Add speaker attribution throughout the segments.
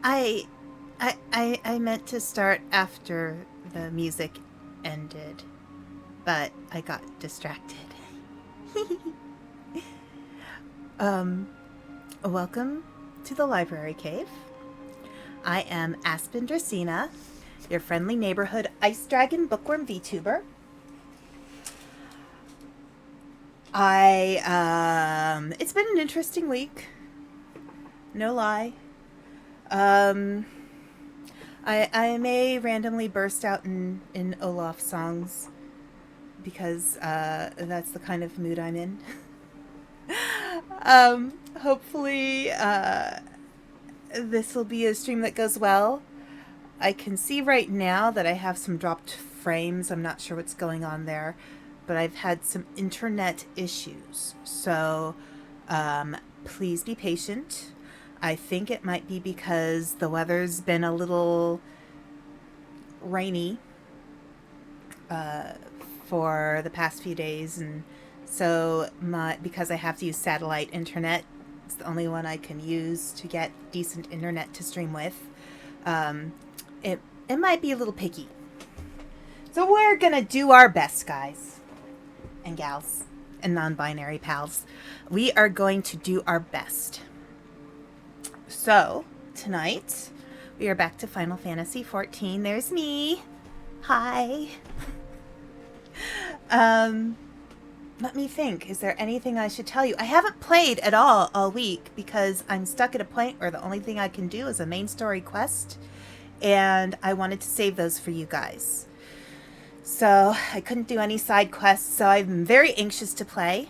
Speaker 1: I, I meant to start after the music ended, but I got distracted. um, Welcome to the Library Cave. I am Aspen Dracaena, your friendly neighborhood Ice Dragon Bookwyrm VTuber. It's been an interesting week. No lie. I may randomly burst out in Olaf songs because that's the kind of mood I'm in. Hopefully this will be a stream that goes well. I can see right now that I have some dropped frames. I'm not sure what's going on there, but I've had some internet issues. So please be patient. I think it might be because the weather's been a little rainy for the past few days, and so because I have to use satellite internet, it's the only one I can use to get decent internet to stream with. It might be a little picky. So we're gonna do our best, guys and gals and non-binary pals. We are going to do our best. So, tonight, we are back to Final Fantasy XIV. There's me. Hi. Let me think. Is there anything I should tell you? I haven't played at all week because I'm stuck at a point where the only thing I can do is a main story quest, and I wanted to save those for you guys. So, I couldn't do any side quests, so I'm very anxious to play.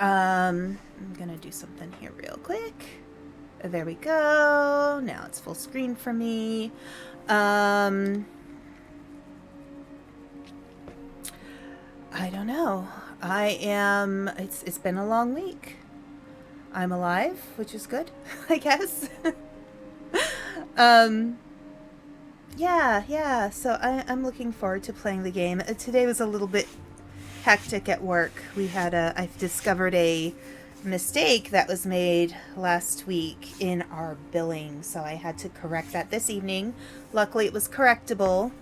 Speaker 1: I'm gonna do something here real quick. There we go. Now it's full screen for me. I don't know. It's been a long week. I'm alive, which is good, I guess. Yeah. So I'm looking forward to playing the game. Today was a little bit hectic at work. I've discovered a mistake that was made last week in our billing, so I had to correct that this evening. Luckily, it was correctable.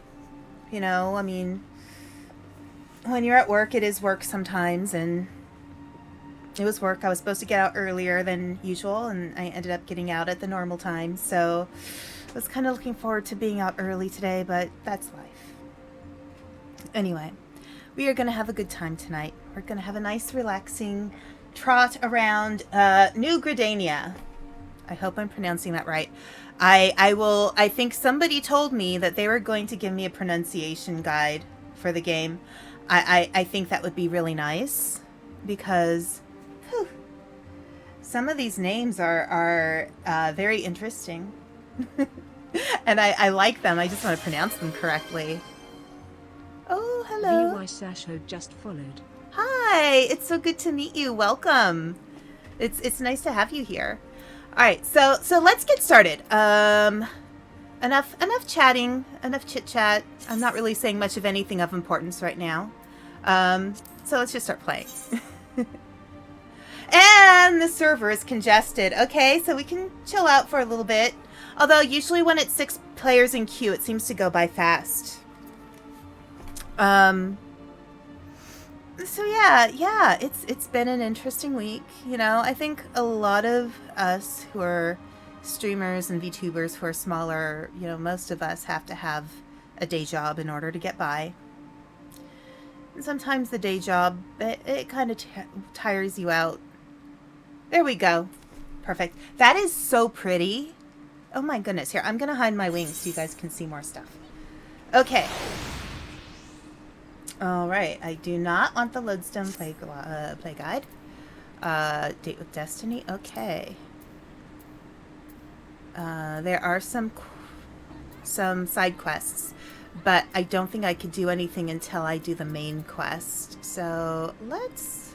Speaker 1: You know, I mean, when you're at work, it is work sometimes, and it was work. I was supposed to get out earlier than usual, and I ended up getting out at the normal time, so I was kind of looking forward to being out early today, but that's life. Anyway, we are going to have a good time tonight. We're going to have a nice, relaxing trot around New Gridania. I hope I'm pronouncing that right. I think somebody told me that they were going to give me a pronunciation guide for the game. I think that would be really nice because some of these names are very interesting. And I like them. I just want to pronounce them correctly. Oh, hello.
Speaker 2: VY Sasho just followed.
Speaker 1: Hi, it's so good to meet you. Welcome. It's nice to have you here. All right, so let's get started. Enough chatting, enough chit chat. I'm not really saying much of anything of importance right now. So let's just start playing. And the server is congested. Okay, so we can chill out for a little bit. Although usually when it's 6 players in queue, it seems to go by fast. So yeah, it's been an interesting week. You know, I think a lot of us who are streamers and VTubers who are smaller, you know, most of us have to have a day job in order to get by. And sometimes the day job, it kind of tires you out. There we go. Perfect. That is so pretty. Oh my goodness. Here, I'm going to hide my wings so you guys can see more stuff. Okay. All right. I do not want the Lodestone play guide. Date with Destiny. Okay. There are some side quests, but I don't think I could do anything until I do the main quest. So let's.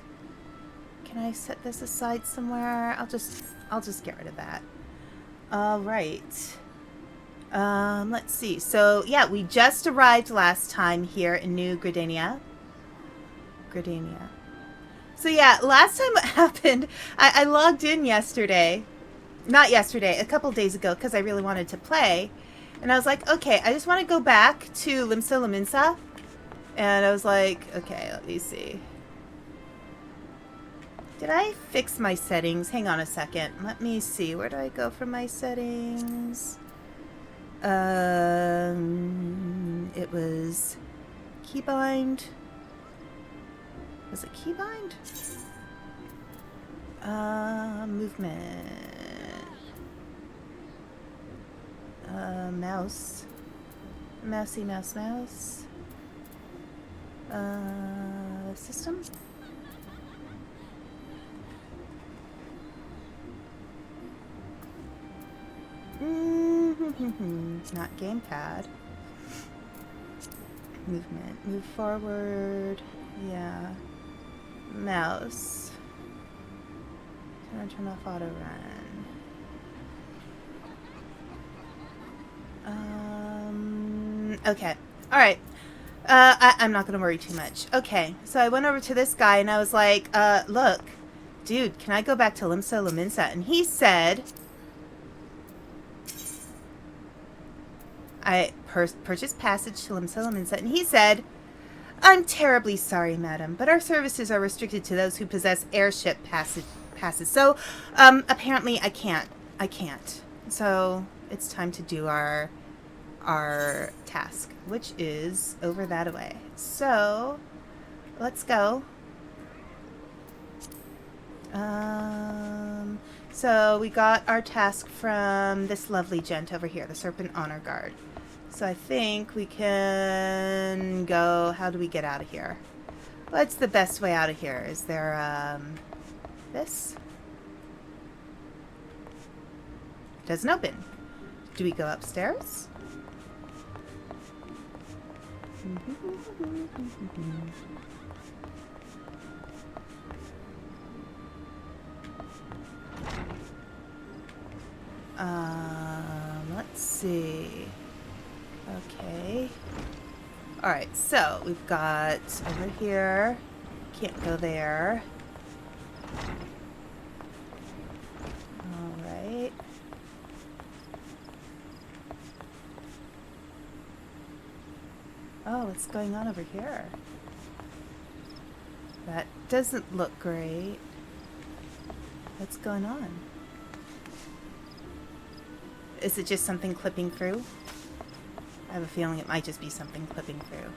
Speaker 1: Can I set this aside somewhere? I'll just get rid of that. All right. Let's see. So yeah, we just arrived last time here in New Gridania. So yeah, last time what happened, I logged in yesterday not yesterday, a couple days ago, because I really wanted to play. And I was like, okay, I just want to go back to Limsa Lominsa. And I was like, okay, let me see. Did I fix my settings? Hang on a second. Let me see. Where do I go for my settings? It was keybind. Was it keybind? Movement. Mouse. Mousey, mouse, mouse. System. Not gamepad. Movement. Move forward. Yeah. Mouse. Turn off auto run. Okay. Alright. I'm not gonna worry too much. Okay. So I went over to this guy and I was like, look, dude, can I go back to Limsa Lominsa? And he said, I purchased passage to Limsa Lominsa, and he said, I'm terribly sorry, madam, but our services are restricted to those who possess airship passes. So, apparently I can't. So, it's time to do our task, which is over that way. So, let's go. So we got our task from this lovely gent over here, the Serpent Honor Guard. So I think we can go... How do we get out of here? What's the best way out of here? Is there, this? Doesn't open. Do we go upstairs? Let's see. Okay. Alright, so we've got over here. Can't go there. Alright. Oh, what's going on over here? That doesn't look great. What's going on? Is it just something clipping through? I have a feeling it might just be something clipping through.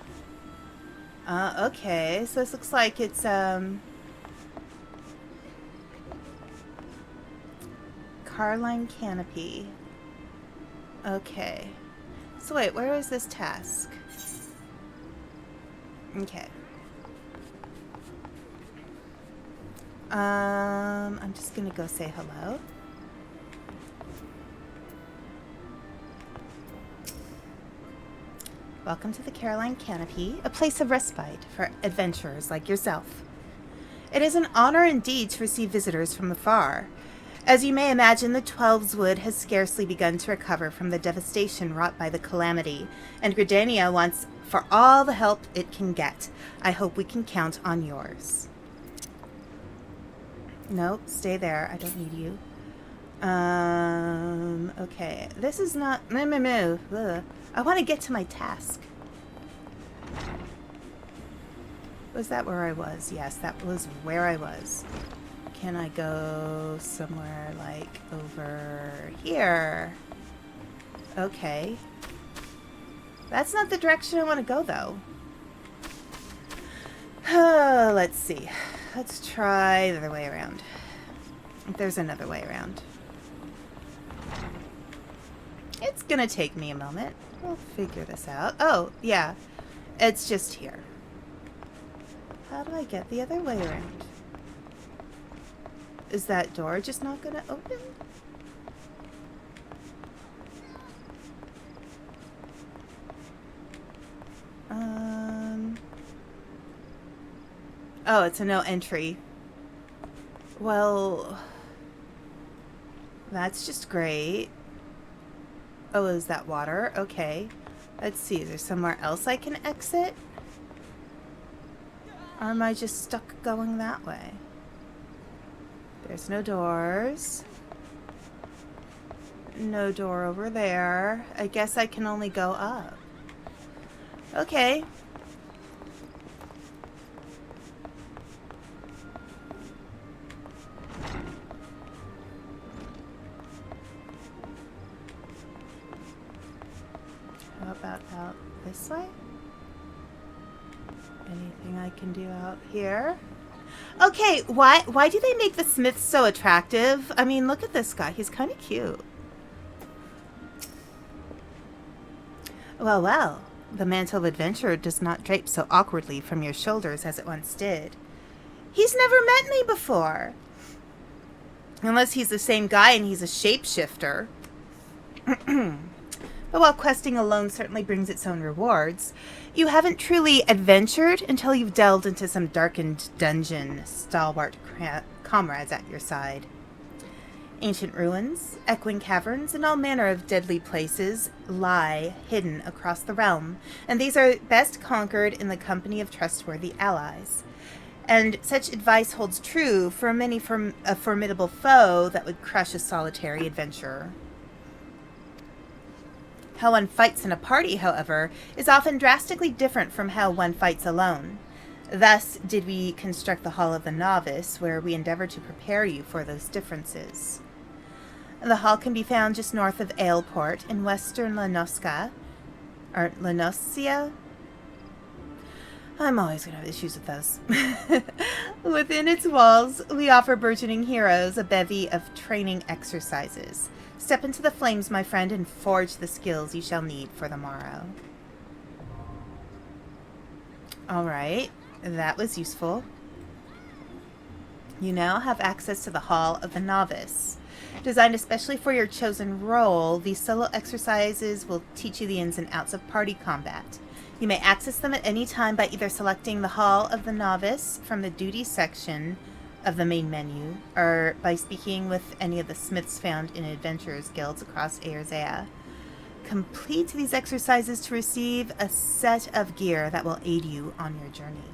Speaker 1: Okay, so this looks like it's, Carline Canopy. Okay. So wait, where is this task? Okay. I'm just gonna go say hello. Welcome to the Caroline Canopy, a place of respite for adventurers like yourself. It is an honor indeed to receive visitors from afar. As you may imagine, the Twelves Wood has scarcely begun to recover from the devastation wrought by the calamity, and Gridania wants for all the help it can get. I hope we can count on yours. Nope, stay there. I don't need you. Okay. This is not... Ugh. I want to get to my task. Was that where I was? Yes, that was where I was. Can I go somewhere like over here? Okay. That's not the direction I want to go, though. Let's see. Let's try the other way around. There's another way around. It's gonna take me a moment. We'll figure this out. Oh, yeah. It's just here. How do I get the other way around? Is that door just not gonna open? Oh, it's a no entry. Well, that's just great. Oh, is that water? Okay. Let's see, is there somewhere else I can exit? Or am I just stuck going that way? There's no doors. No door over there. I guess I can only go up. Okay. How about out this way? Anything I can do out here? Okay, why do they make the Smiths so attractive? I mean, look at this guy. He's kind of cute. Well, well. The mantle of adventure does not drape so awkwardly from your shoulders as it once did. He's never met me before. Unless he's the same guy and he's a shapeshifter. But while questing alone certainly brings its own rewards, you haven't truly adventured until you've delved into some darkened dungeon, stalwart comrades at your side. Ancient ruins, echoing caverns, and all manner of deadly places lie hidden across the realm, and these are best conquered in the company of trustworthy allies. And such advice holds true for many a formidable foe that would crush a solitary adventurer. How one fights in a party, however, is often drastically different from how one fights alone. Thus did we construct the Hall of the Novice, where we endeavor to prepare you for those differences. The hall can be found just north of Aleport in western Lanosia. I'm always going to have issues with those. Within its walls, we offer burgeoning heroes a bevy of training exercises. Step into the flames, my friend, and forge the skills you shall need for the morrow. Alright, that was useful. You now have access to the Hall of the Novice. Designed especially for your chosen role, these solo exercises will teach you the ins and outs of party combat. You may access them at any time by either selecting the Hall of the Novice from the Duties section of the main menu, or by speaking with any of the smiths found in adventurers guilds across Erzea. Complete these exercises to receive a set of gear that will aid you on your journey.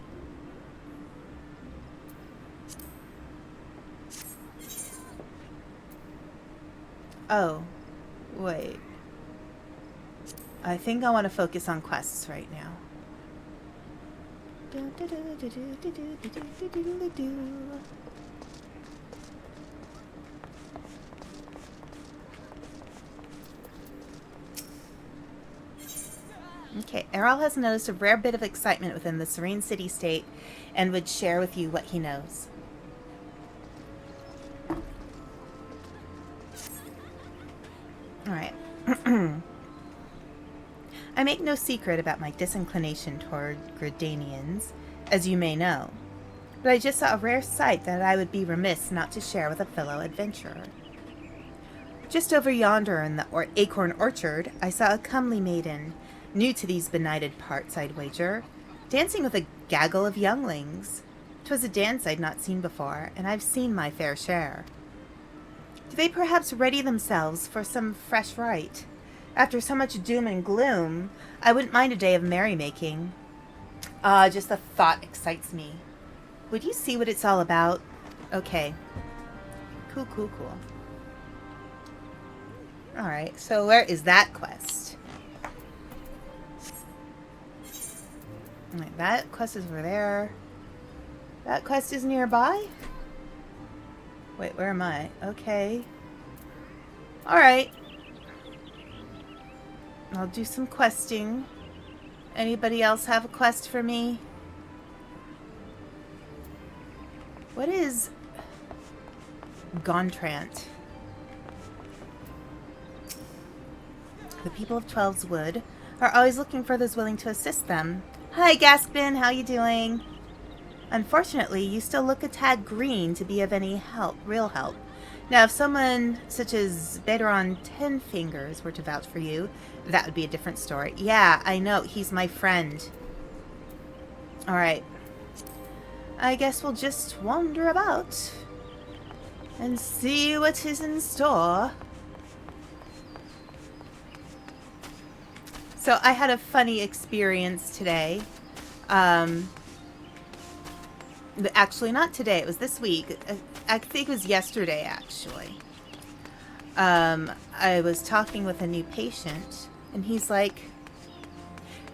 Speaker 1: Oh, wait. I think I want to focus on quests right now. Okay, Errol has noticed a rare bit of excitement within the serene city-state and would share with you what he knows. Alright. I make no secret about my disinclination toward Gridanians, as you may know, but I just saw a rare sight that I would be remiss not to share with a fellow adventurer. Just over yonder in the acorn orchard, I saw a comely maiden, new to these benighted parts, I'd wager, dancing with a gaggle of younglings. 'Twas a dance I'd not seen before, and I've seen my fair share. Do they perhaps ready themselves for some fresh rite? After so much doom and gloom, I wouldn't mind a day of merrymaking. Just the thought excites me. Would you see what it's all about? Okay. Cool. Alright, so where is that quest? Alright, that quest is over there. That quest is nearby? Wait, where am I? Okay. Alright. I'll do some questing. Anybody else have a quest for me? What is Gontrant? The people of Twelve's Wood are always looking for those willing to assist them. Hi, Gaspin, how you doing? Unfortunately, you still look a tad green to be of any help, real help. Now, if someone such as Bedaron Ten Fingers were to vouch for you, that would be a different story. Yeah, I know. He's my friend. Alright. I guess we'll just wander about and see what is in store. So, I had a funny experience today. Actually, not today. It was this week. I think it was yesterday, actually. I was talking with a new patient, and he's like,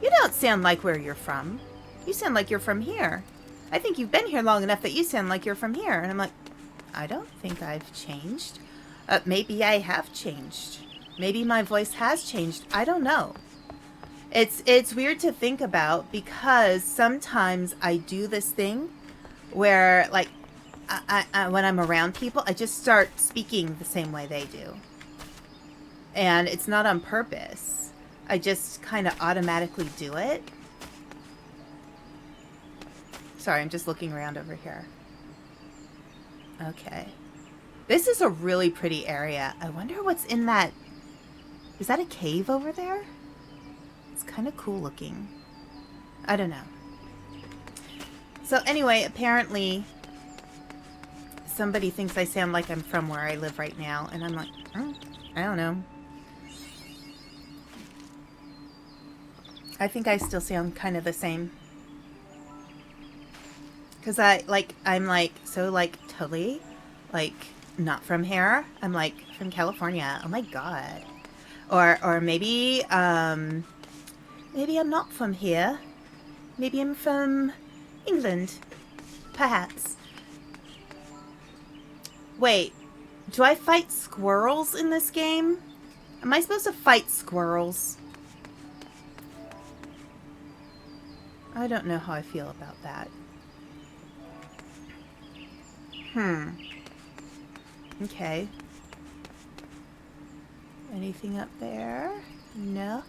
Speaker 1: "You don't sound like where you're from. You sound like you're from here. I think you've been here long enough that you sound like you're from here." And I'm like, I don't think I've changed. Maybe I have changed. Maybe my voice has changed. I don't know. It's weird to think about because sometimes I do this thing where, like, I when I'm around people, I just start speaking the same way they do. And it's not on purpose. I just kind of automatically do it. Sorry, I'm just looking around over here. Okay. This is a really pretty area. I wonder what's in that. Is that a cave over there? It's kind of cool looking. I don't know. So anyway, apparently somebody thinks I sound like I'm from where I live right now. And I'm like, I don't know. I think I still sound kind of the same. Because I'm like, so like totally, like, not from here. I'm like from California. Oh my God. Or maybe, maybe I'm not from here. Maybe I'm from England. Perhaps. Wait, do I fight squirrels in this game? Am I supposed to fight squirrels? I don't know how I feel about that. Okay. Anything up there? No.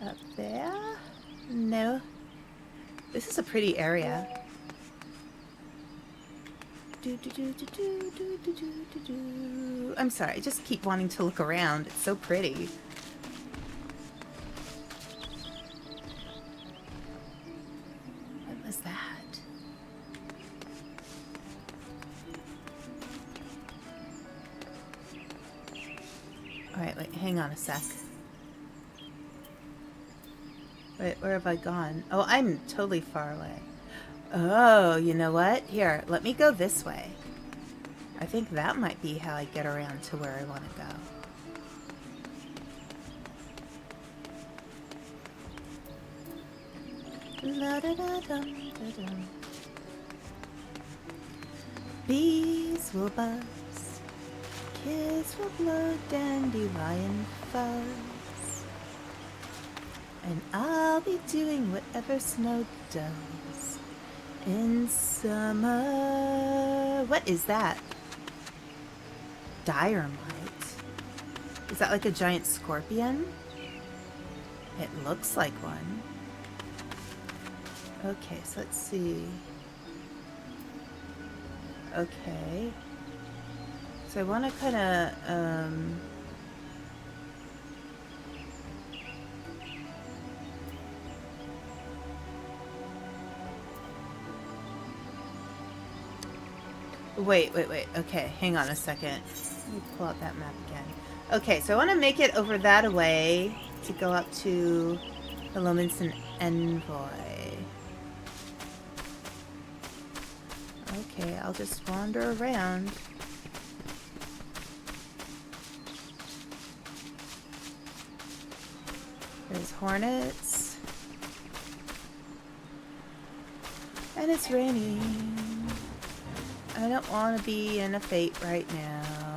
Speaker 1: Up there? No. This is a pretty area. I'm sorry, I just keep wanting to look around. It's so pretty. What was that? Alright, wait, hang on a sec. Wait, where have I gone? Oh, I'm totally far away. Oh, you know what? Here, let me go this way. I think that might be how I get around to where I want to go. La-da-da-dum-da-dum. Bees will buzz. Kids will blow dandelion fuzz. And I'll be doing whatever snow does in summer. What is that? Dynamite. Is that like a giant scorpion? It looks like one. Okay, so let's see. Okay. So I want to kind of, Wait. Okay, hang on a second. Let me pull out that map again. Okay, so I want to make it over that way to go up to the Lominson Envoy. Okay, I'll just wander around. There's hornets. And it's raining. I don't want to be in a fate right now.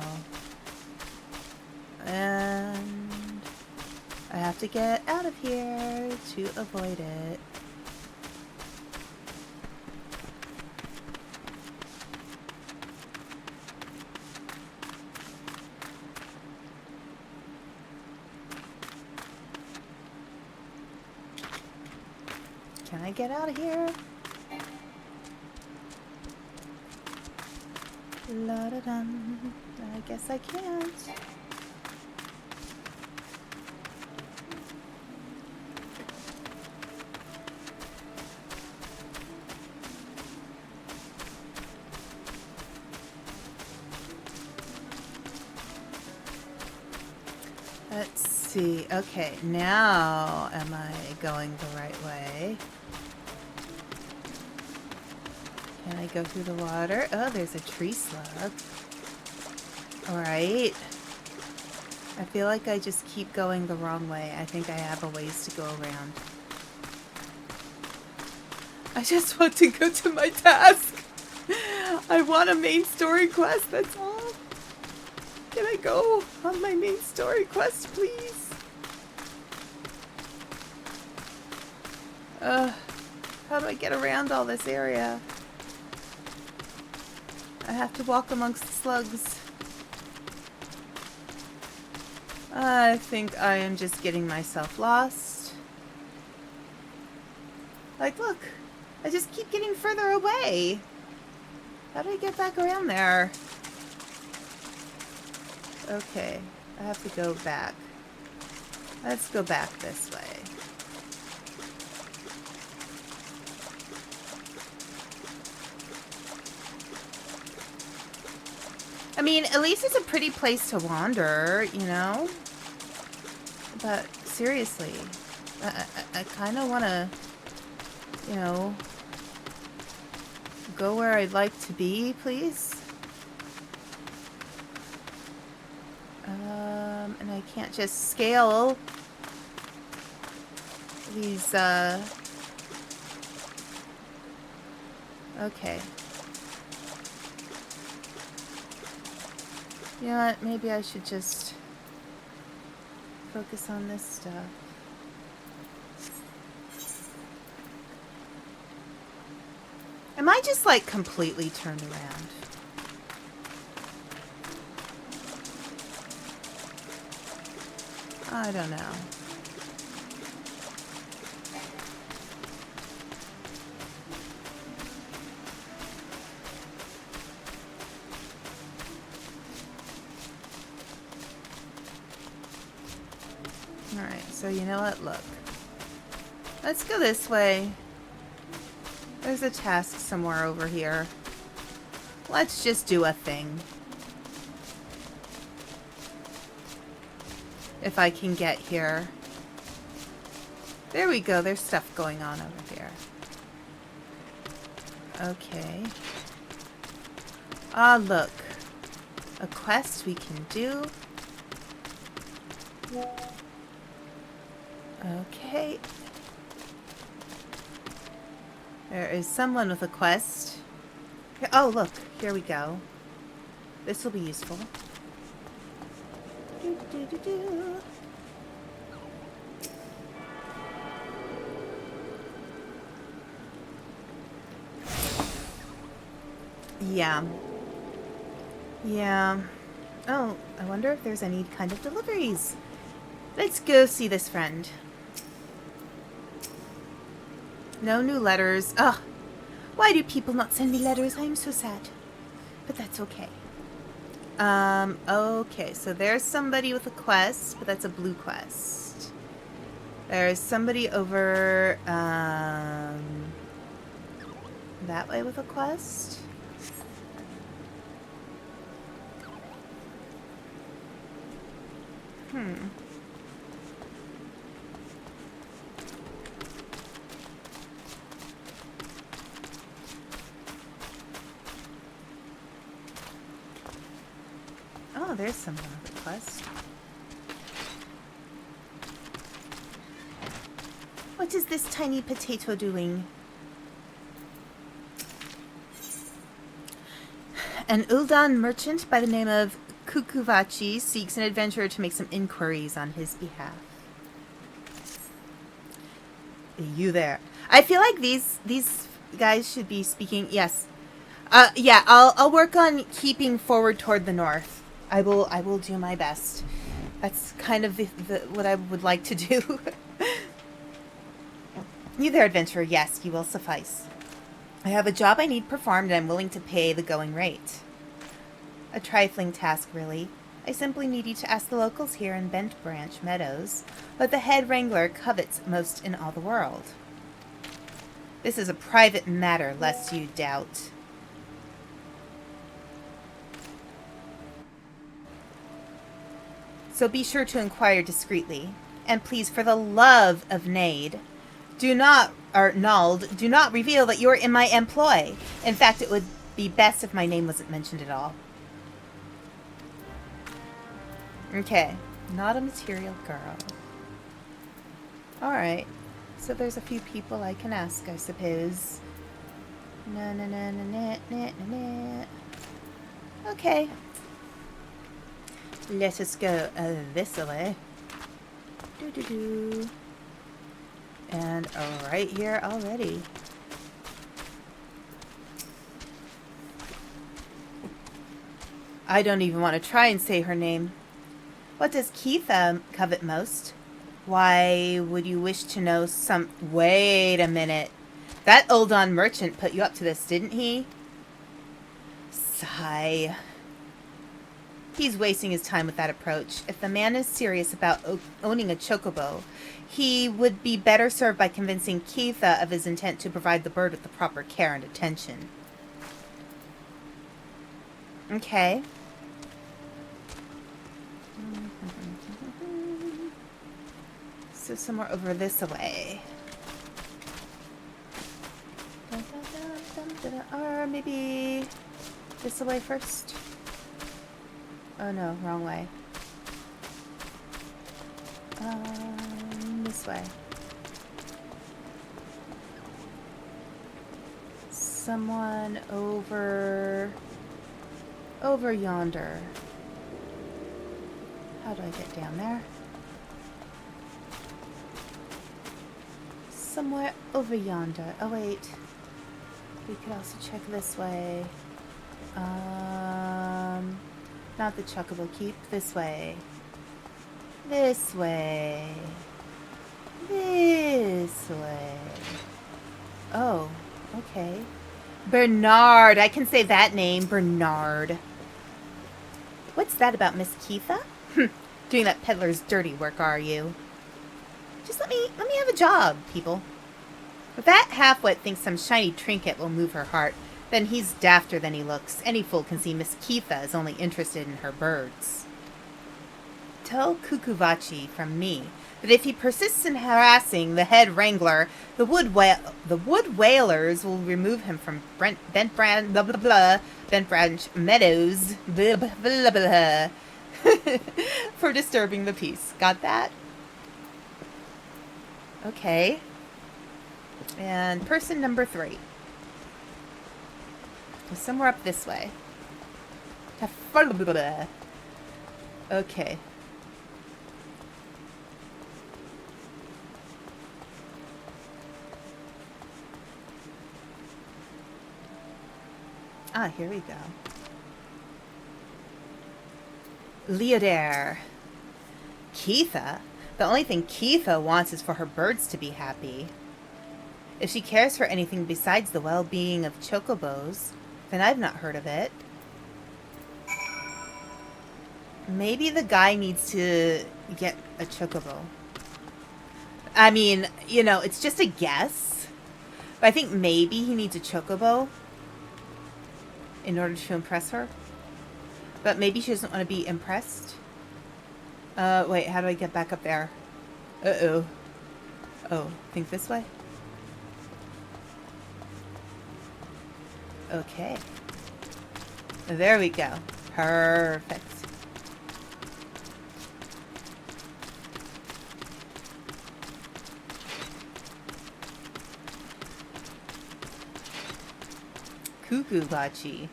Speaker 1: And I have to get out of here to avoid it. Can I get out of here? La-da-dum. I guess I can't. Let's see. Okay, now am I going the right way? Can I go through the water? Oh, there's a tree slug. Alright. I feel like I just keep going the wrong way. I think I have a ways to go around. I just want to go to my task. I want a main story quest, that's all. Can I go on my main story quest, please? How do I get around all this area? I have to walk amongst the slugs. I think I am just getting myself lost. Like, look. I just keep getting further away. How do I get back around there? Okay. I have to go back. Let's go back this way. I mean, at least it's a pretty place to wander, you know? But seriously, I kind of want to, you know, go where I'd like to be, please. And I can't just scale these, okay. You know what? Maybe I should just focus on this stuff. Am I just like completely turned around? I don't know. Alright, so you know what? Look. Let's go this way. There's a task somewhere over here. Let's just do a thing. If I can get here. There we go. There's stuff going on over here. Okay. Ah, look. A quest we can do. Okay. There is someone with a quest. Oh, look. Here we go. This will be useful. Yeah. Yeah. Oh, I wonder if there's any kind of deliveries. Let's go see this friend. No new letters. Ugh. Why do people not send me letters? I'm so sad. But that's okay. Okay, so there's somebody with a quest, but that's a blue quest. There's somebody over, that way with a quest. Oh, there's someone with a quest. What is this tiny potato doing? An Uldan merchant by the name of Kukuvachi seeks an adventurer to make some inquiries on his behalf. You there? I feel like these guys should be speaking. Yes. Yeah. I'll work on keeping forward toward the north. I will do my best. That's kind of the what I would like to do. You there, adventurer? Yes, you will suffice. I have a job I need performed, and I'm willing to pay the going rate. A trifling task, really. I simply need you to ask the locals here in Bent Branch Meadows what the head wrangler covets most in all the world. This is a private matter, lest you doubt. So be sure to inquire discreetly. And please, for the love of Nade, Nald, do not reveal that you're in my employ. In fact, it would be best if my name wasn't mentioned at all. Okay. Not a material girl. Alright. So there's a few people I can ask, I suppose. Na na na na na na na na. Okay. Let us go this way. Doo doo doo. And right here already. I don't even want to try and say her name. What does Keitha covet most? Why would you wish to know some... Wait a minute. That Uldon merchant put you up to this, didn't he? Sigh. He's wasting his time with that approach. If the man is serious about owning a chocobo, he would be better served by convincing Keitha of his intent to provide the bird with the proper care and attention. Okay. So somewhere over this way. Or maybe this way first. Oh no, wrong way. This way. Someone over yonder. How do I get down there? Somewhere over yonder. Oh wait. We could also check this way. Not the Chocobo Keep. This way. This way. This way. Oh, okay. Bernard. I can say that name. Bernard. What's that about Miss Keitha? Doing that peddler's dirty work, are you? Just let me have a job, people. If that half-wit thinks some shiny trinket will move her heart, then he's dafter than he looks. Any fool can see Miss Keitha is only interested in her birds. Tell Kukuvachi from me that if he persists in harassing the head wrangler, the wood whalers will remove him from Bent Branch Meadows blah, blah, blah, blah, for disturbing the peace. Got that? Okay. And person number 3. Somewhere up this way. Okay. Ah, here we go. Leodare. Keitha? The only thing Keitha wants is for her birds to be happy. If she cares for anything besides the well-being of chocobos, then I've not heard of it. Maybe the guy needs to get a chocobo. I mean, you know, it's just a guess. But I think maybe he needs a chocobo in order to impress her. But maybe she doesn't want to be impressed. Wait, how do I get back up there? Uh-oh. Oh, think this way? Okay. There we go. Perfect. Kukuvachi.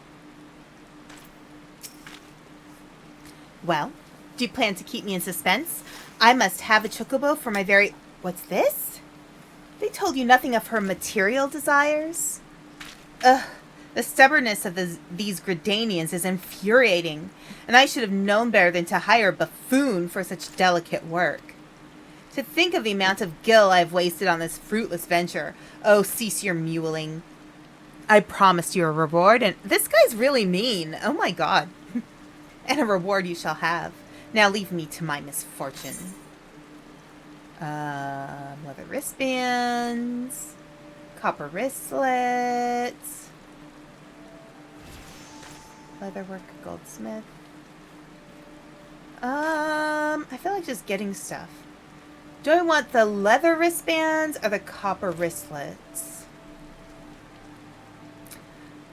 Speaker 1: Well, do you plan to keep me in suspense? I must have a chocobo for my very... What's this? They told you nothing of her material desires? Ugh. The stubbornness of these Gridanians is infuriating, and I should have known better than to hire a buffoon for such delicate work. To think of the amount of gil I have wasted on this fruitless venture. Oh, cease your mewling. I promised you a reward, and this guy's really mean. Oh my god. And a reward you shall have. Now leave me to my misfortune. Leather wristbands. Copper wristlets. Leatherwork, goldsmith. I feel like just getting stuff. Do I want the leather wristbands or the copper wristlets?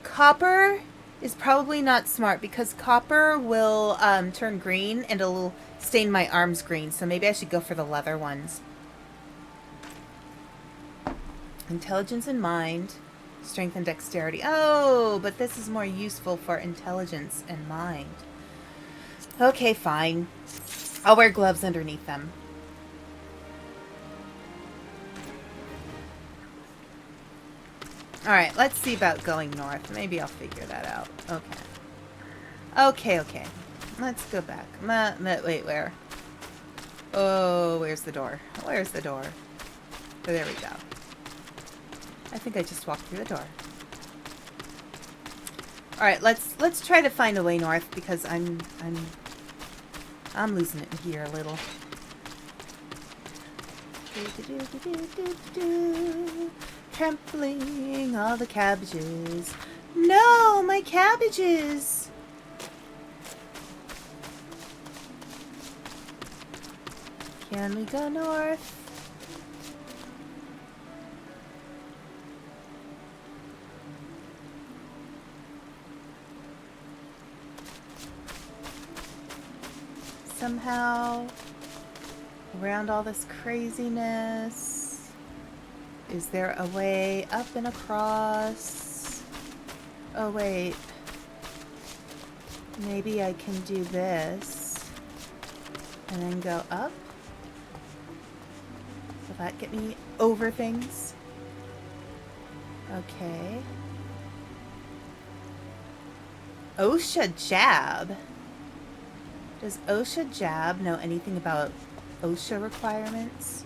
Speaker 1: Copper is probably not smart because copper will turn green and it'll stain my arms green. So maybe I should go for the leather ones. Intelligence and mind. Strength and dexterity. Oh, but this is more useful for intelligence and mind. Okay, fine. I'll wear gloves underneath them. Alright, let's see about going north. Maybe I'll figure that out. Okay. Let's go back. Wait, where? Oh, where's the door? Where's the door? Oh, there we go. I think I just walked through the door. Alright, let's try to find a way north because I'm losing it here a little. Trampling all the cabbages. No, my cabbages! Can we go north? Somehow around all this craziness. Is there a way up and across? Oh wait, maybe I can do this and then go up. Will that get me over things? Okay. OSHA jab. Does OSHA jab know anything about OSHA requirements?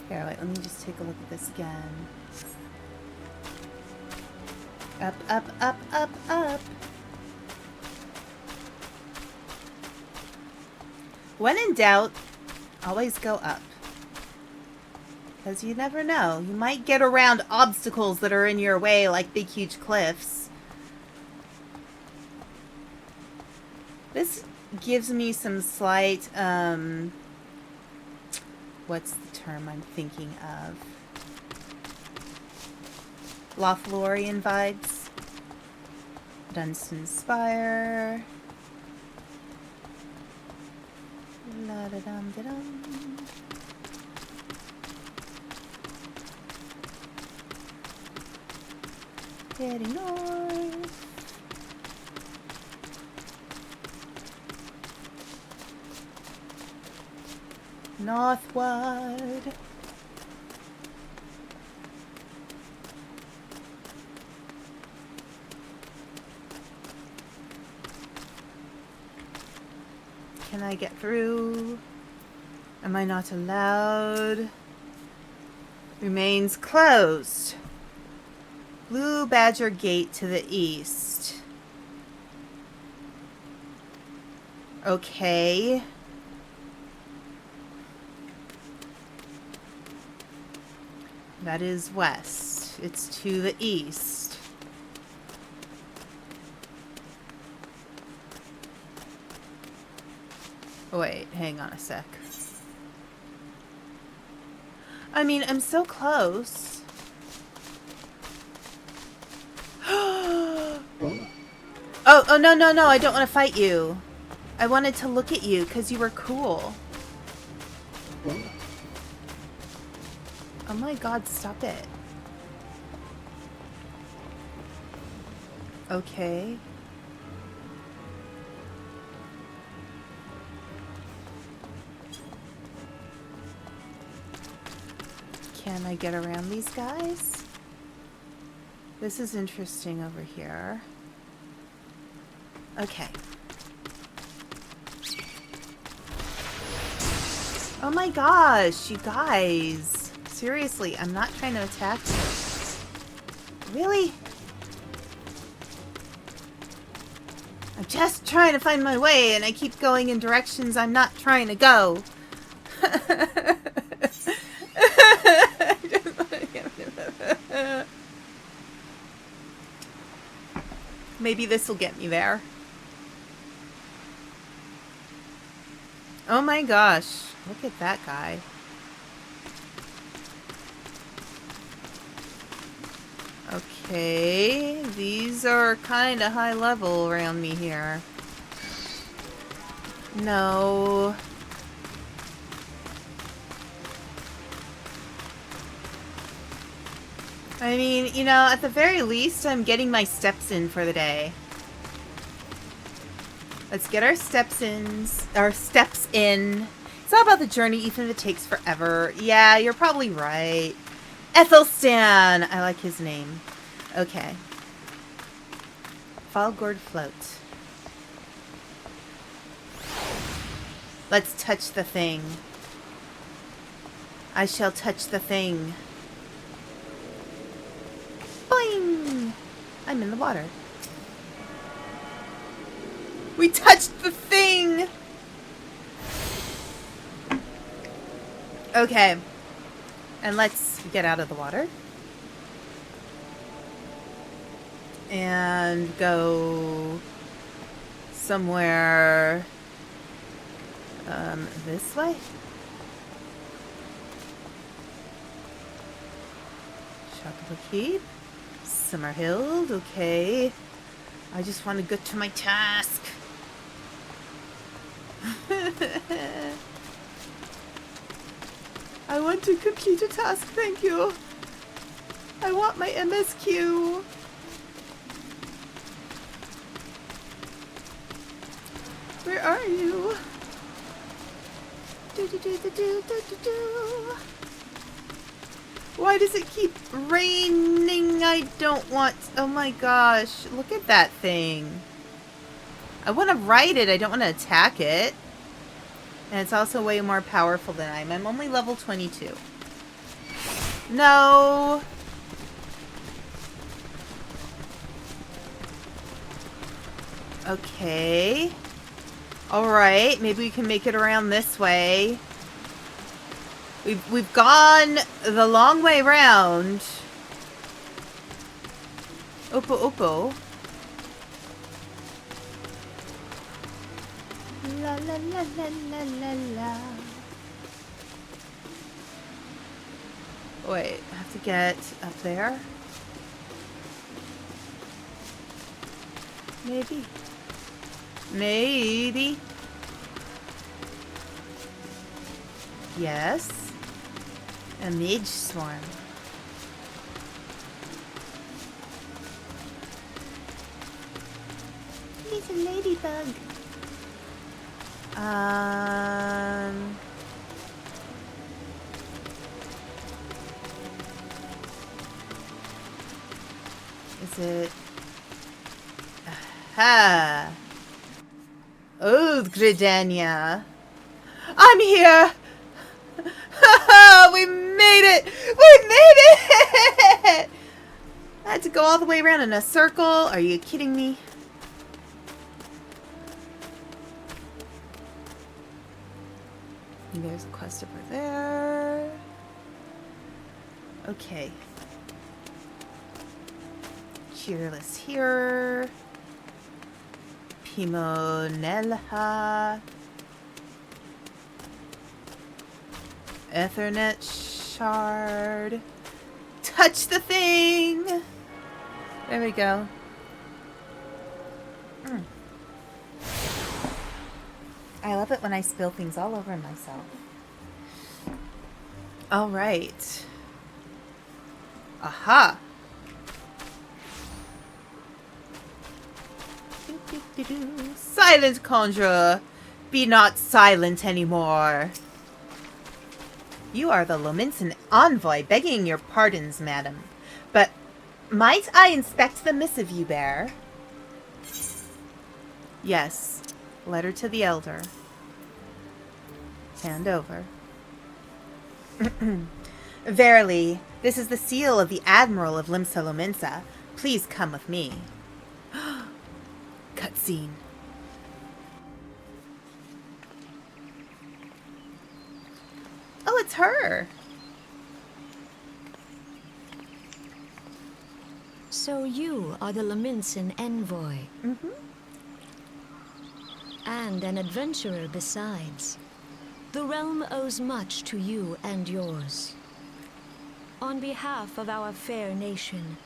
Speaker 1: Here, wait, let me just take a look at this again. Up, up, up, up, up. When in doubt, always go up. Because you never know. You might get around obstacles that are in your way, like big, huge cliffs. This gives me some slight, what's the term I'm thinking of? Lothlorien vibes. Dunstan Spire. La-da-dum-da-dum. Heading north. Northward. Can I get through? Am I not allowed? Remains closed. Blue Badger Gate to the east. Okay. That is west. It's to the east. Oh, wait, hang on a sec. I mean, I'm so close. Oh, no, I don't want to fight you. I wanted to look at you because you were cool. Oh my god, stop it. Okay. Can I get around these guys? This is interesting over here. Okay. Oh my gosh, you guys. Seriously, I'm not trying to attack you. Really? I'm just trying to find my way and I keep going in directions I'm not trying to go. Maybe this will get me there. Oh my gosh. Look at that guy. Okay, these are kind of high level around me here. No. I mean, you know, at the very least, I'm getting my steps in for the day. Let's get our steps in. It's all about the journey, even if it takes forever. Yeah, you're probably right. Ethelstan! I like his name. Okay. Falgord float. Let's touch the thing. I shall touch the thing. Boing! I'm in the water. We touched the thing! Okay. And let's get out of the water. And go somewhere this way. Shakable Keep. Summerhill, okay. I just want to get to my task. I want to complete a task, thank you. I want my MSQ. Where are you? Why does it keep raining? I don't want... Oh my gosh. Look at that thing. I want to ride it. I don't want to attack it. And it's also way more powerful than I am. I'm only level 22. No. Okay. Alright. Maybe we can make it around this way. We've gone the long way round. Oppo Oppo. La la la la la la la. Wait, I have to get up there. Maybe. Maybe. Yes. A mage swarm. He's a ladybug. Is it? Aha! Oh, Gridania. I'm here! We made it! We made it! I had to go all the way around in a circle. Are you kidding me? There's a quest over there. Okay. Cheerless here. Pimonelha. Ethernet shard. Touch the thing! There we go. I love it when I spill things all over myself. Alright. Aha! Silent, conjurer! Be not silent anymore! You are the Lominson envoy, begging your pardons, madam. But might I inspect the missive you bear? Yes. Letter to the elder. Hand over. Verily, this is the seal of the Admiral of Limsa Lominsa. Please come with me. Cutscene. Oh, it's her.
Speaker 2: So you are the Lominson envoy.
Speaker 1: Mm-hmm.
Speaker 2: And an adventurer besides. The realm owes much to you and yours. On behalf of our fair nation,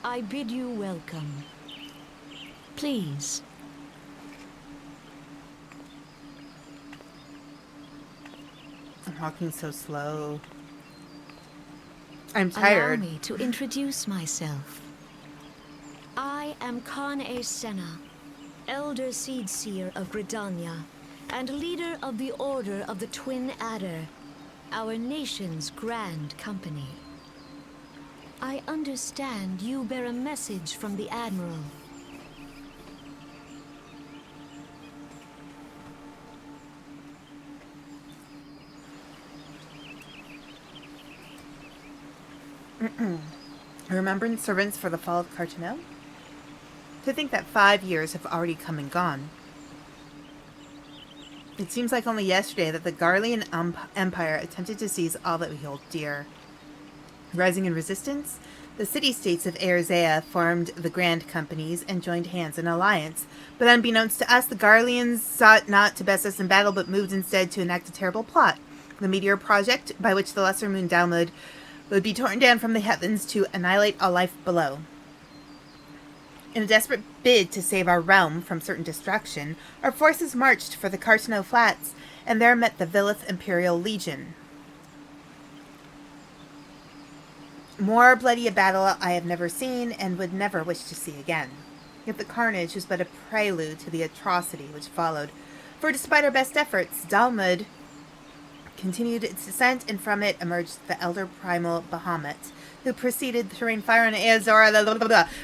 Speaker 2: I bid you welcome. Please.
Speaker 1: I'm walking so slow. I'm tired.
Speaker 2: Allow me to introduce myself. I am Khan Senna, Elder Seed Seer of Gridania, and leader of the Order of the Twin Adder, our nation's grand company. I understand you bear a message from the Admiral.
Speaker 1: Remembrance servants for the fall of Cartano? To think that 5 years have already come and gone. It seems like only yesterday that the Garlean Empire attempted to seize all that we hold dear. Rising in resistance, the city-states of Erzea formed the Grand Companies and joined hands in alliance. But unbeknownst to us, the Garleans sought not to best us in battle, but moved instead to enact a terrible plot. The Meteor Project, by which the Lesser Moon Dalmud would be torn down from the heavens to annihilate all life below. In a desperate bid to save our realm from certain destruction, our forces marched for the Cartano Flats, and there met the Villith Imperial Legion. More bloody a battle I have never seen, and would never wish to see again. Yet the carnage was but a prelude to the atrocity which followed, for despite our best efforts, Dalmud continued its descent, and from it emerged the elder primal Bahamut, who proceeded to rain fire on Aazora.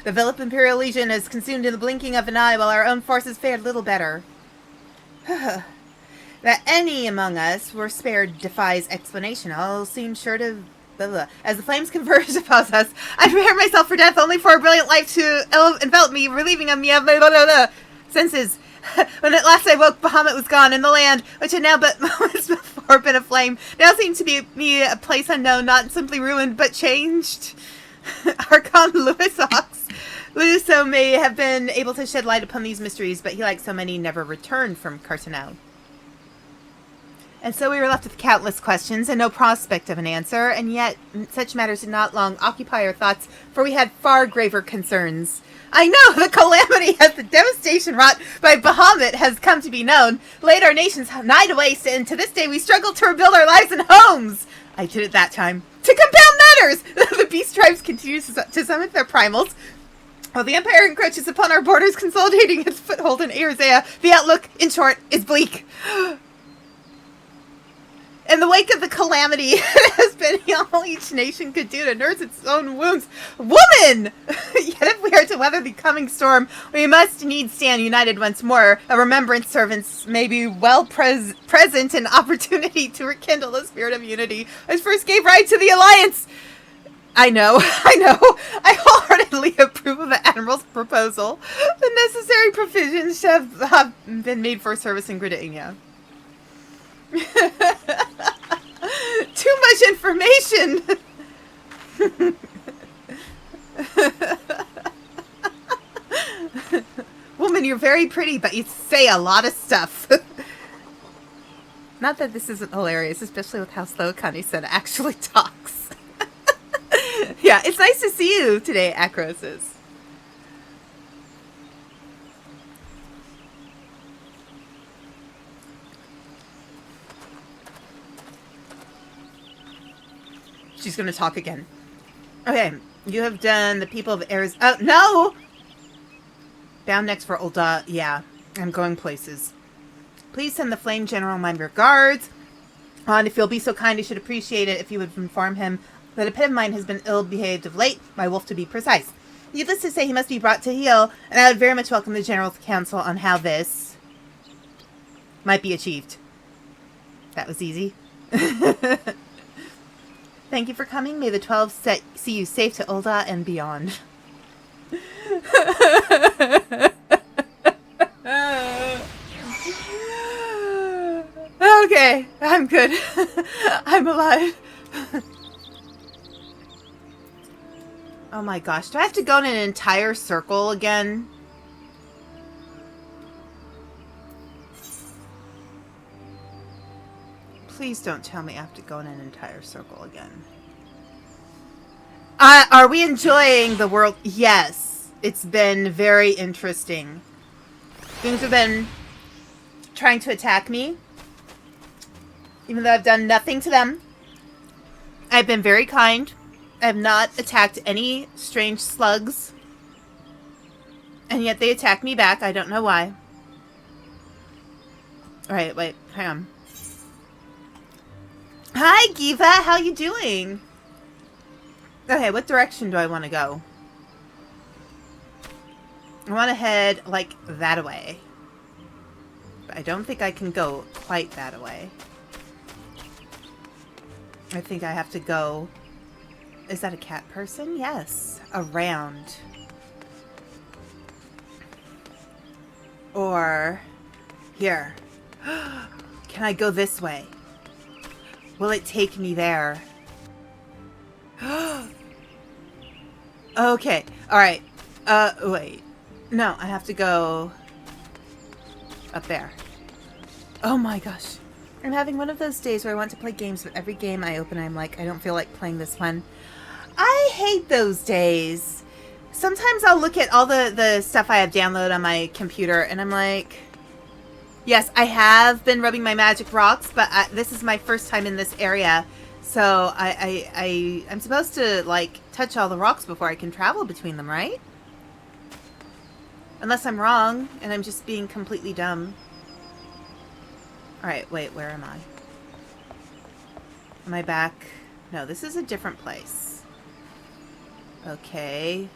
Speaker 1: The Villith Imperial Legion is consumed in the blinking of an eye, while our own forces fared little better. That any among us were spared defies explanation. All seemed sure to... As the flames converged upon us, I prepared myself for death, only for a brilliant light to envelop me, relieving me of my senses. When at last I woke, Bahamut was gone, and the land, which had now but moments before been aflame, now seemed to be a place unknown, not simply ruined, but changed. Archon Luso may have been able to shed light upon these mysteries, but he, like so many, never returned from Cartano. And so we were left with countless questions and no prospect of an answer, and yet such matters did not long occupy our thoughts, for we had far graver concerns. I know the calamity as the devastation wrought by Bahamut has come to be known, laid our nations nigh to waste, and to this day we struggle to rebuild our lives and homes. I did it that time. To compound matters, the beast tribes continue to summon their primals, while the Empire encroaches upon our borders, consolidating its foothold in Erzea. The outlook, in short, is bleak. In the wake of the calamity, it has been all each nation could do to nurse its own wounds. Woman! Yet if we are to weather the coming storm, we must needs stand united once more. A remembrance servants may be well present an opportunity to rekindle the spirit of unity, which first gave right to the alliance. I know. I wholeheartedly approve of the Admiral's proposal. The necessary provisions have been made for service in Gridania. Too much information. Woman, you're very pretty, but you say a lot of stuff. Not that this isn't hilarious, especially with how slow Kani-san actually talks. Yeah, it's nice to see you today, Acrosis. She's going to talk again. Okay, you have done the people of Arizona. Oh, no! Bound next for Ulda. Yeah, I'm going places. Please send the Flame General my regards. And if you'll be so kind, I should appreciate it if you would inform him that a pet of mine has been ill-behaved of late, my wolf to be precise. Needless to say, he must be brought to heel, and I would very much welcome the General's counsel on how this might be achieved. That was easy. Thank you for coming. May the 12 see you safe to Ulda and beyond. Okay, I'm good. I'm alive. Oh my gosh, do I have to go in an entire circle again? Please don't tell me I have to go in an entire circle again. Are we enjoying the world? Yes. It's been very interesting. Things have been trying to attack me. Even though I've done nothing to them. I've been very kind. I have not attacked any strange slugs. And yet they attack me back. I don't know why. Alright, wait. Hang on. Hi, Giva. How you doing? Okay, what direction do I want to go? I want to head, like, that away. But I don't think I can go quite that away. I think I have to go... Is that a cat person? Yes. Around. Or... Here. Can I go this way? Will it take me there? Okay. Alright. Wait. No, I have to go... up there. Oh my gosh. I'm having one of those days where I want to play games, but every game I open, I'm like, I don't feel like playing this one. I hate those days. Sometimes I'll look at all the stuff I have downloaded on my computer, and I'm like... Yes, I have been rubbing my magic rocks, but this is my first time in this area. So I'm supposed to, like, touch all the rocks before I can travel between them, right? Unless I'm wrong, and I'm just being completely dumb. Alright, wait, where am I? Am I back? No, this is a different place. Okay.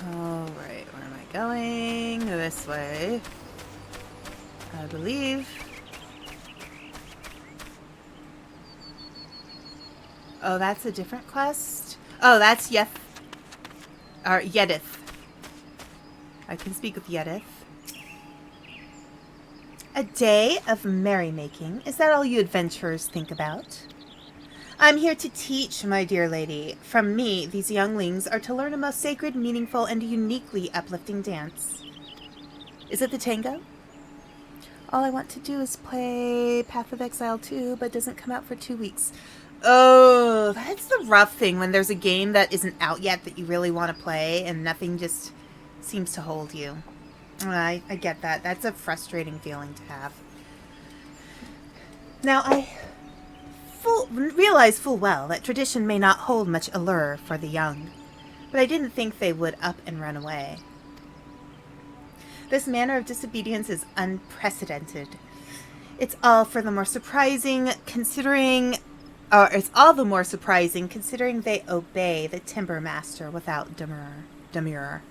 Speaker 1: Alright, where am I going? This way. I believe. Oh, that's a different quest? Oh, that's Yedith. I can speak with Yedith. A day of merrymaking? Is that all you adventurers think about? I'm here to teach, my dear lady. From me, these younglings are to learn a most sacred, meaningful, and uniquely uplifting dance. Is it the tango? All I want to do is play Path of Exile 2, but doesn't come out for 2 weeks. Oh, that's the rough thing when there's a game that isn't out yet that you really want to play, and nothing just seems to hold you. I get that. That's a frustrating feeling to have. Now, I realize full well that tradition may not hold much allure for the young, but I didn't think they would up and run away. This manner of disobedience is unprecedented. It's all the more surprising considering they obey the timber master without demur.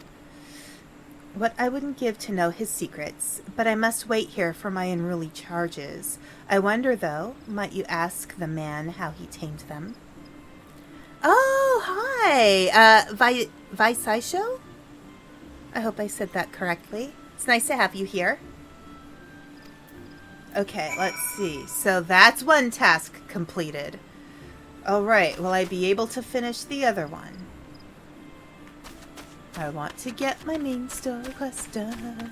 Speaker 1: What I wouldn't give to know his secrets, but I must wait here for my unruly charges. I wonder, though, might you ask the man how he tamed them? Oh, hi! Visaisho? I hope I said that correctly. It's nice to have you here. Okay, let's see. So that's one task completed. Alright, will I be able to finish the other one? I want to get my main story quest done.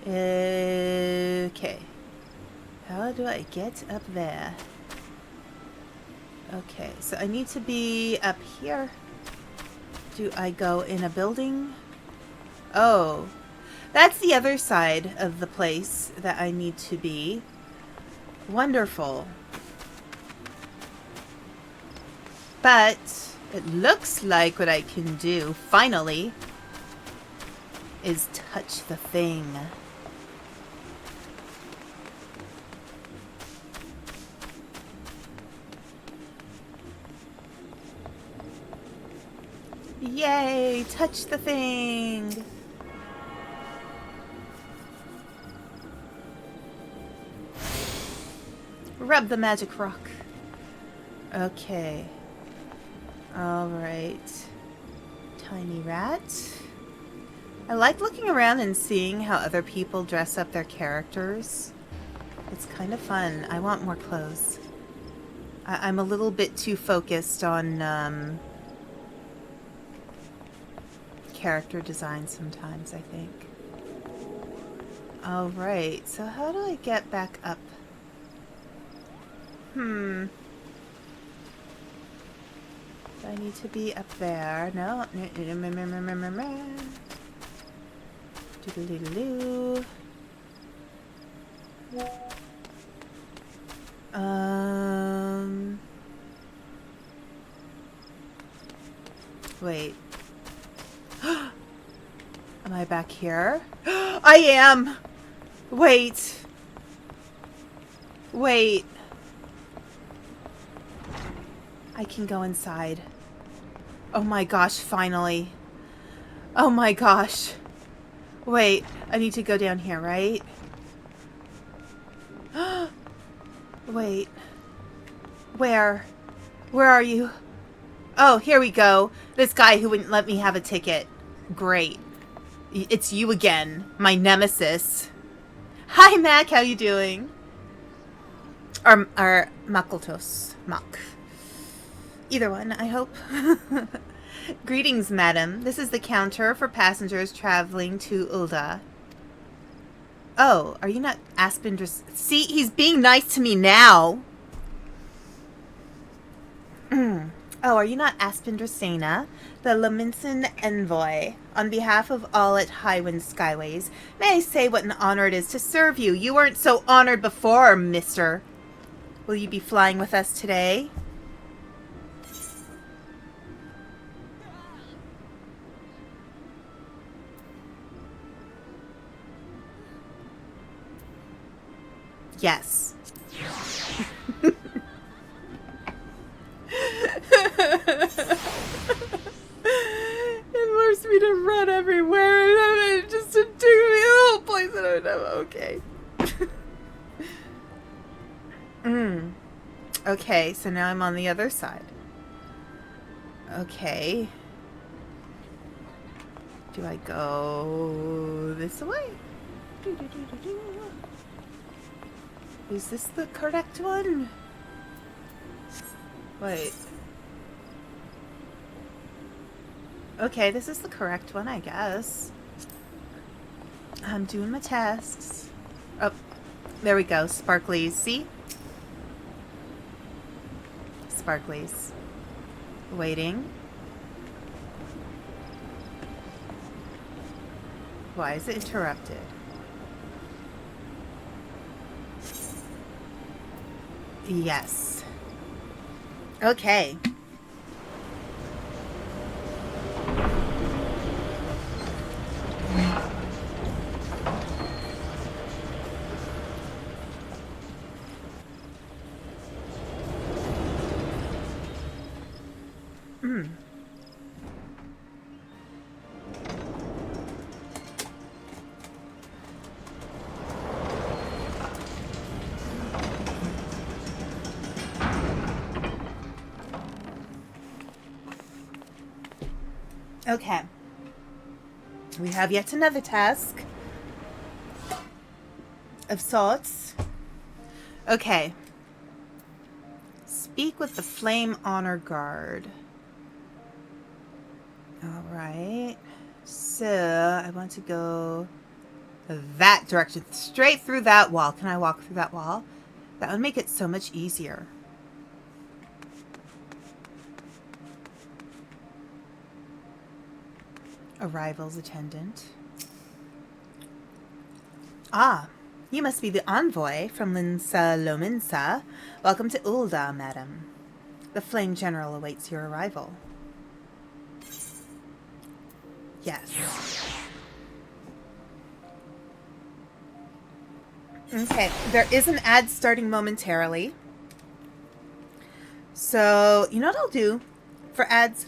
Speaker 1: Okay. How do I get up there? Okay, so I need to be up here. Do I go in a building? Oh. That's the other side of the place that I need to be. Wonderful. But it looks like what I can do, finally, is touch the thing. Yay! Touch the thing! Rub the magic rock. Okay. Alright. Tiny rat. I like looking around and seeing how other people dress up their characters. It's kind of fun. I want more clothes. I'm a little bit too focused on character design sometimes, I think. Alright, so how do I get back up? Do I need to be up there? No. Doodle-doodle-doo. Wait. Am I back here? I am! Wait. Wait. I can go inside. Oh my gosh, finally. Oh my gosh. Wait, I need to go down here, right? Wait. Where? Where are you? Oh, here we go. This guy who wouldn't let me have a ticket. Great. It's you again, my nemesis. Hi, Mac. How you doing? Or Makultos. Mak. Either one, I hope. Greetings, madam. This is the counter for passengers traveling to Ulda. Oh, are you not Aspen Dracaena? See, he's being nice to me now. Oh, are you not Aspen Dracaena, the Laminson envoy? On behalf of all at Highwind Skyways, may I say what an honor it is to serve you. You weren't so honored before, mister. Will you be flying with us today? Yes. It forced me to run everywhere and it just took me to the whole place and I know. Okay. Okay, so now I'm on the other side. Okay. Do I go this way? Is this the correct one? Wait. Okay, this is the correct one, I guess. I'm doing my tasks. Oh, there we go. Sparklies. See? Sparklies. Waiting. Why is it interrupted? Yes. Okay. Okay. We have yet another task of sorts. Okay. Speak with the Flame Honor Guard. Alright. So, I want to go that direction. Straight through that wall. Can I walk through that wall? That would make it so much easier. Arrivals attendant. Ah, you must be the envoy from Linsa Lominsa. Welcome to Ulda, madam. The Flame General awaits your arrival. Yes. Okay, there is an ad starting momentarily. So, you know what I'll do for ads?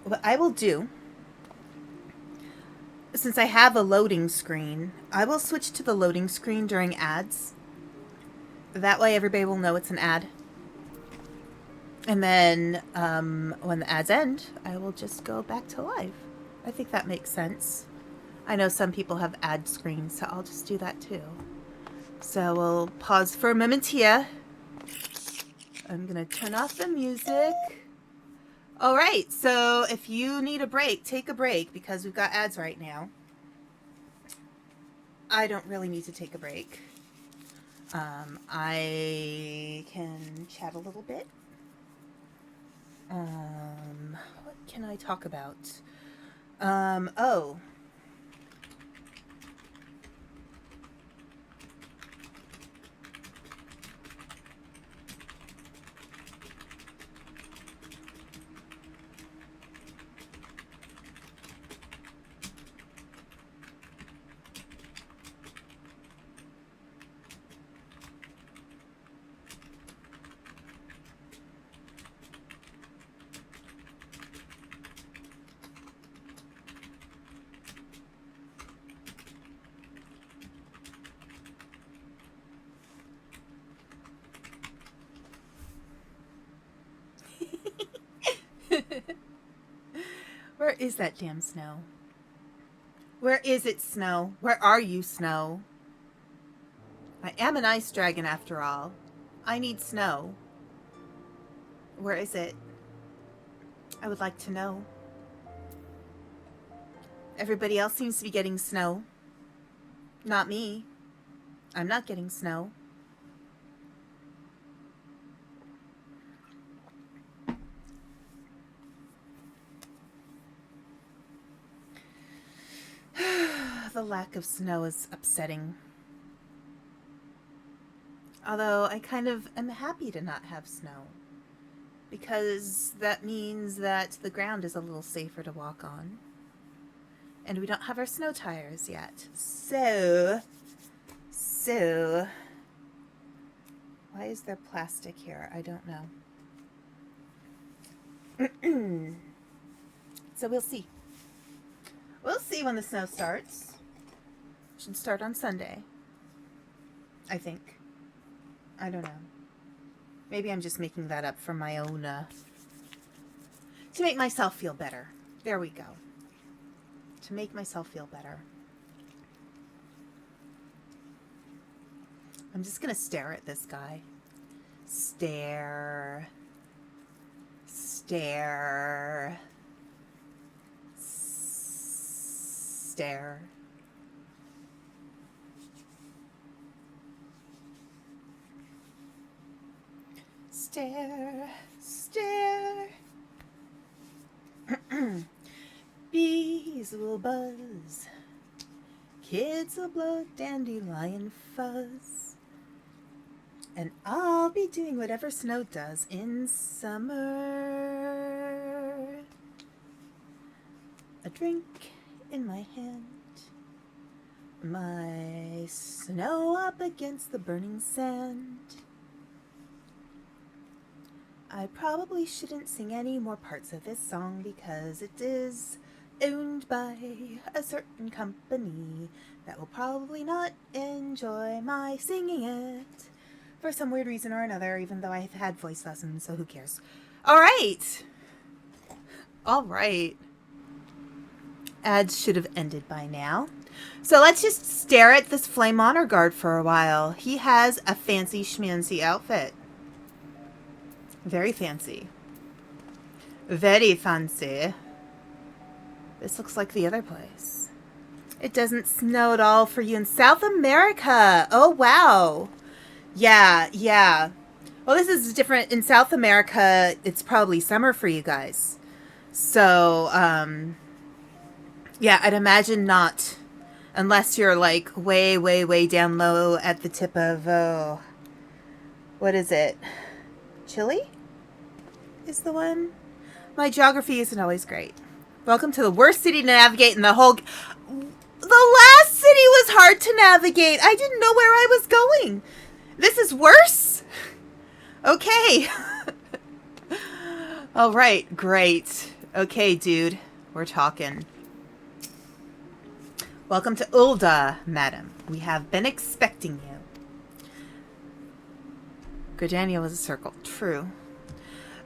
Speaker 1: What I will do, since I have a loading screen, I will switch to the loading screen during ads. That way everybody will know it's an ad. And then when the ads end, I will just go back to live. I think that makes sense. I know some people have ad screens, so I'll just do that too. So we'll pause for a moment here. I'm going to turn off the music. All right, so if you need a break, take a break because we've got ads right now. I don't really need to take a break. I can chat a little bit. What can I talk about? Oh. Where is that damn snow? Where is it, Snow? Where are you, Snow? I am an ice dragon after all. I need snow. Where is it? I would like to know. Everybody else seems to be getting snow. Not me. I'm not getting snow. The lack of snow is upsetting. Although I kind of am happy to not have snow. Because that means that the ground is a little safer to walk on. And we don't have our snow tires yet. So... Why is there plastic here? I don't know. So we'll see. We'll see when the snow starts. It should start on Sunday. I think. I don't know. Maybe I'm just making that up for my own, to make myself feel better. There we go. To make myself feel better. I'm just gonna stare at this guy. Stare. Stare. Stare. Stare. Stare. Bees will buzz. Kids will blow dandelion fuzz. And I'll be doing whatever snow does in summer. A drink in my hand. My snow up against the burning sand. I probably shouldn't sing any more parts of this song because it is owned by a certain company that will probably not enjoy my singing it for some weird reason or another, even though I've had voice lessons, so who cares? All right. Ads should have ended by now. So let's just stare at this Flame Honor Guard for a while. He has a fancy schmancy outfit. Very fancy. Very fancy. This looks like the other place. It doesn't snow at all for you in South America. Oh, wow. Yeah. Well, this is different. In South America, it's probably summer for you guys. So, yeah, I'd imagine not. Unless you're, like, way, way, way down low at the tip of, what is it? Chile? Is the one? My geography isn't always great. Welcome to the worst city to navigate in the whole... The last city was hard to navigate. I didn't know where I was going. This is worse? Okay. All right, great. Okay, dude. We're talking. Welcome to Ulda, madam. We have been expecting you. Gridania was a circle. True.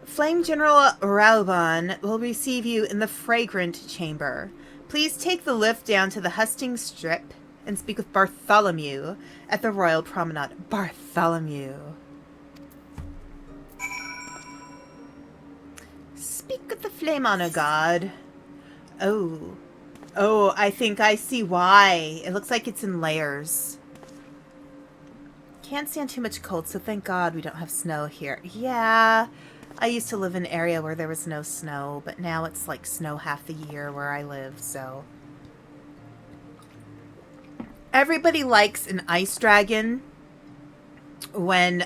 Speaker 1: Flame General Rauban will receive you in the Fragrant Chamber. Please take the lift down to the Hustings Strip and speak with Bartholomew at the Royal Promenade. Bartholomew. Speak with the Flame Honor God. Oh. Oh, I think I see why. It looks like it's in layers. Can't stand too much cold, so thank God we don't have snow here. Yeah, I used to live in an area where there was no snow, but now it's like snow half the year where I live, so. Everybody likes an ice dragon when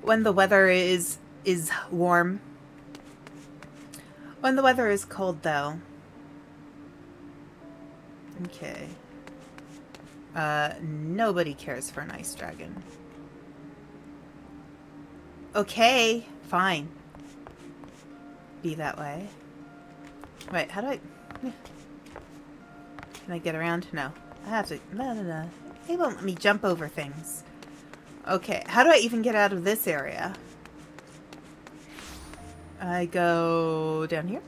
Speaker 1: the weather is warm. When the weather is cold, though. Okay. Nobody cares for an ice dragon. Okay, fine. Be that way. Wait, how do I... Can I get around? No. I have to... No. They won't let me jump over things. Okay, how do I even get out of this area? I go down here?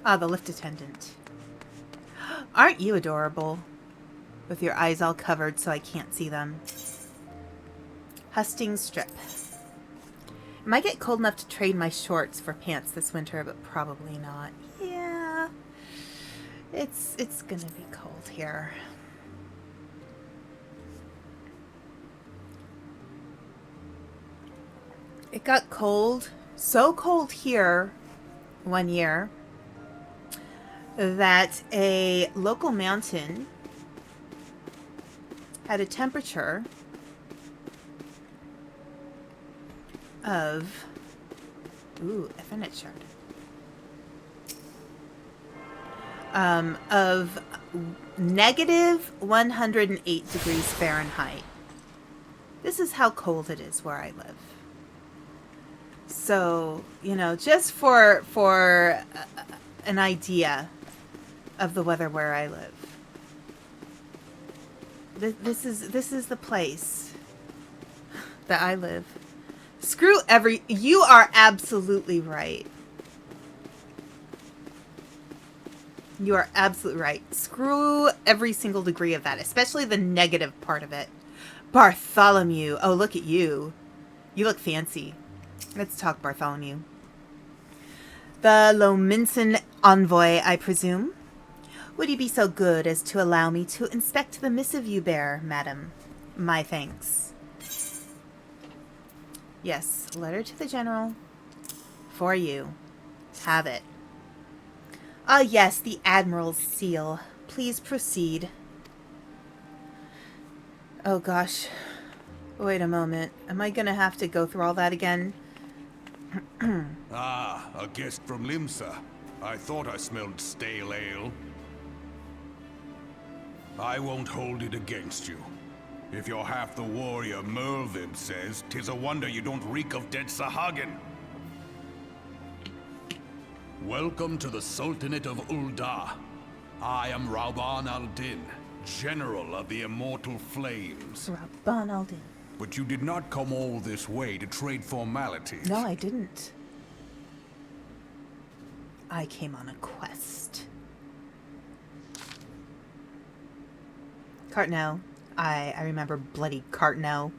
Speaker 1: Ah, the lift attendant. Aren't you adorable? With your eyes all covered so I can't see them. Hustings strip. I might get cold enough to trade my shorts for pants this winter, but probably not. Yeah. It's gonna be cold here. It got cold, so cold here one year that a local mountain had a temperature of, Ethernet shard, of negative 108 degrees Fahrenheit. This is how cold it is where I live. So, you know, just for an idea of the weather where I live. This is the place that I live. Screw you are absolutely right. You are absolutely right. Screw every single degree of that, especially the negative part of it. Bartholomew. Oh, look at you. You look fancy. Let's talk Bartholomew. The Lominson envoy, I presume. Would you be so good as to allow me to inspect the missive you bear, madam? My thanks. Yes, letter to the general. For you. Have it. Ah, yes, the Admiral's seal. Please proceed. Oh, gosh. Wait a moment. Am I gonna have to go through all that again?
Speaker 3: Ah, a guest from Limsa. I thought I smelled stale ale. I won't hold it against you. If you're half the warrior Merlvib says, 'tis a wonder you don't reek of dead Sahagin. Welcome to the Sultanate of Ul'dah. I am Rauban al-Din, General of the Immortal Flames.
Speaker 1: Rauban al-Din.
Speaker 3: But you did not come all this way to trade formalities.
Speaker 1: No, I didn't. I came on a quest. Cartno. I remember bloody Cartno.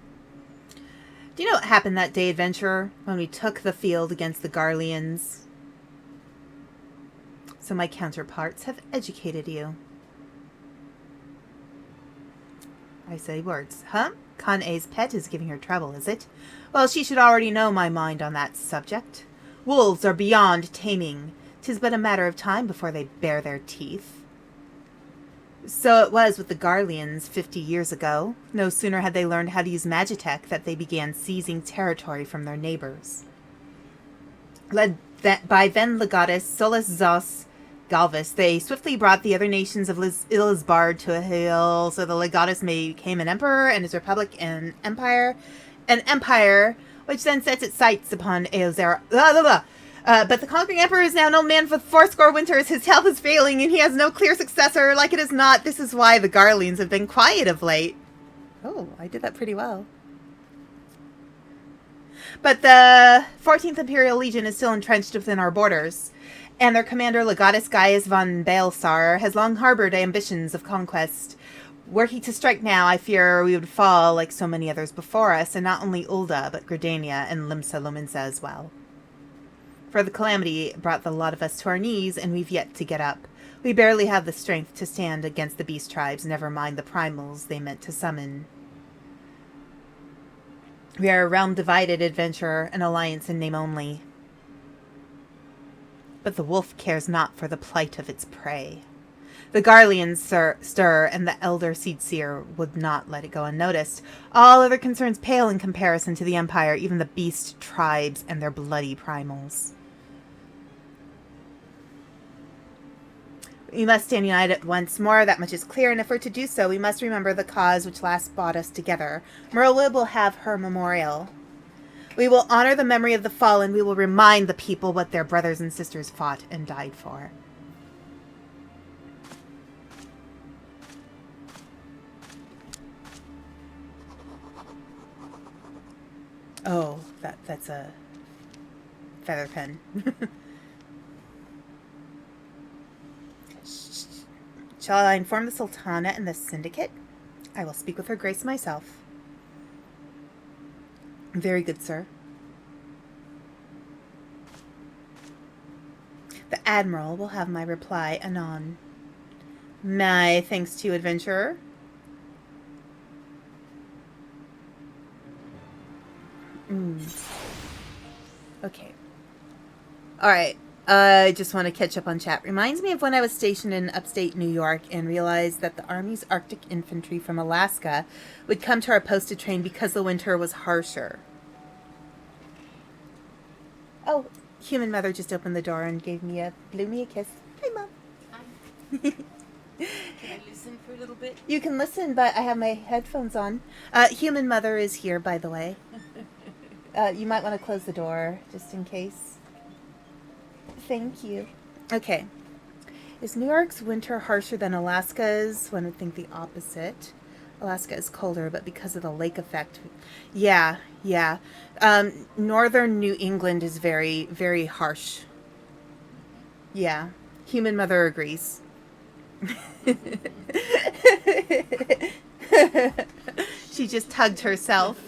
Speaker 1: Do you know what happened that day, adventurer, when we took the field against the Garleans? So my counterparts have educated you. I say words. Huh? Kan-E's pet is giving her trouble, is it? Well, she should already know my mind on that subject. Wolves are beyond taming. 'Tis but a matter of time before they bare their teeth. So it was with the Garleans 50 years ago. No sooner had they learned how to use Magitech that they began seizing territory from their neighbors. Led by then Legatus Solus Zos Galvus, they swiftly brought the other nations of Ilsbard to a heel, so the Legatus became an emperor, and his republic an empire, which then sets its sights upon Eozera. But the conquering emperor is now an old man for fourscore winters. His health is failing, and he has no clear successor. Like it is not. This is why the Garleans have been quiet of late. Oh, I did that pretty well. But the 14th Imperial Legion is still entrenched within our borders, and their commander, Legatus Gaius von Baelsar, has long harbored ambitions of conquest. Were he to strike now, I fear we would fall like so many others before us, and not only Ul'dah, but Gridania and Limsa Lominsa as well. For the calamity brought the lot of us to our knees, and we've yet to get up. We barely have the strength to stand against the beast tribes, never mind the primals they meant to summon. We are a realm divided, adventurer, an alliance in name only. But the wolf cares not for the plight of its prey. The Garleans stir, and the elder Seedseer would not let it go unnoticed. All other concerns pale in comparison to the Empire, even the beast tribes and their bloody primals. We must stand united once more, that much is clear, and if we're to do so, we must remember the cause which last brought us together. Merlewood will have her memorial. We will honor the memory of the fallen. We will remind the people what their brothers and sisters fought and died for. Oh, that's a feather pen. Shall I inform the Sultana and the Syndicate? I will speak with her grace myself. Very good, sir. The Admiral will have my reply anon. My thanks to you, adventurer. Okay. Alright. I just want to catch up on chat. Reminds me of when I was stationed in upstate New York and realized that the Army's Arctic infantry from Alaska would come to our post to train because the winter was harsher. Oh, human mother just opened the door and blew me a kiss. Hi, Mom.
Speaker 4: Hi. Can I listen for a little bit?
Speaker 1: You can listen, but I have my headphones on. Human mother is here, by the way. You might want to close the door, just in case. Thank you. Okay. Is New York's winter harsher than Alaska's? One would think the opposite. Alaska is colder, but because of the lake effect. Yeah. Northern New England is very, very harsh. Yeah. Human mother agrees. She just hugged herself.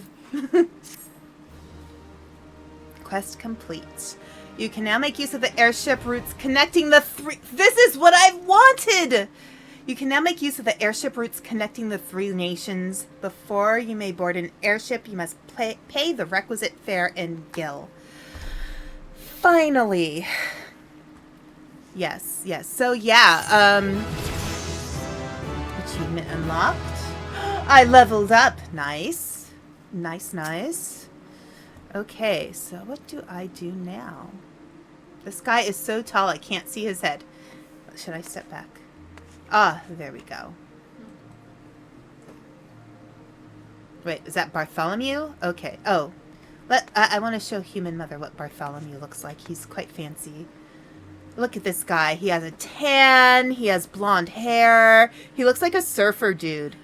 Speaker 1: Quest complete. You can now make use of the airship routes connecting the three... This is what I've wanted! You can now make use of the airship routes connecting the three nations. Before you may board an airship, you must pay the requisite fare in Gil. Finally. Yes. So, yeah. Achievement unlocked. I leveled up. Nice. Nice. Okay, so what do I do now? This guy is so tall I can't see his head. Should I step back? Ah, there we go. Wait, is that Bartholomew? Okay. Oh, I want to show human mother what Bartholomew looks like. He's quite fancy. Look at this guy. He has a tan. He has blonde hair. He looks like a surfer dude.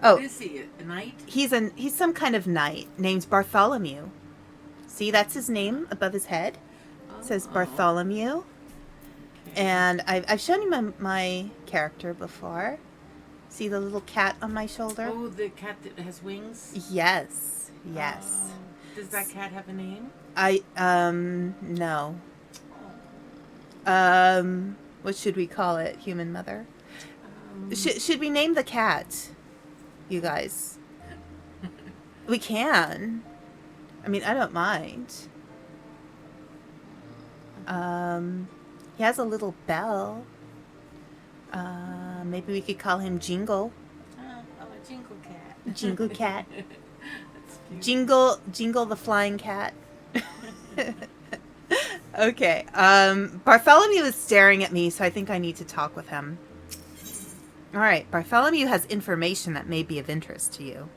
Speaker 1: Oh,
Speaker 4: what is he? A knight?
Speaker 1: He's some kind of knight named Bartholomew. See, that's his name above his head. It says Bartholomew. Okay. And I've shown you my character before. See the little cat on my shoulder?
Speaker 4: Oh, the cat that has wings?
Speaker 1: Yes.
Speaker 4: Does that cat have a name?
Speaker 1: No. What should we call it, human mother? Should we name the cat? You guys. We can. I mean, I don't mind. He has a little bell. Maybe we could call him Jingle.
Speaker 4: A Jingle cat.
Speaker 1: Jingle cat.
Speaker 4: That's cute.
Speaker 1: Jingle the flying cat. Okay. Bartholomew is staring at me, so I think I need to talk with him. All right, Bartholomew has information that may be of interest to you.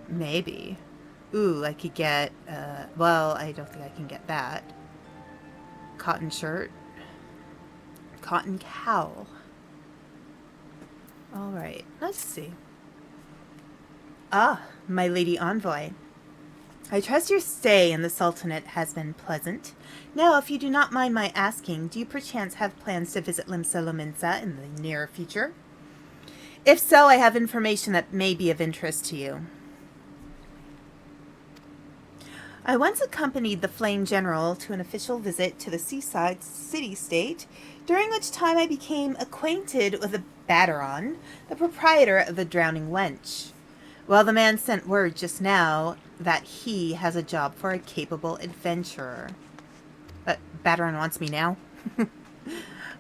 Speaker 1: Maybe. Ooh, I could get, well, I don't think I can get that. Cotton shirt. Cotton cowl. All right, let's see. Ah, my lady envoy. I trust your stay in the Sultanate has been pleasant. Now, if you do not mind my asking, do you perchance have plans to visit Limsa Lominsa in the near future? If so, I have information that may be of interest to you. I once accompanied the Flame General to an official visit to the seaside city-state, during which time I became acquainted with a Bateron, the proprietor of the Drowning Wench. Well, the man sent word just now that he has a job for a capable adventurer. But Bateron wants me now?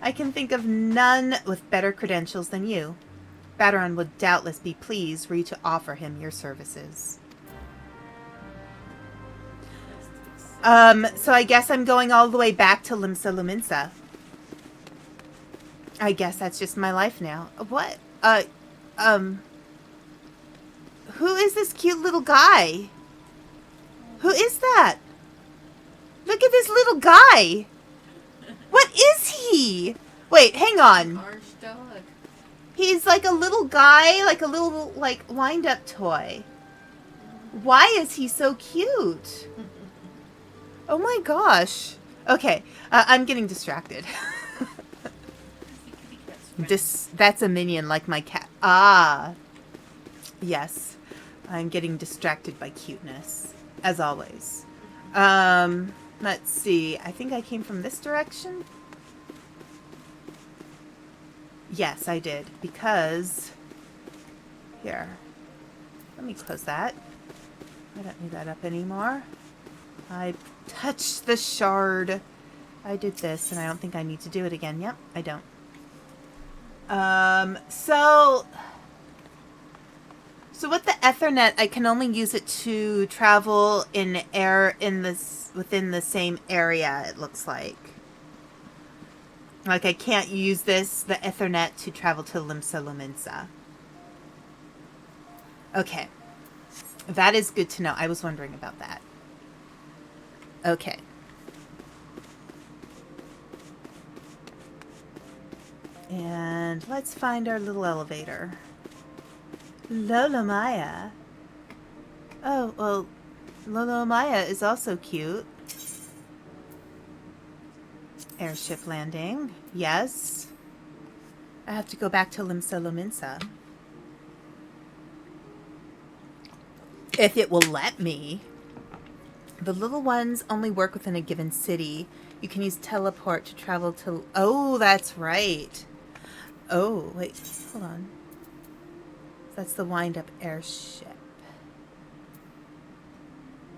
Speaker 1: I can think of none with better credentials than you. Bateron would doubtless be pleased were you to offer him your services. So I guess I'm going all the way back to Limsa Luminsa. I guess that's just my life now. What? Who is this cute little guy? Who is that? Look at this little guy. What is he? Wait, hang on.
Speaker 4: Orange dog.
Speaker 1: He's like a little guy, like a little, like, wind-up toy. Why is he so cute? Oh my gosh. Okay, I'm getting distracted. That's a minion like my cat. Ah. Yes. I'm getting distracted by cuteness, as always. Let's see. I think I came from this direction. Yes, I did. Because... Here. Let me close that. I don't need that up anymore. I touched the shard. I did this, and I don't think I need to do it again. Yep, I don't. So with the Ethernet, I can only use it to travel in air within the same area, it looks like. Like I can't use the Ethernet to travel to Limsa Luminsa. Okay. That is good to know. I was wondering about that. Okay. And let's find our little elevator. Lola Maya. Oh, well, Lola Maya is also cute. Airship landing. Yes. I have to go back to Limsa Luminsa. If it will let me. The little ones only work within a given city. You can use teleport to travel to... Oh, that's right. Oh, wait. Hold on. That's the wind-up airship.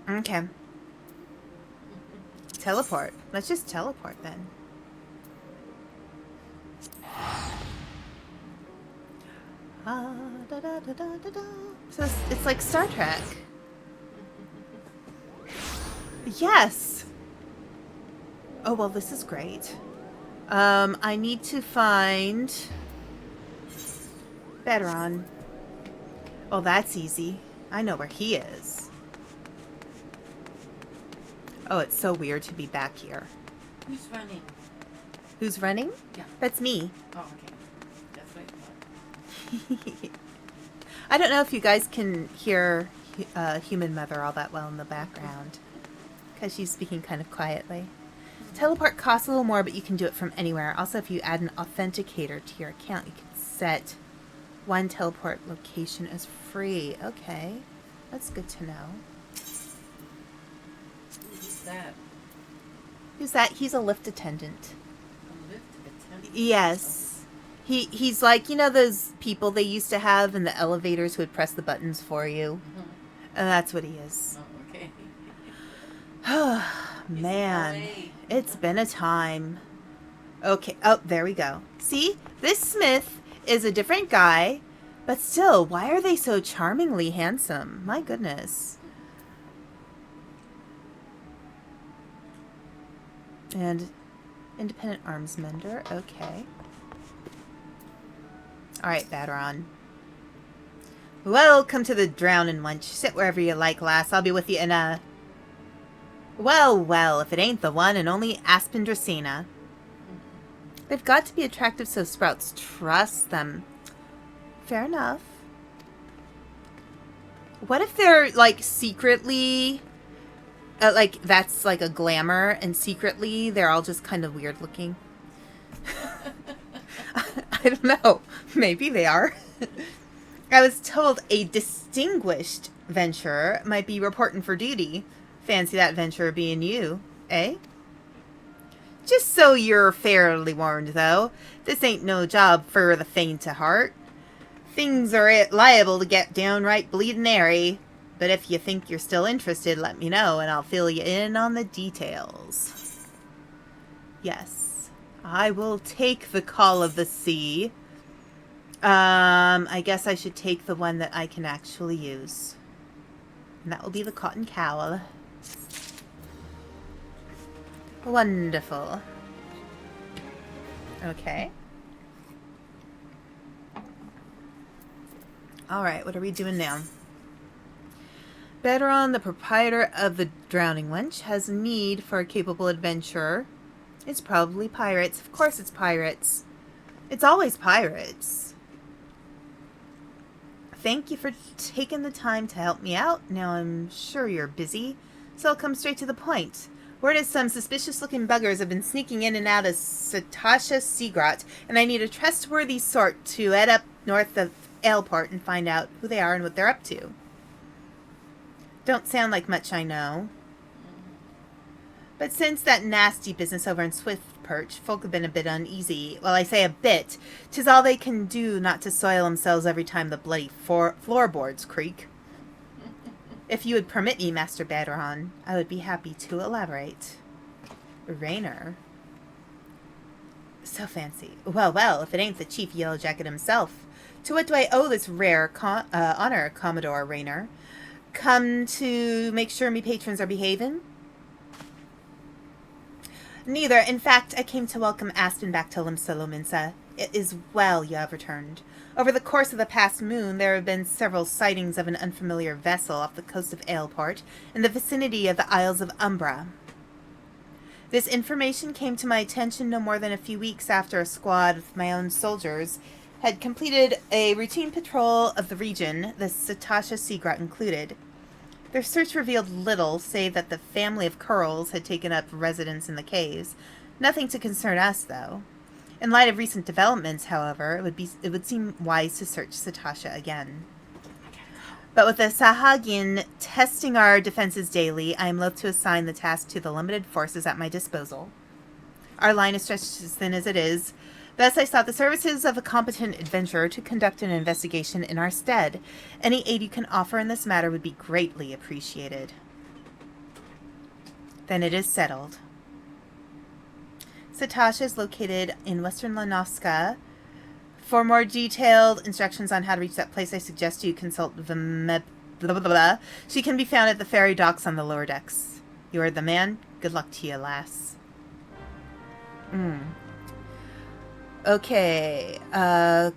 Speaker 1: Okay. Teleport. Let's just teleport then. So it's like Star Trek. Yes! Oh, well, this is great. I need to find... Bateron. Oh, that's easy. I know where he is. Oh, it's so weird to be back here.
Speaker 4: Who's running?
Speaker 1: Who's running?
Speaker 4: Yeah.
Speaker 1: That's me.
Speaker 4: Oh, okay. That's what I thought.
Speaker 1: I don't know if you guys can hear Human Mother all that well in the background. Because she's speaking kind of quietly. Teleport costs a little more, but you can do it from anywhere. Also, if you add an authenticator to your account, you can set one teleport location as free. Okay. That's good to know.
Speaker 4: Who's that?
Speaker 1: Who's that? He's a lift attendant.
Speaker 4: A lift attendant?
Speaker 1: Yes. He's like, you know those people they used to have in the elevators who would press the buttons for you?
Speaker 4: Mm-hmm.
Speaker 1: And that's what he is.
Speaker 4: Oh, okay.
Speaker 1: Man, it's been a time. Okay. Oh, there we go. See? This Smith is a different guy, but still, why are they so charmingly handsome? My goodness. And independent arms mender. Okay. Alright, Bateron. Welcome to the Drowning Wench. Sit wherever you like, lass. I'll be with you in a... Well, well, if it ain't the one and only Aspen Dracaena. They've got to be attractive so sprouts trust them. Fair enough. What if they're, like, secretly... like, that's, like, a glamour, and secretly they're all just kind of weird looking? I don't know. Maybe they are. I was told a distinguished venturer might be reporting for duty. Fancy that adventurer being you, eh? Just so you're fairly warned, though, this ain't no job for the faint of heart. Things are liable to get downright bleedin' airy, but if you think you're still interested, let me know and I'll fill you in on the details. Yes, I will take the call of the sea. I guess I should take the one that I can actually use. And that will be the cotton cowl. Wonderful. Okay. Alright, what are we doing now? Beteron, the proprietor of the Drowning Wench, has need for a capable adventurer. It's probably pirates. Of course it's pirates. It's always pirates. Thank you for taking the time to help me out. Now I'm sure you're busy, so I'll come straight to the point. Word is some suspicious-looking buggers have been sneaking in and out of Satasha Seagrot, and I need a trustworthy sort to head up north of Aleport and find out who they are and what they're up to. Don't sound like much, I know. But since that nasty business over in Swiftperch, folk have been a bit uneasy. Well, I say a bit. 'Tis all they can do not to soil themselves every time the bloody floorboards creak. If you would permit me, Master Beteron, I would be happy to elaborate. Raynor. So fancy. Well, well, if it ain't the Chief Yellowjacket himself. To what do I owe this rare honor, Commodore Raynor? Come to make sure me patrons are behaving? Neither. In fact, I came to welcome Aspen back to Limsa. It is well you have returned. Over the course of the past moon, there have been several sightings of an unfamiliar vessel off the coast of Aleport in the vicinity of the Isles of Umbra. This information came to my attention no more than a few weeks after a squad of my own soldiers had completed a routine patrol of the region, the Satasha Seagrot included. Their search revealed little, save that the family of Curls had taken up residence in the caves. Nothing to concern us, though. In light of recent developments, however, it would seem wise to search Satasha again. But with the Sahagin testing our defenses daily, I am loath to assign the task to the limited forces at my disposal. Our line is stretched as thin as it is. Thus I sought the services of a competent adventurer to conduct an investigation in our stead. Any aid you can offer in this matter would be greatly appreciated. Then it is settled. Satasha is located in western Lanovska. For more detailed instructions on how to reach that place, I suggest you consult the She can be found at the ferry docks on the lower decks. You are the man. Good luck to you, lass. Okay,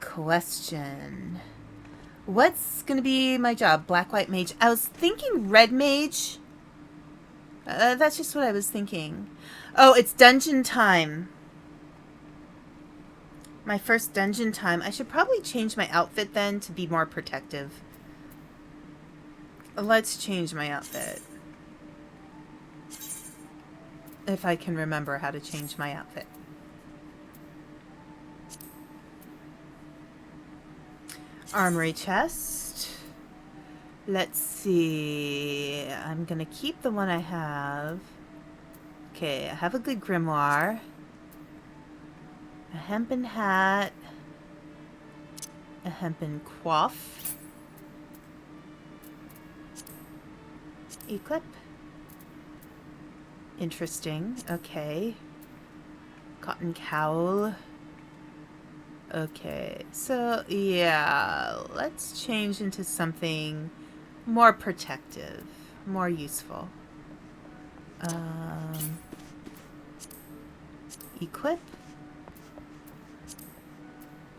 Speaker 1: question. What's gonna be my job? Black, white mage? I was thinking red mage. That's just what I was thinking. Oh, it's dungeon time. My first dungeon time. I should probably change my outfit then to be more protective. Let's change my outfit. If I can remember how to change my outfit. Armory chest. Let's see. I'm gonna keep the one I have. Okay, I have a good grimoire. A hempen hat. A hempen coif. Equip. Interesting. Okay. Cotton cowl. Okay, so yeah, let's change into something more protective, more useful. Equip.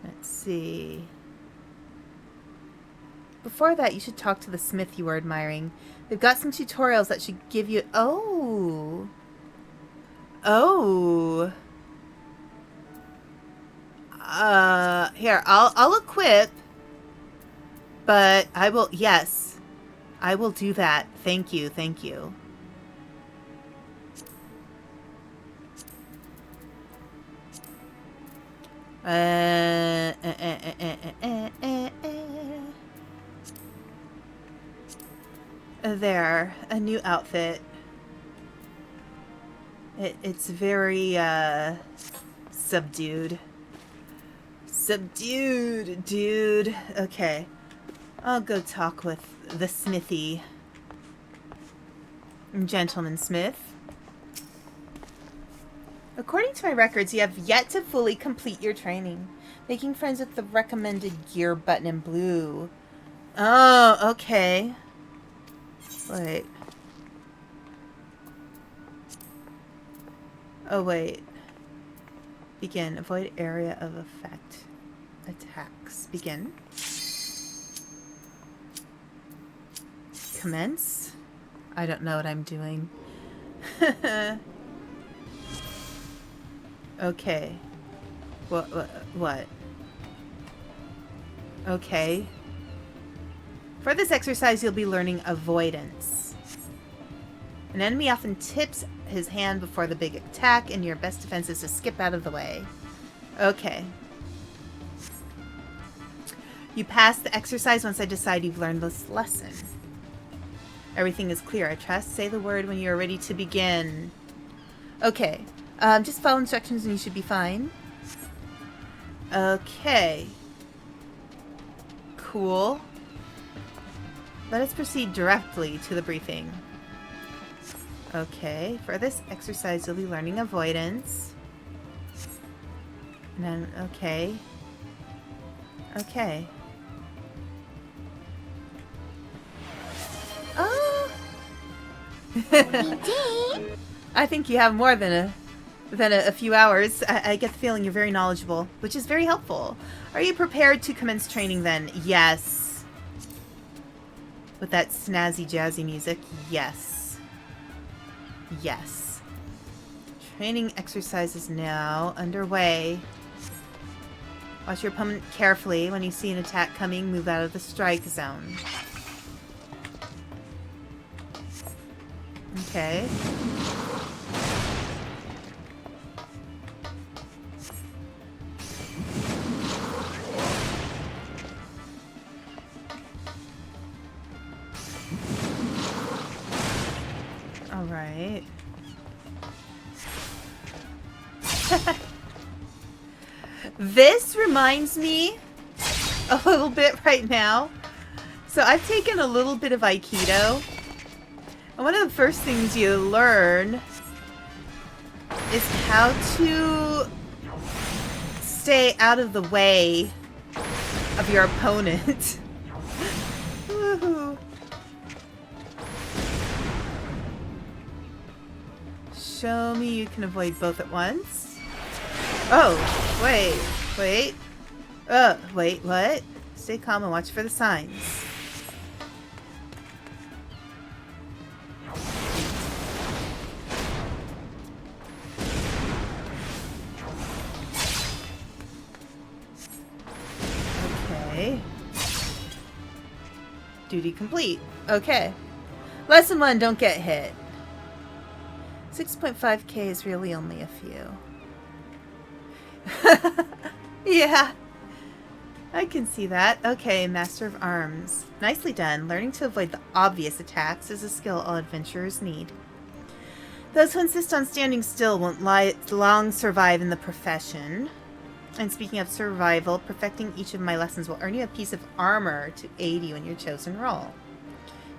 Speaker 1: Let's see. Before that, you should talk to the smith you were admiring. They've got some tutorials that should give you... Oh! Here, I'll equip, but I will, yes, I will do that. Thank you. There, a new outfit. It's very, subdued. Subdued, dude. Okay. I'll go talk with the smithy. Gentleman Smith. According to my records, you have yet to fully complete your training. Making friends with the recommended gear button in blue. Oh, okay. Wait. Oh, wait. Begin. Avoid area of effect. Attacks. Begin. Commence. I don't know what I'm doing. Okay. What? Okay. For this exercise, you'll be learning avoidance. An enemy often tips his hand before the big attack, and your best defense is to skip out of the way. Okay. You pass the exercise once I decide you've learned this lesson. Everything is clear, I trust. Say the word when you're ready to begin. Okay. Just follow instructions and you should be fine. Okay. Cool. Let us proceed directly to the briefing. Okay. For this exercise, you'll be learning avoidance. And then, okay. Okay. Oh! I think you have more than a few hours. I get the feeling you're very knowledgeable, which is very helpful. Are you prepared to commence training then? Yes. With that snazzy jazzy music? Yes. Yes. Training exercise is now underway. Watch your opponent carefully. When you see an attack coming, move out of the strike zone. Okay. All right. This reminds me a little bit right now. So I've taken a little bit of Aikido. And one of the first things you learn is how to stay out of the way of your opponent. Woohoo. Show me you can avoid both at once. Oh, wait, wait. Wait, what? Stay calm and watch for the signs. Okay. Duty complete. Okay. Lesson 1, don't get hit. 6.5k is really only a few. Yeah. I can see that. Okay, Master of Arms. Nicely done. Learning to avoid the obvious attacks is a skill all adventurers need. Those who insist on standing still won't long survive in the profession. And speaking of survival, perfecting each of my lessons will earn you a piece of armor to aid you in your chosen role.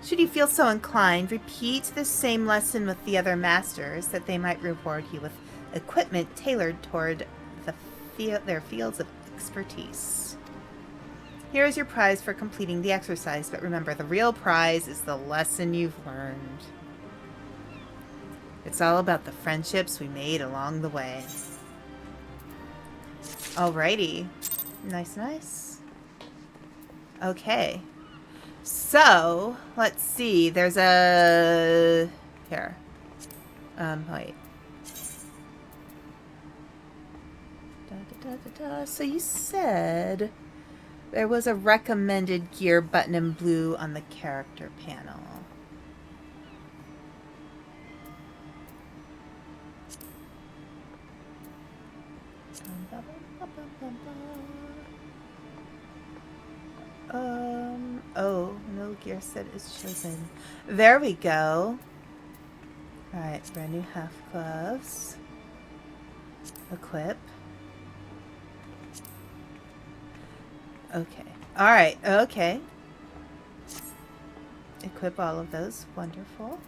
Speaker 1: Should you feel so inclined, repeat this same lesson with the other masters, that they might reward you with equipment tailored toward their fields of expertise. Here is your prize for completing the exercise, but remember, the real prize is the lesson you've learned. It's all about the friendships we made along the way. Alrighty. Nice, nice. Okay. So, let's see. There's a... Here. Wait. So you said there was a recommended gear button in blue on the character panel. Oh, no gear set is chosen. There we go. Alright, brand new half gloves. Equip. Okay. Alright, okay. Equip all of those. Wonderful.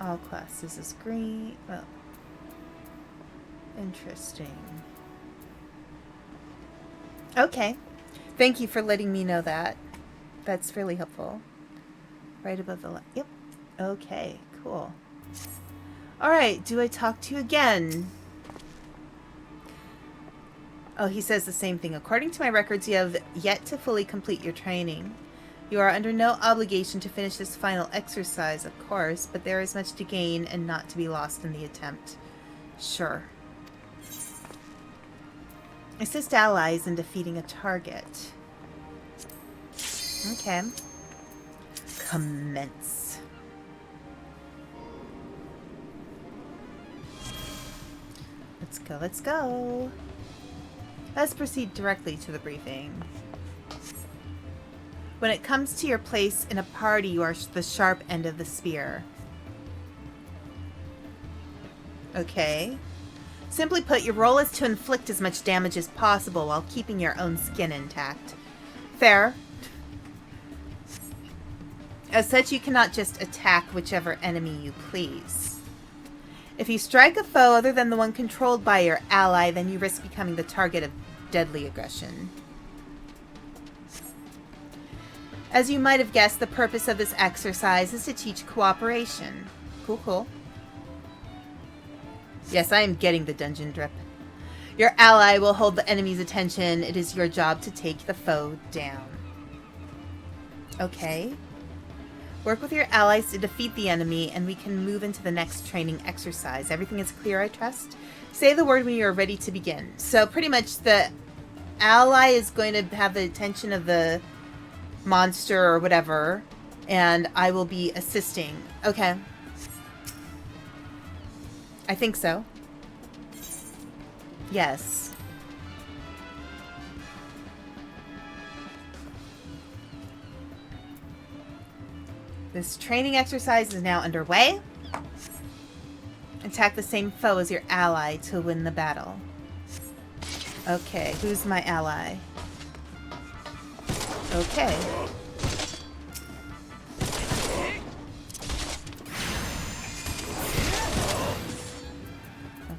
Speaker 1: All classes is green. Well, interesting. Okay. Thank you for letting me know that. That's really helpful. Right above the... Yep. Okay, cool. Alright, do I talk to you again? Oh, he says the same thing. According to my records, you have yet to fully complete your training. You are under no obligation to finish this final exercise, of course, but there is much to gain and not to be lost in the attempt. Sure. Assist allies in defeating a target. Okay. Commence. Let's go, let's go. Let's proceed directly to the briefing. When it comes to your place in a party, you are the sharp end of the spear. Okay. Simply put, your role is to inflict as much damage as possible while keeping your own skin intact. Fair. As such, you cannot just attack whichever enemy you please. If you strike a foe other than the one controlled by your ally, then you risk becoming the target of deadly aggression. As you might have guessed, the purpose of this exercise is to teach cooperation. Cool, cool. Yes, I am getting the dungeon drip. Your ally will hold the enemy's attention. It is your job to take the foe down. Okay. Work with your allies to defeat the enemy, and we can move into the next training exercise. Everything is clear, I trust? Say the word when you are ready to begin. So pretty much the ally is going to have the attention of the monster or whatever, and I will be assisting. Okay. I think so. Yes. This training exercise is now underway. Attack the same foe as your ally to win the battle. Okay, who's my ally? Okay.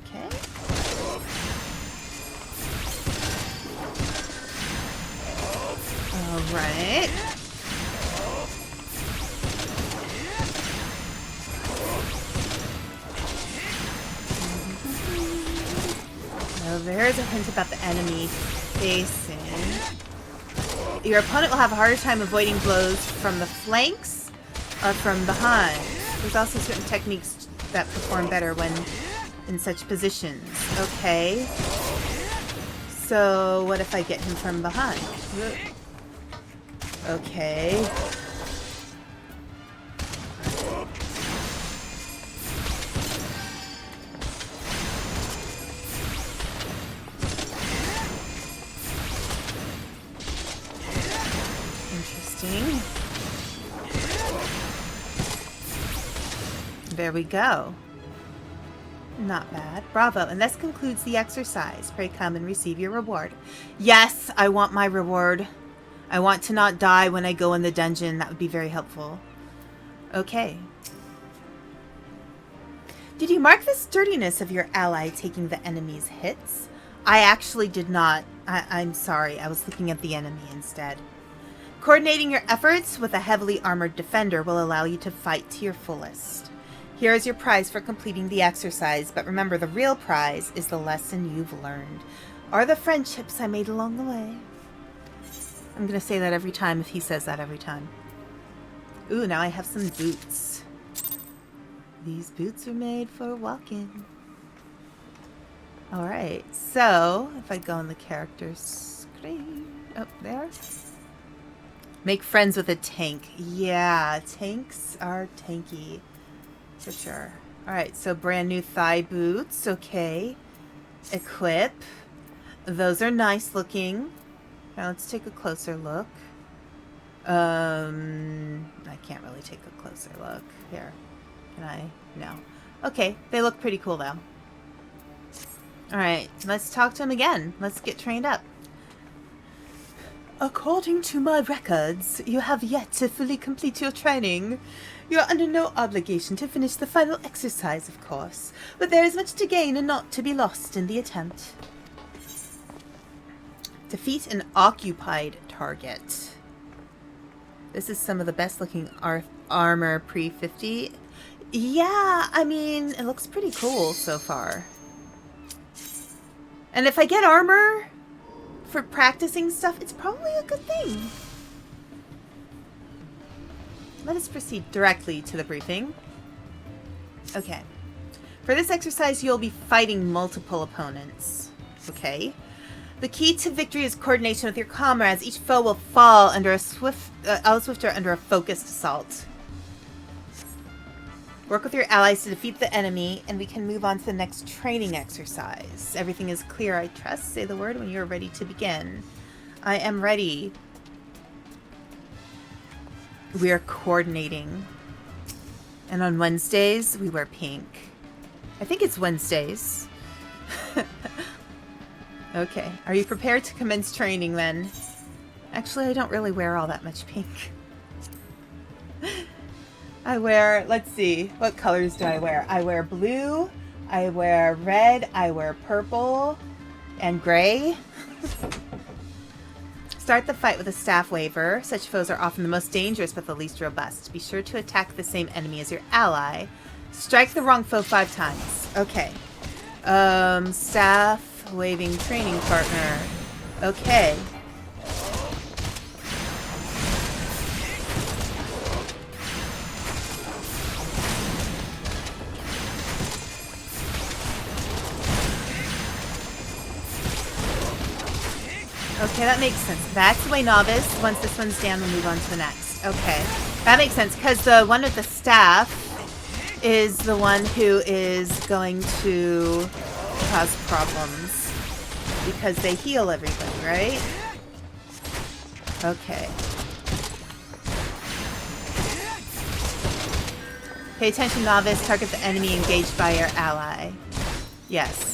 Speaker 1: Okay. All right. So there's a hint about the enemy facing. Your opponent will have a harder time avoiding blows from the flanks or from behind. There's also certain techniques that perform better when in such positions. Okay. So what if I get him from behind? Okay. Interesting. There we go. Not bad. Bravo. And this concludes the exercise. Pray come and receive your reward. Yes, I want my reward. I want to not die when I go in the dungeon. That would be very helpful. Okay. Did you mark the sturdiness of your ally taking the enemy's hits? I actually did not. I'm sorry. I was looking at the enemy instead. Coordinating your efforts with a heavily armored defender will allow you to fight to your fullest. Here is your prize for completing the exercise, but remember, the real prize is the lesson you've learned, or the friendships I made along the way. I'm going to say that every time if he says that every time. Ooh, now I have some boots. These boots are made for walking. Alright, so if I go on the character screen, up there. Make friends with a tank. Yeah, tanks are tanky. For sure. Alright, so brand new thigh boots. Okay. Equip. Those are nice looking. Now let's take a closer look. I can't really take a closer look. Here. Can I? No. Okay, they look pretty cool though. Alright, let's talk to him again. Let's get trained up. According to my records, you have yet to fully complete your training. You are under no obligation to finish the final exercise, of course, but there is much to gain and not to be lost in the attempt. Defeat an occupied target. This is some of the best looking armor pre-50. Yeah, I mean, it looks pretty cool so far. And if I get armor for practicing stuff, it's probably a good thing. Let us proceed directly to the briefing. Okay. For this exercise, you'll be fighting multiple opponents. Okay. The key to victory is coordination with your comrades. Each foe will fall under a swifter under a focused assault. Work with your allies to defeat the enemy, and we can move on to the next training exercise. Everything is clear, I trust. Say the word when you're ready to begin. I am ready. We are coordinating. And on Wednesdays, we wear pink. I think it's Wednesdays. Okay. Are you prepared to commence training then? Actually, I don't really wear all that much pink. I wear, let's see, what colors do I wear? I wear blue, I wear red, I wear purple, and gray. Start the fight with a staff waver. Such foes are often the most dangerous but the least robust. Be sure to attack the same enemy as your ally. Strike the wrong foe 5 times. Okay. Staff waving training partner. Okay. Okay, that makes sense. That's the way novice. Once this one's down, we'll move on to the next. Okay. That makes sense, because the one with the staff is the one who is going to cause problems. Because they heal everybody, right? Okay. Pay attention, novice. Target the enemy engaged by your ally. Yes.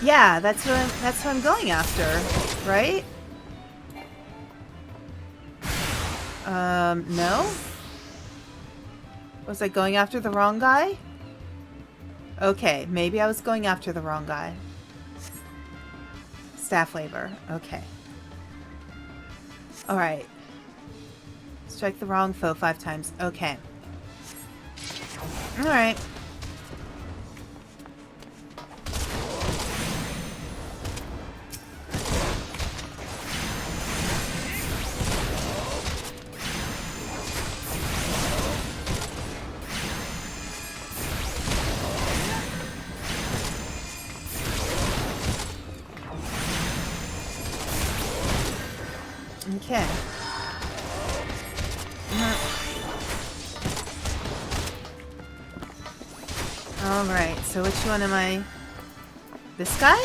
Speaker 1: Yeah, that's what I'm going after, right? No? Was I going after the wrong guy? Okay, maybe I was going after the wrong guy. Staff labor. Okay. Alright. Strike the wrong foe 5 times. Okay. Alright. Okay. Alright, so which one am I? This guy?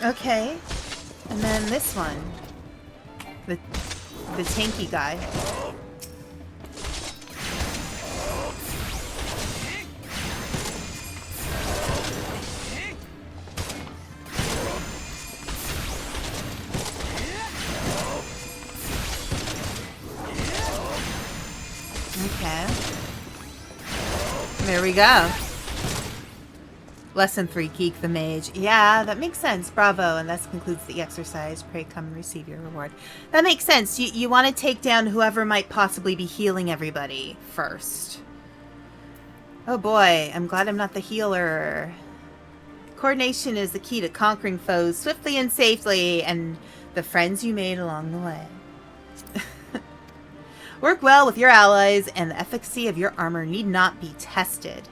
Speaker 1: Okay. And then this one. The tanky guy. Okay. There we go. Lesson 3, Geek the Mage. Yeah, that makes sense. Bravo. And this concludes the exercise. Pray come and receive your reward. That makes sense. You want to take down whoever might possibly be healing everybody first. Oh boy, I'm glad I'm not the healer. Coordination is the key to conquering foes swiftly and safely, and the friends you made along the way. Work well with your allies, and the efficacy of your armor need not be tested.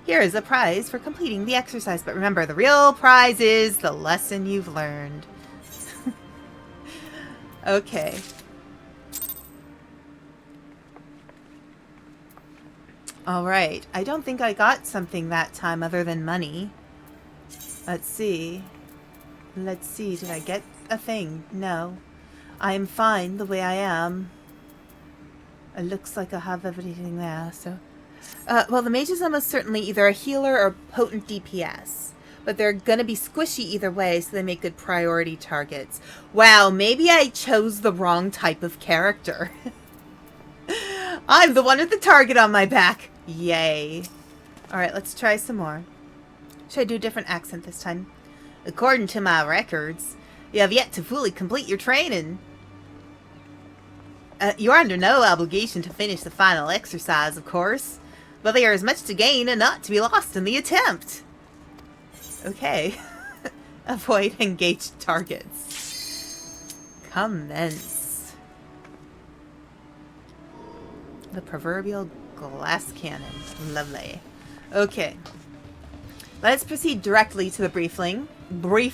Speaker 1: Here is a prize for completing the exercise, but remember, the real prize is the lesson you've learned. Okay. Alright. I don't think I got something that time other than money. Let's see. Let's see. Did I get a thing? No. I am fine the way I am. It looks like I have everything there, so... well, the mage is almost certainly either a healer or potent DPS. But they're gonna be squishy either way, so they make good priority targets. Wow, maybe I chose the wrong type of character. I'm the one with the target on my back. Yay. Alright, let's try some more. Should I do a different accent this time? According to my records, you have yet to fully complete your training. You are under no obligation to finish the final exercise, of course. But there is much to gain and not to be lost in the attempt. Okay. Avoid engaged targets. Commence. The proverbial glass cannon. Lovely. Okay. Let's proceed directly to the briefing. Do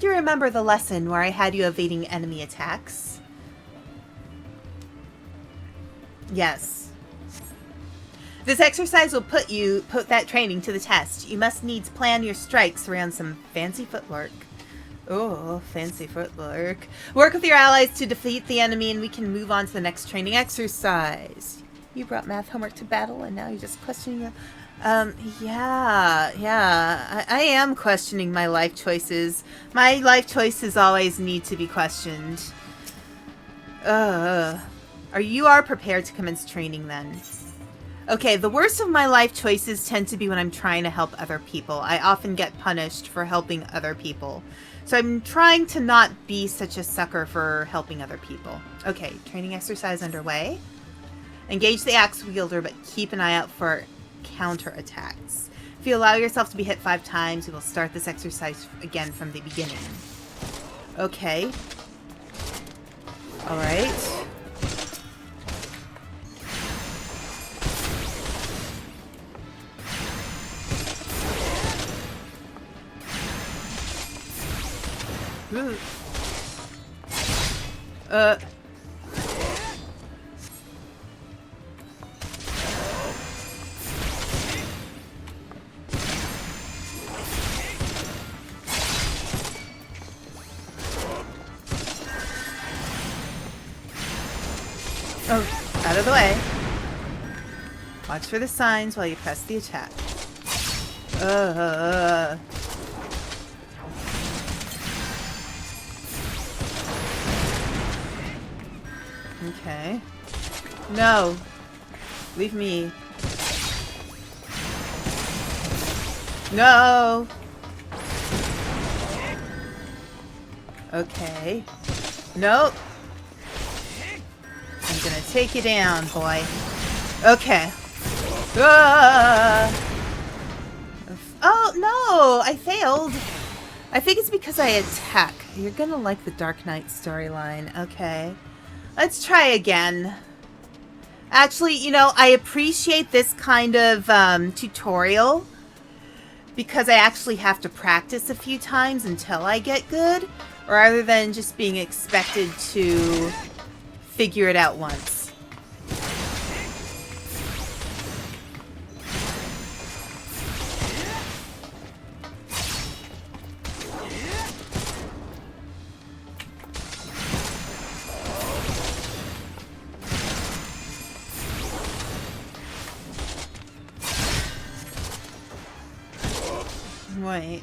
Speaker 1: you remember the lesson where I had you evading enemy attacks? Yes. This exercise will put that training to the test. You must needs plan your strikes around some fancy footwork. Oh, fancy footwork. Work with your allies to defeat the enemy and we can move on to the next training exercise. You brought math homework to battle and now you're just questioning your... yeah. I am questioning my life choices. My life choices always need to be questioned. You are prepared to commence training then. Okay, the worst of my life choices tend to be when I'm trying to help other people. I often get punished for helping other people. So I'm trying to not be such a sucker for helping other people. Okay, training exercise underway. Engage the axe wielder, but keep an eye out for counter-attacks. If you allow yourself to be hit 5 times, you will start this exercise again from the beginning. Okay. Alright. Ooh. Oh, out of the way. Watch for the signs while you press the attack. Okay. No. Leave me. No. Okay. Nope. I'm gonna take you down, boy. Okay. Oh, no! I failed. I think it's because I attack. You're gonna like the Dark Knight storyline. Okay. Let's try again. Actually, you know, I appreciate this kind of tutorial because I actually have to practice a few times until I get good, rather than just being expected to figure it out once. Wait.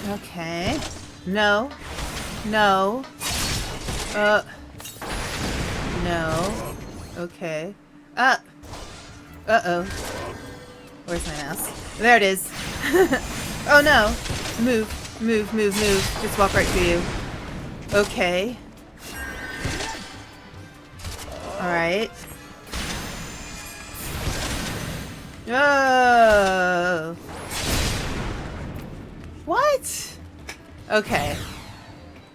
Speaker 1: Okay. No. No. No. Okay. Uh-oh. Where's my mouse? There it is. Oh no. Move. Move, move, move. Just walk right through you. Okay. Alright. Oh! What? Okay.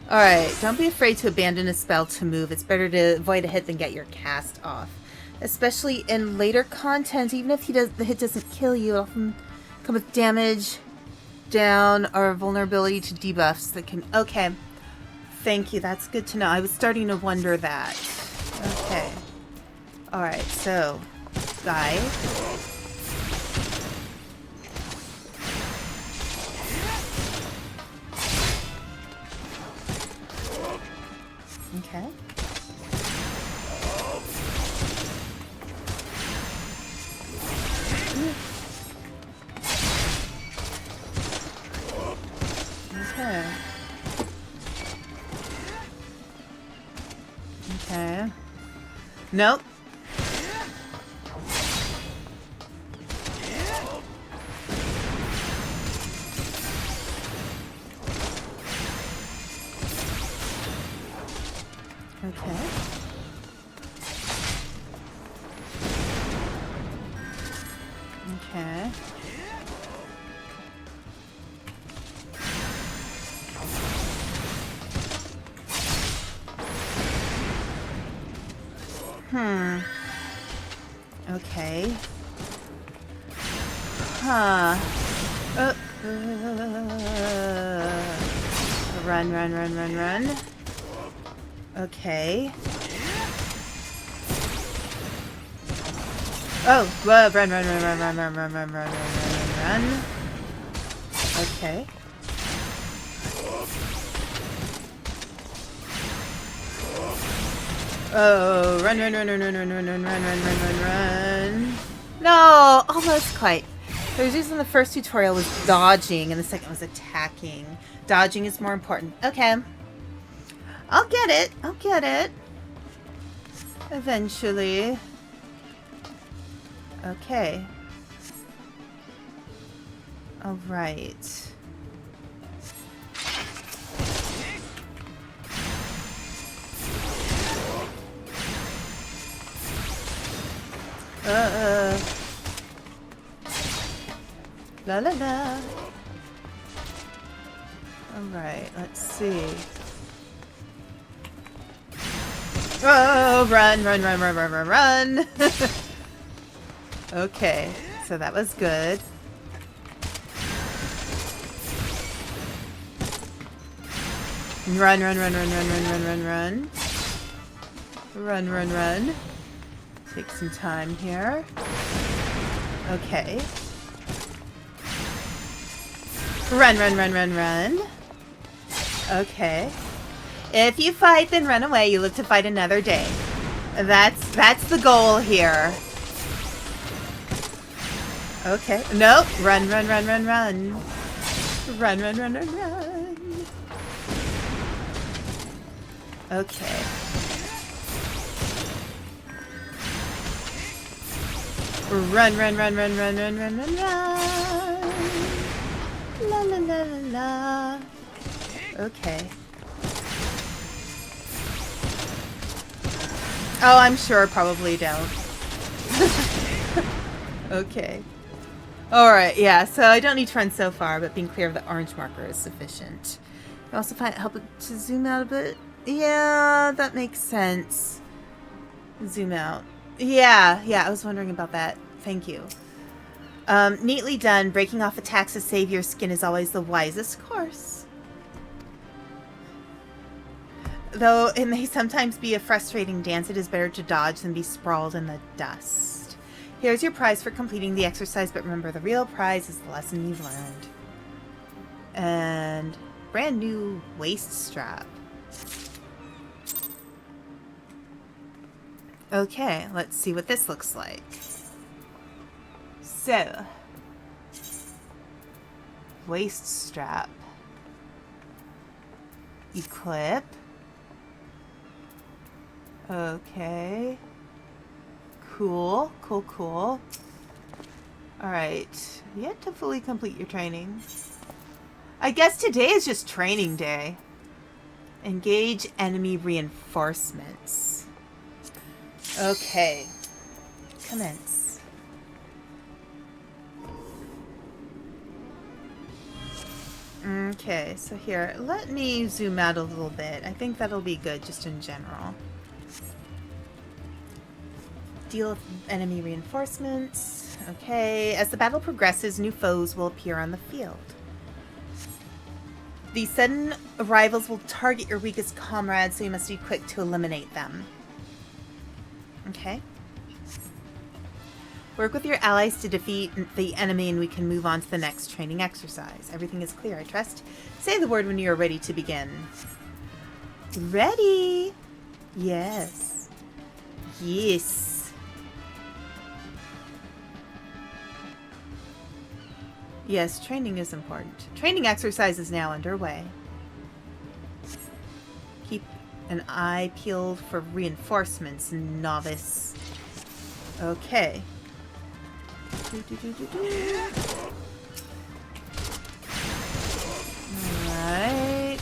Speaker 1: Alright, don't be afraid to abandon a spell to move. It's better to avoid a hit than get your cast off. Especially in later content, even if the hit doesn't kill you, it'll often come with damage, down, or vulnerability to debuffs that can... Okay. Thank you, that's good to know. I was starting to wonder that. Okay. Alright, so... Guy. Okay. Okay. Okay. Nope. Okay. Okay. Okay. Huh. Run, run, run, run, run. Okay. Oh, whoa, run, run, run, run, run, run, run, run, run, run, run, run. Okay. Oh, run, run, run, run, run, run, run, run, run, run, run, run, run. No, almost quite. The reason in the first tutorial was dodging and the second was attacking. Dodging is more important. Okay. I'll get it. I'll get it. Eventually. Okay. All right. La la la. All right. Let's see. Oh, run, run, run, run, run, run, run. Okay, so that was good. Run, run, run, run, run, run, run, run, run. Run, run, run. Take some time here. Okay. Run, run, run, run, run. Okay. If you fight, then run away. You live to fight another day. That's the goal here. Okay. Nope. Run, run, run, run, run. Run, run, run, run, run. Okay. Run, run, run, run, run, run, run, run, run. La la la la la. Okay. Oh, I'm sure probably don't. Okay. Alright, yeah, so I don't need to run so far, but being clear of the orange marker is sufficient. I also find it helpful to zoom out a bit. Yeah, that makes sense. Zoom out. Yeah, I was wondering about that. Thank you. Neatly done. Breaking off attacks to save your skin is always the wisest course. Though it may sometimes be a frustrating dance, it is better to dodge than be sprawled in the dust. Here's your prize for completing the exercise, but remember, the real prize is the lesson you've learned. And brand new waist strap. Okay, let's see what this looks like. So, waist strap. Equip. Okay. Cool, cool, cool. Alright, yet to fully complete your training. I guess today is just training day. Engage enemy reinforcements. Okay. Commence. Okay, so here, let me zoom out a little bit. I think that'll be good just in general. Deal with enemy reinforcements. Okay, as the battle progresses, new foes will appear on the field. These sudden arrivals will target your weakest comrades, so you must be quick to eliminate them. Okay. Work with your allies to defeat the enemy and we can move on to the next training exercise. Everything is clear, I trust. Say the word when you are ready to begin. Ready! Yes. Yes. Yes, training is important. Training exercise is now underway. Keep an eye peeled for reinforcements, novice. Okay. Alright.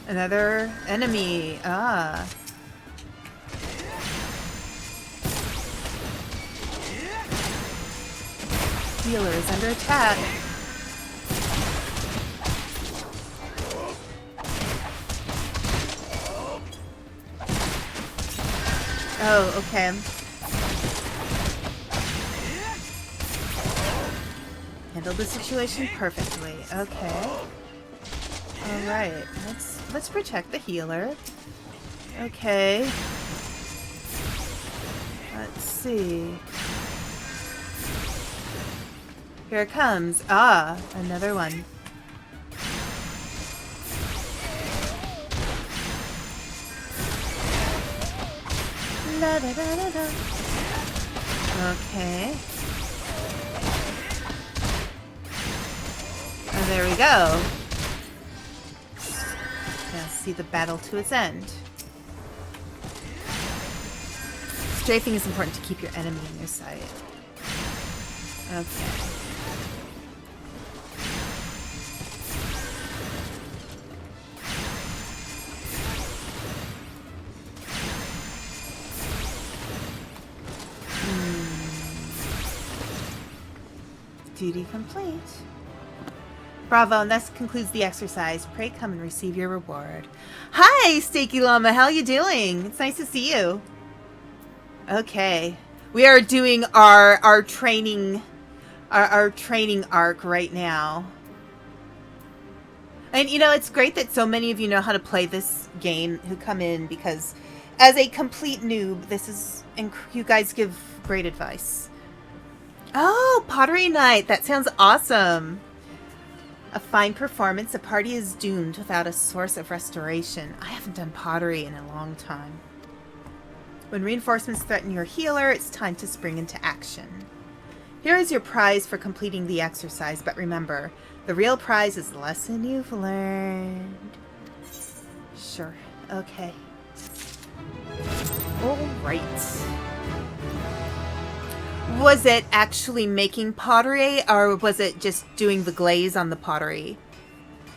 Speaker 1: Another enemy. Ah. Healer is under attack. Oh, okay. Handled the situation perfectly. Okay. Alright. Let's protect the healer. Okay. Let's see. Here it comes. Ah, another one. La, da, da, da, da. Okay. And there we go. Now see the battle to its end. Strafing is important to keep your enemy in your sight. Okay. Duty complete. Bravo, and thus concludes the exercise. Pray come and receive your reward. Hi, Steaky Llama. How you doing? It's nice to see you. Okay. We are doing our training our training arc right now. And you know, it's great that so many of you know how to play this game who come in, because as a complete noob, this is you guys give great advice. Oh, pottery night. That sounds awesome. A fine performance. The party is doomed without a source of restoration. I haven't done pottery in a long time. When reinforcements threaten your healer, it's time to spring into action. Here is your prize for completing the exercise, but remember, the real prize is the lesson you've learned. Sure. Okay. All right. Was it actually making pottery, or was it just doing the glaze on the pottery?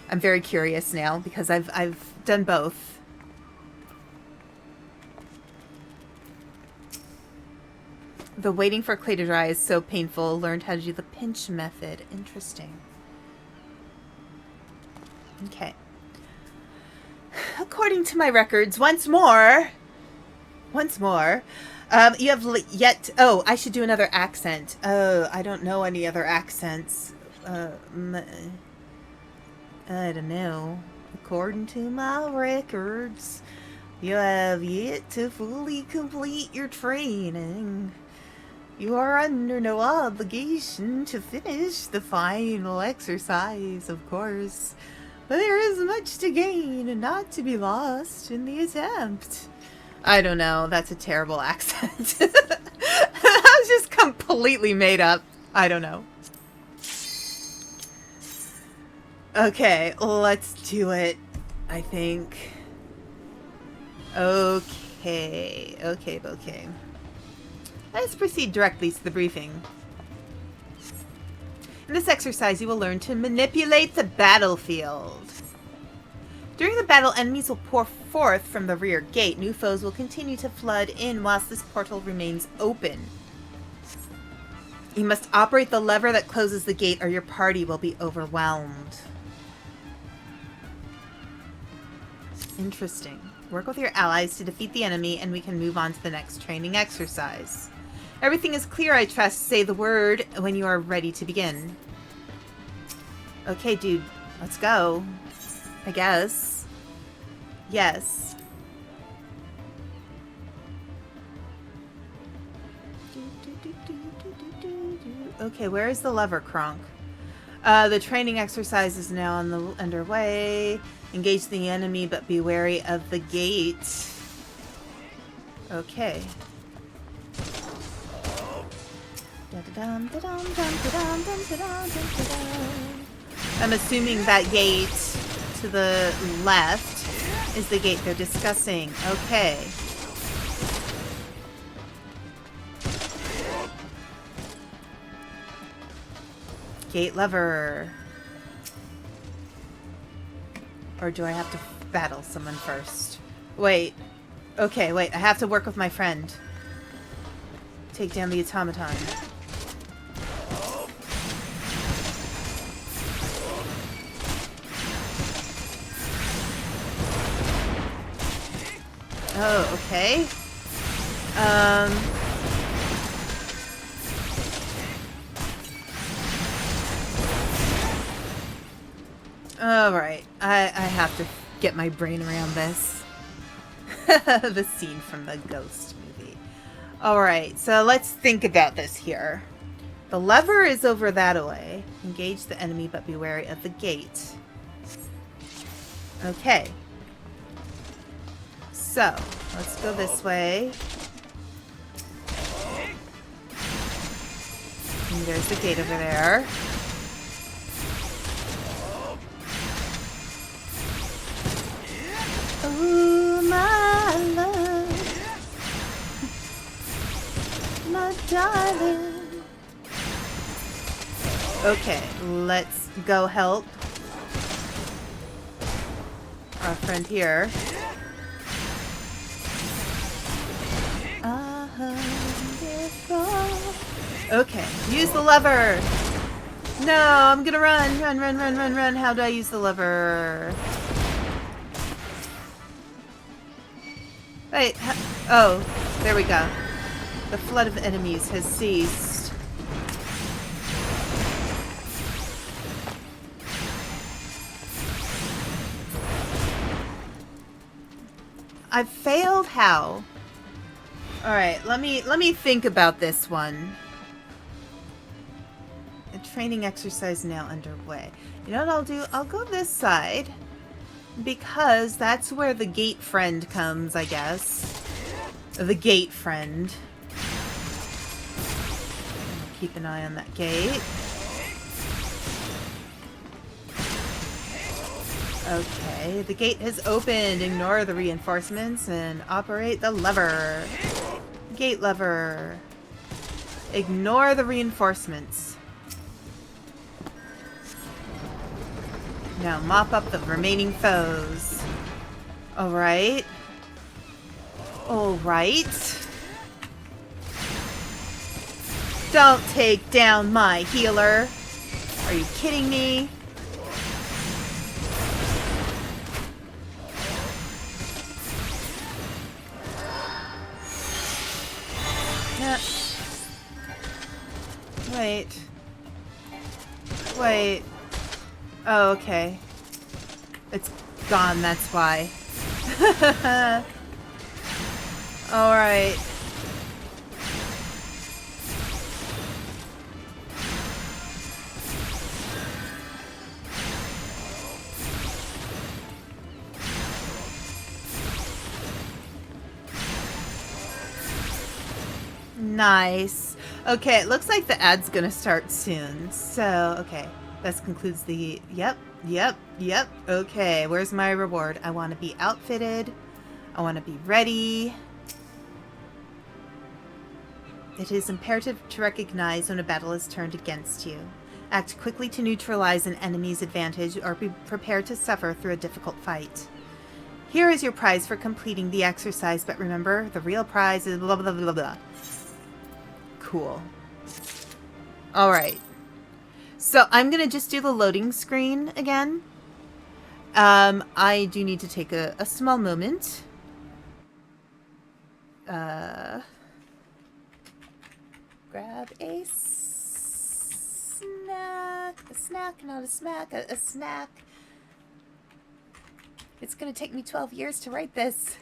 Speaker 1: I'm very curious now, because I've done both. The waiting for clay to dry is so painful. Learned how to do the pinch method. Interesting. Okay. According to my records, once more, you have yet... Oh, I should do another accent. Oh, I don't know any other accents. I don't know. According to my records, you have yet to fully complete your training. You are under no obligation to finish the final exercise, of course. But there is much to gain and not to be lost in the attempt. I don't know. That's a terrible accent. That was just completely made up. I don't know. Okay, let's do it, I think. Okay. Let's proceed directly to the briefing. In this exercise, you will learn to manipulate the battlefield. During the battle, enemies will pour forth from the rear gate. New foes will continue to flood in whilst this portal remains open. You must operate the lever that closes the gate or your party will be overwhelmed. Interesting. Work with your allies to defeat the enemy and we can move on to the next training exercise. Everything is clear, I trust. Say the word when you are ready to begin. Okay, dude. Let's go. I guess. Yes. Okay, where is the lever, Kronk? The training exercise is now underway. Engage the enemy, but be wary of the gate. Okay. I'm assuming that gate to the left is the gate they're discussing. Okay. Gate lever. Or do I have to battle someone first? Wait. Okay, wait. I have to work with my friend. Take down the automaton. Oh, okay. Alright. I have to get my brain around this. The scene from the Ghost movie. Alright, so let's think about this here. The lever is over that way. Engage the enemy, but be wary of the gate. Okay. So, let's go this way. And there's the gate over there. Oh, my love. My darling. Okay, let's go help our friend here. Okay, use the lever. No, I'm gonna run. Run, run, run, run, run. How do I use the lever? Wait, oh, there we go. The flood of enemies has ceased. I failed how? Alright, let me think about this one. A training exercise now underway. You know what I'll do? I'll go this side. Because that's where the gate friend comes, I guess. The gate friend. I'll keep an eye on that gate. Okay, the gate has opened. Ignore the reinforcements and operate the lever. Gate lever. Ignore the reinforcements. Now mop up the remaining foes. Alright. Alright. Don't take down my healer. Are you kidding me? Wait. Wait. Oh, okay. It's gone, that's why. Alright. Nice. Okay, it looks like the ad's gonna start soon. So, okay. This concludes the... Yep. Okay, where's my reward? I want to be outfitted. I want to be ready. It is imperative to recognize when a battle is turned against you. Act quickly to neutralize an enemy's advantage or be prepared to suffer through a difficult fight. Here is your prize for completing the exercise, but remember, the real prize is blah blah blah blah. Cool. Alright. So I'm going to just do the loading screen again. I do need to take a small moment. Grab a snack, not a smack, a snack. It's gonna take me 12 years to write this.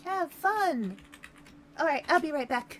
Speaker 1: Have fun! Alright, I'll be right back.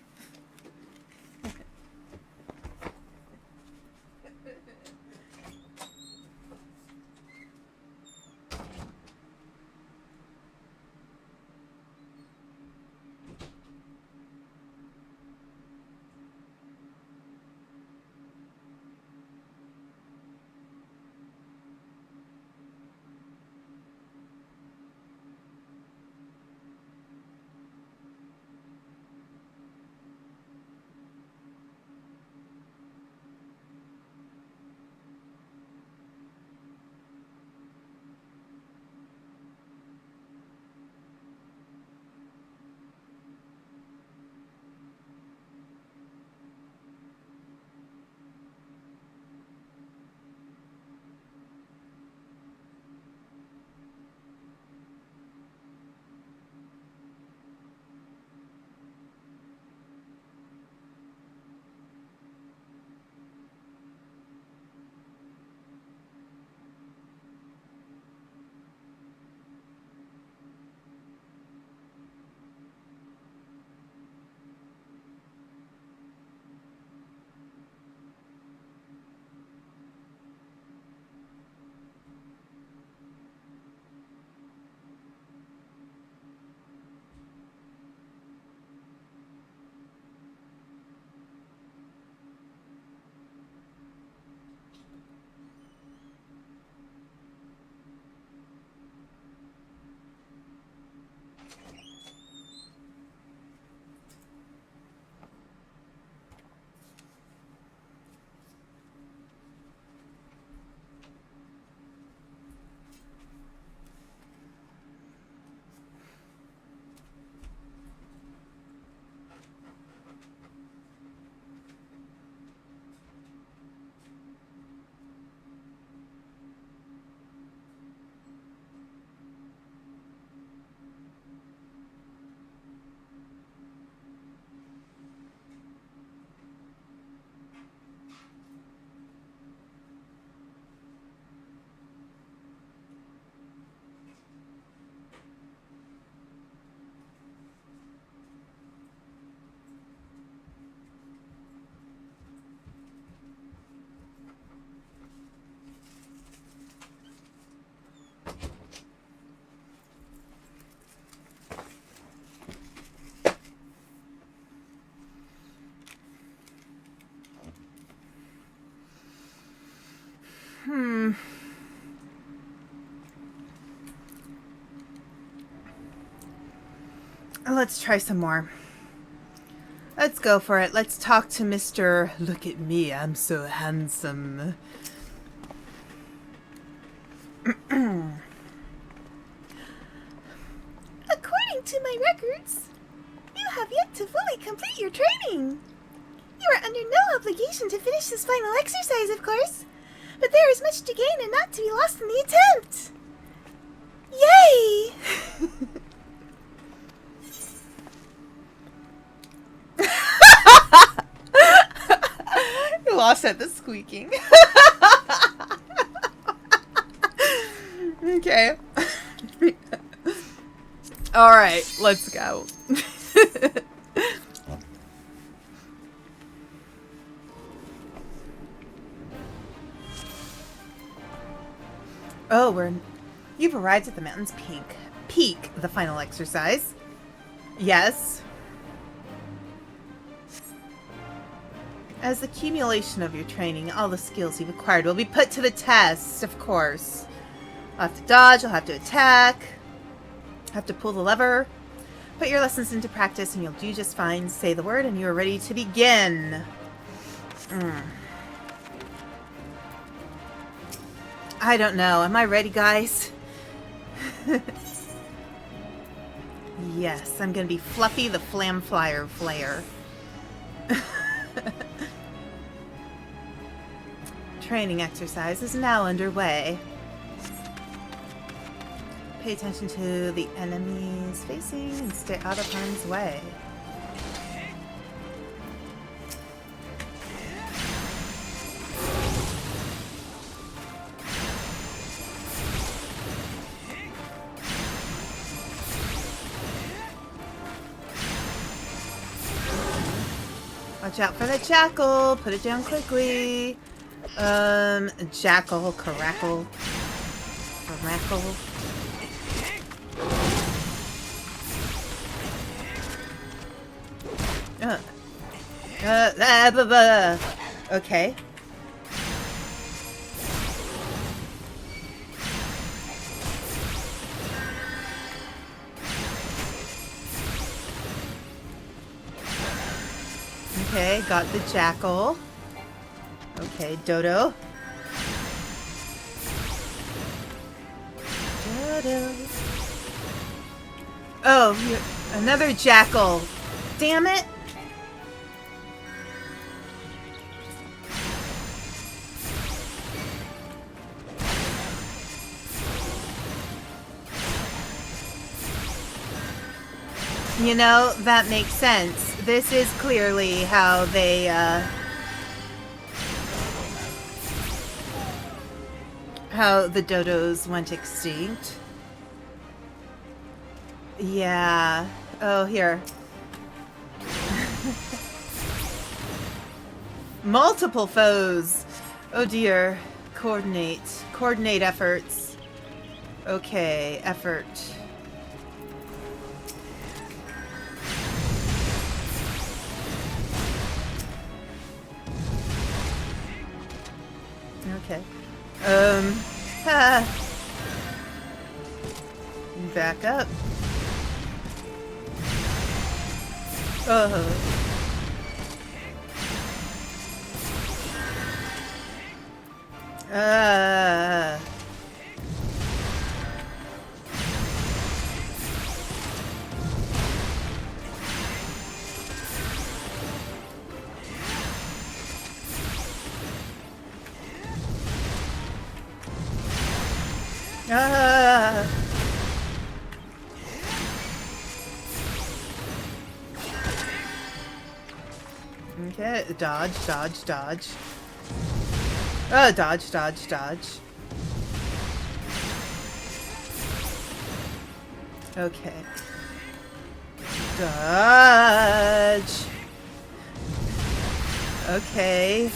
Speaker 1: Let's try some more. Let's go for it. Let's talk to Mr. Look at me, I'm so handsome. According to my records, you have yet to fully complete your training. You are under no obligation to finish this final exercise, of course, but there is much to gain and not to be lost in the attempt. Yay! You lost at the squeaking. Okay. Alright, let's go. Oh, you've arrived at the mountain's peak, the final exercise. Yes. As the accumulation of your training, all the skills you've acquired will be put to the test, of course. You'll have to dodge, you'll have to attack, have to pull the lever. Put your lessons into practice and you'll do just fine. Say the word and you are ready to begin. I don't know. Am I ready, guys? Yes, I'm going to be Fluffy the Flam Flyer Flayer. Training exercise is now underway. Pay attention to the enemies facing and stay out of harm's way. Watch out for the jackal. Put it down quickly. Jackal, carackle, carackle. Okay. Okay, got the jackal. Okay, Dodo. Dodo. Oh, another jackal. Damn it. You know, that makes sense. This is clearly how they, how the dodos went extinct. Yeah. Oh, here. Multiple foes. Oh dear. Coordinate. Coordinate efforts. Okay, effort. Okay. Back up. Oh. Okay, dodge, dodge, dodge. Oh, dodge, dodge, dodge. Okay. Dodge. Okay.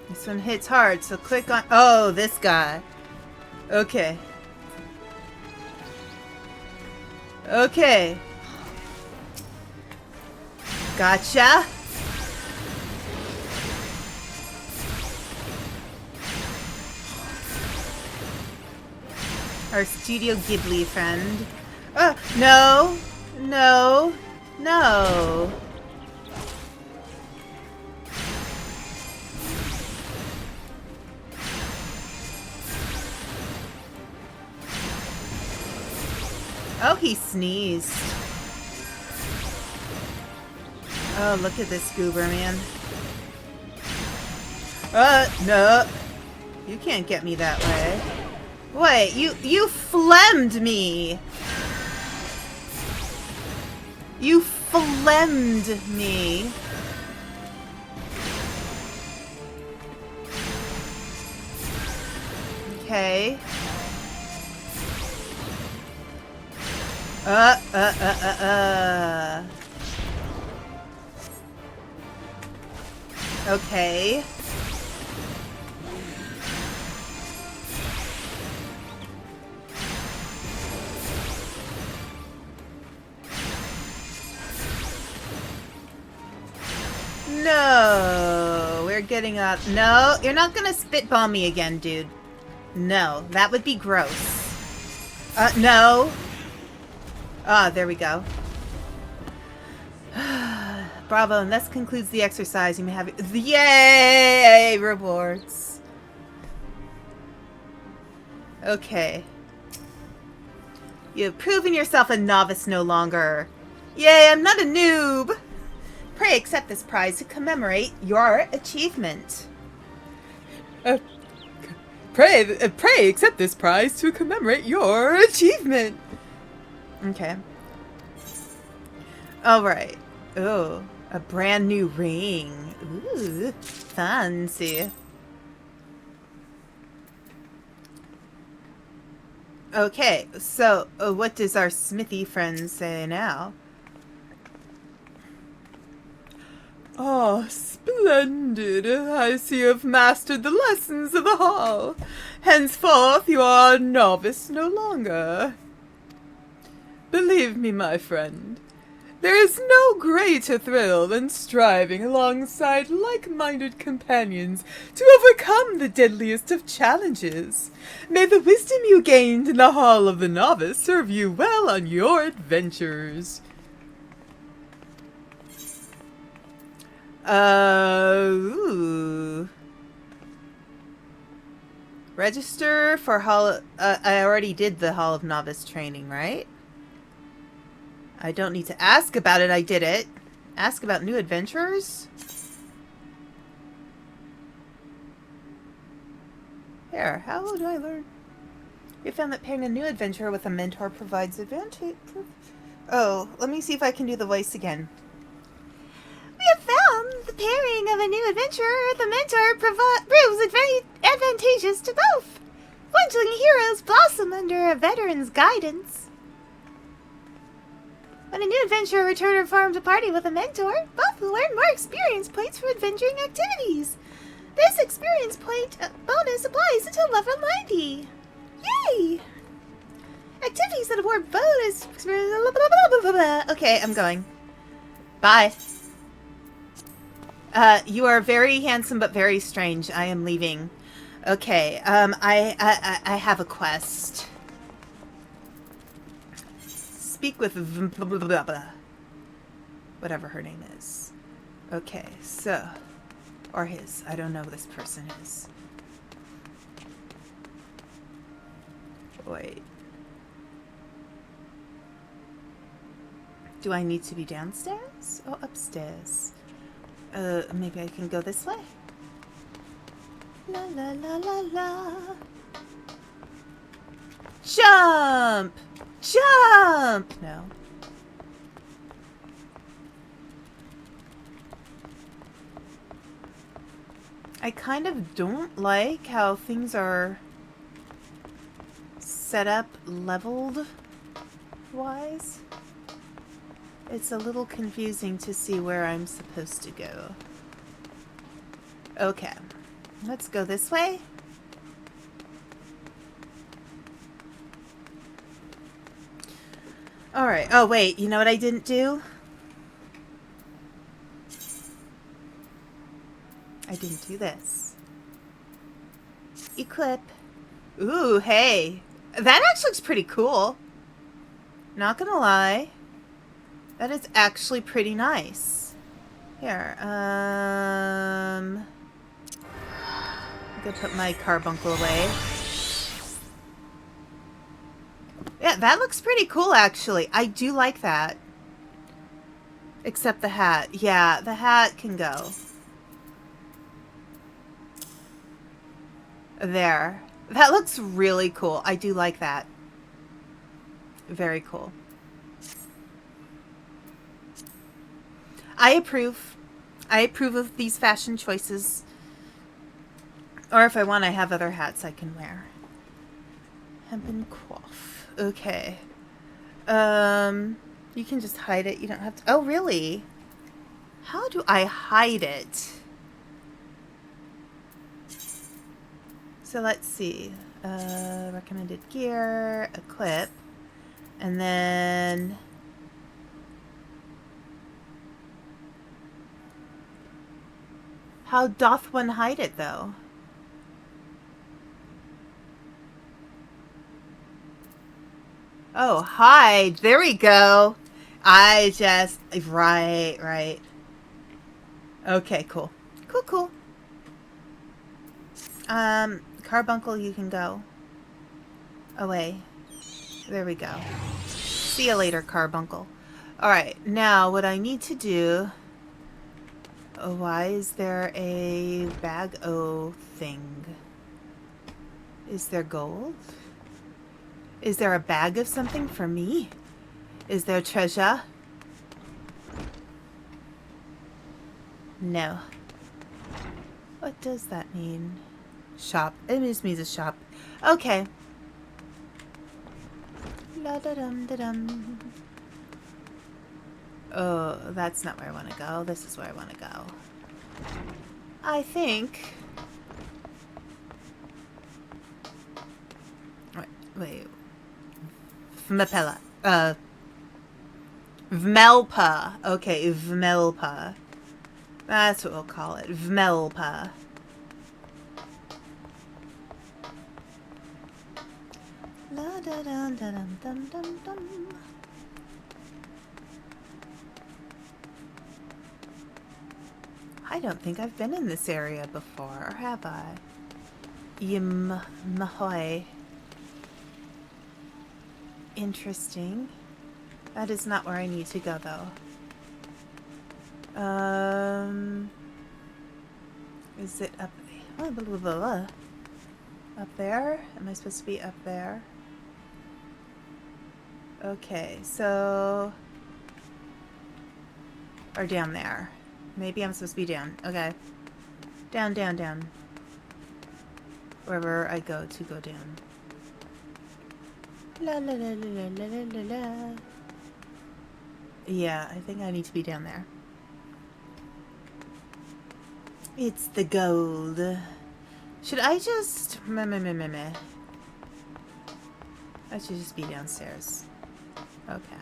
Speaker 1: This one hits hard, so click on... Oh, this guy. Okay. Okay. Gotcha. Our Studio Ghibli friend. No. No. No. Oh, he sneezed. Oh, look at this goober, man. No. You can't get me that way. Wait, you phlegmed me. You phlegmed me. Okay. Okay. No, we're getting up. No, you're not gonna spitball me again, dude. No, that would be gross. No. Ah, there we go. Bravo, and this concludes the exercise. You may have yay rewards. Okay. You have proven yourself a novice no longer. Yay, I'm not a noob. Pray accept this prize to commemorate your achievement. Pray accept this prize to commemorate your achievement. Okay. All right. Oh, a brand new ring. Ooh, fancy. Okay, so what does our smithy friend say now? Oh, splendid. I see you have mastered the lessons of the hall. Henceforth you are a novice no longer. Believe me, my friend, there is no greater thrill than striving alongside like-minded companions to overcome the deadliest of challenges. May the wisdom you gained in the Hall of the Novice serve you well on your adventures. Ooh. Register for Hall... I already did the Hall of Novice training, right? I don't need to ask about it, I did it. Ask about new adventurers? Here, how do I learn? We found that pairing a new adventurer with a mentor provides advantage. Oh, let me see if I can do the voice again. We have found the pairing of a new adventurer with a mentor proves advantageous to both. Fledgling heroes blossom under a veteran's guidance. When a new adventurer returns from a party with a mentor, both will earn more experience points for adventuring activities. This experience point bonus applies until level 90. Yay! Activities that award bonus... Okay, I'm going. Bye. You are very handsome but very strange. I am leaving. Okay, I have a quest. Speak with whatever her name is. Okay, so... Or his. I don't know who this person is. Wait. Do I need to be downstairs or upstairs? Maybe I can go this way? La la la la la. Jump! Jump! No. I kind of don't like how things are set up leveled wise. It's a little confusing to see where I'm supposed to go. Okay. Let's go this way. Alright. Oh, wait. You know what I didn't do? I didn't do this. Equip. Ooh, hey. That actually looks pretty cool. Not gonna lie. That is actually pretty nice. Here, I'm gonna put my carbuncle away. Yeah, that looks pretty cool, actually. I do like that. Except the hat. Yeah, the hat can go. There. That looks really cool. I do like that. Very cool. I approve. I approve of these fashion choices. Or if I want, I have other hats I can wear. Hempen coif. Okay. You can just hide it. You don't have to... Oh, really? How do I hide it? So let's see. Recommended gear, equip, and then... How doth one hide it, though? Oh, hide. There we go. I just... Right. Okay, cool. Cool. Carbuncle, you can go. Away. There we go. See you later, Carbuncle. Alright, now what I need to do... Oh, why is there a bag-o thing? Is there gold? Is there a bag of something for me? Is there treasure? No. What does that mean? Shop. It just means a shop. Okay. La-da-dum-da-dum. Oh, that's not where I want to go. This is where I want to go. I think... Wait. Vmepella. Vmelpa. Okay, Vmelpa. That's what we'll call it. Vmelpa. La da dum da dum dum dum dum. I don't think I've been in this area before, or have I? Mahoy. Interesting. That is not where I need to go, though. Is it up? Oh, blah, blah, blah, blah. Up there? Am I supposed to be up there? Okay, so... Or down there. Maybe I'm supposed to be down. Okay. Down, down, down. Wherever I go to go down. La la la la la la la la. Yeah, I think I need to be down there. It's the gold. Should I just... I should just be downstairs. Okay.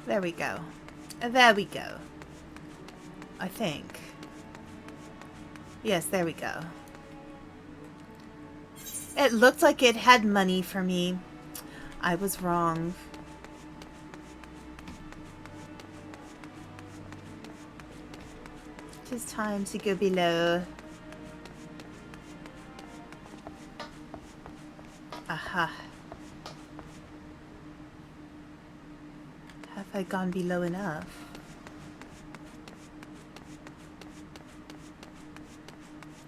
Speaker 1: There we go. There we go. I think. Yes, there we go. It looked like it had money for me. I was wrong. It is time to go below. Aha. Have I gone below enough?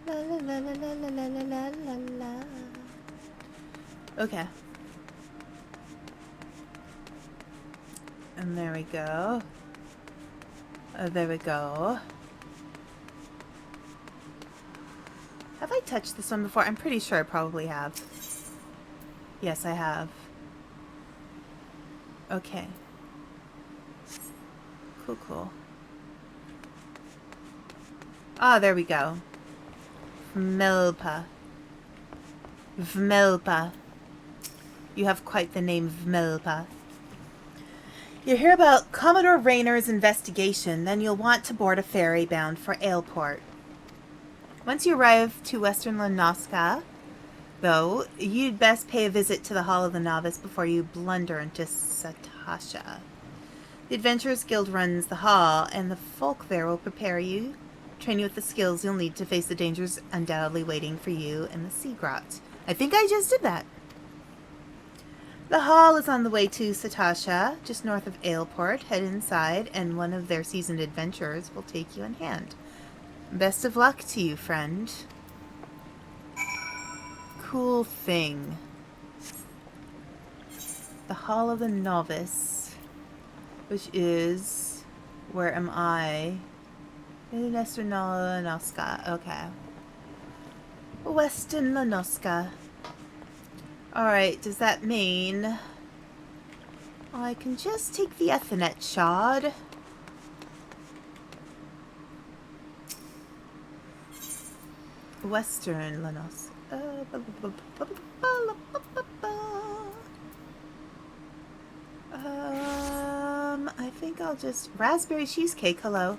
Speaker 1: La la la la la la la la la la. Okay. And there we go. There we go. Have I touched this one before? I'm pretty sure I probably have. Yes, I have. Okay. Cool, cool. Ah, there we go. Vmelpa. Vmelpa. You have quite the name, Vmelpa. You hear about Commodore Rayner's investigation, then you'll want to board a ferry bound for Aleport. Once you arrive to Western Lanoska, though, you'd best pay a visit to the Hall of the Novice before you blunder into Satasha. The Adventurers Guild runs the hall, and the folk there will prepare you, train you with the skills you'll need to face the dangers undoubtedly waiting for you in the Sea Grot. I think I just did that. The hall is on the way to Satasha, just north of Aleport. Head inside, and one of their seasoned adventurers will take you in hand. Best of luck to you, friend. Cool thing. The Hall of the Novice, which is... Where am I? In Western Lanoska. Okay. Western Lanoska. Alright, does that mean I can just take the Ethernet shard? Western Lanoska. I think I'll just... Raspberry cheesecake, hello.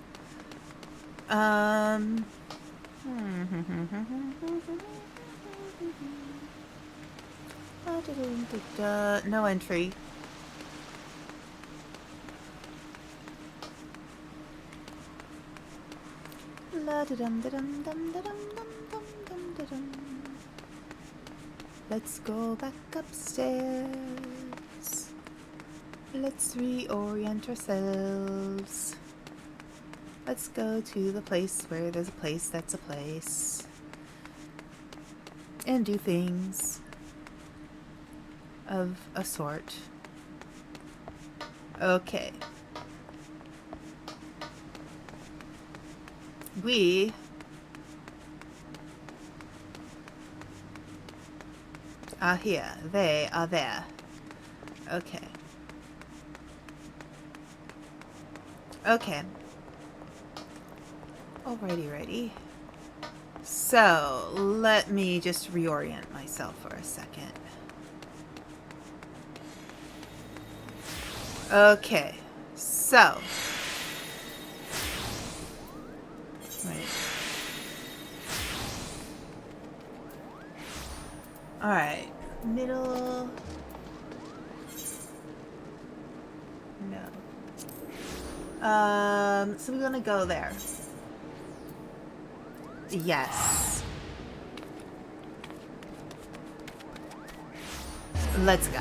Speaker 1: No entry. Let's go back upstairs. Let's reorient ourselves. Let's go to the place where there's a place that's a place. And do things of a sort. Okay. We are here. They are there. Okay. Okay. Alrighty. So, let me just reorient myself for a second. Okay. So. Wait. Alright. Middle. No. So we're gonna go there. Yes. Let's go.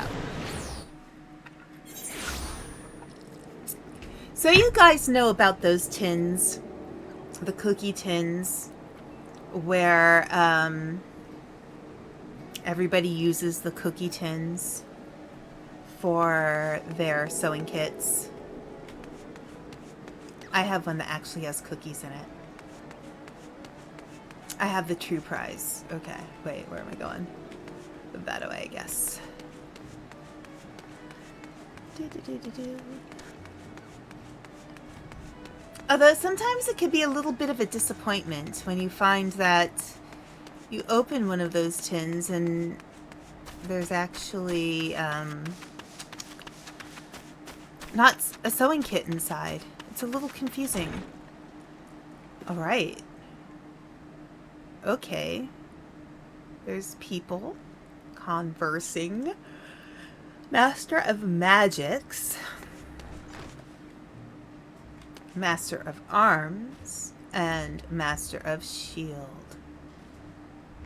Speaker 1: So you guys know about those tins, the cookie tins, where everybody uses the cookie tins for their sewing kits. I have one that actually has cookies in it. I have the true prize. Okay, wait, where am I going? That way, I guess. Although sometimes it could be a little bit of a disappointment when you find that you open one of those tins and there's actually not a sewing kit inside. It's a little confusing. Alright. Okay. There's people conversing. Master of Magics. Master of Arms. And Master of Shield.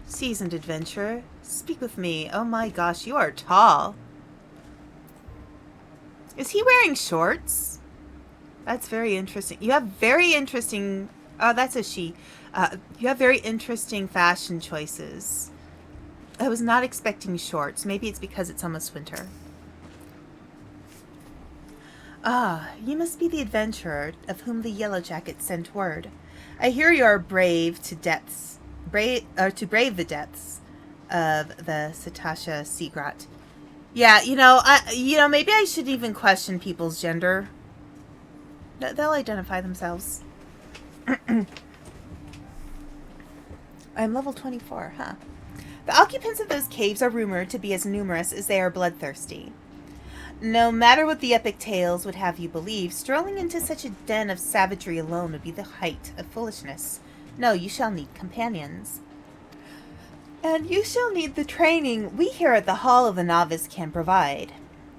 Speaker 1: Seasoned adventurer, speak with me. Oh my gosh, you are tall. Is he wearing shorts? That's very interesting. You have very interesting... Oh, that's a she. You have very interesting fashion choices. I was not expecting shorts. Maybe it's because it's almost winter. Ah, you must be the adventurer of whom the Yellow Jacket sent word. I hear you are brave to depths... to brave the depths of the Satasha Seagrot. Yeah, maybe I should even question people's gender. They'll identify themselves. I'm level 24, huh? The occupants of those caves are rumored to be as numerous as they are bloodthirsty. No matter what the epic tales would have you believe, strolling into such a den of savagery alone would be the height of foolishness. No, you shall need companions. And you shall need the training we here at the Hall of the Novice can provide.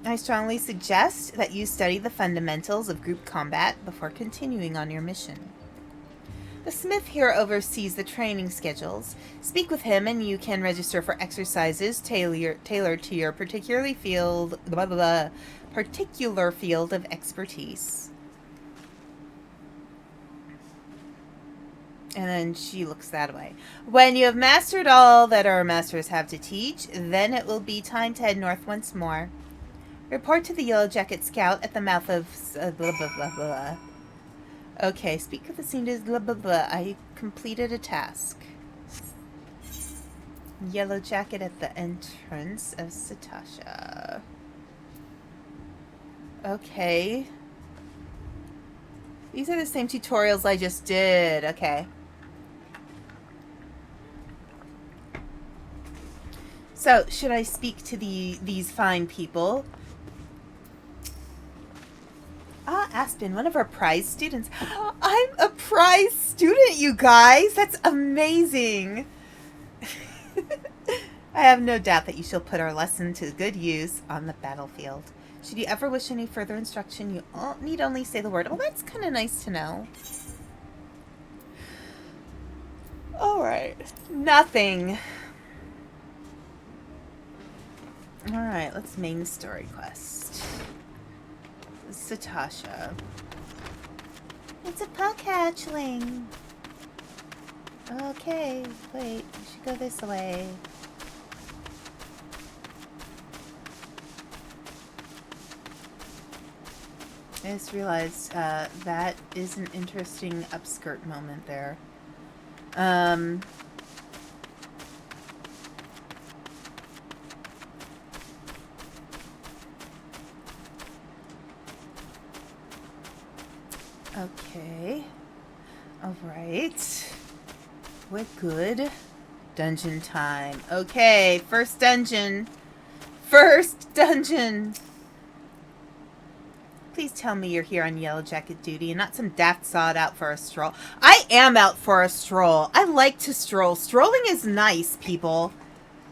Speaker 1: I strongly suggest that you study the fundamentals of group combat before continuing on your mission. The smith here oversees the training schedules. Speak with him and you can register for exercises tailored to your particular field of expertise. And then she looks that way. When you have mastered all that our masters have to teach, then it will be time to head north once more. Report to the Yellow Jacket Scout at the mouth of... blah, blah, blah, blah. Okay, speak of the scene is blah, blah, blah. I completed a task. Yellow Jacket at the entrance of Satasha. Okay. These are the same tutorials I just did. Okay. So, should I speak to these fine people? Ah, Aspen, one of our prize students. I'm a prize student, you guys! That's amazing! I have no doubt that you shall put our lesson to good use on the battlefield. Should you ever wish any further instruction, you need only say the word. Oh, that's kind of nice to know. Alright. Nothing. Alright, let's main the story quest. Satasha. It's a puck hatchling. Okay, wait, we should go this way. I just realized that is an interesting upskirt moment there. Okay. Alright. We're good. Dungeon time. Okay, first dungeon. First dungeon! Please tell me you're here on Yellow Jacket duty and not some daft sod out for a stroll. I am out for a stroll. I like to stroll. Strolling is nice, people.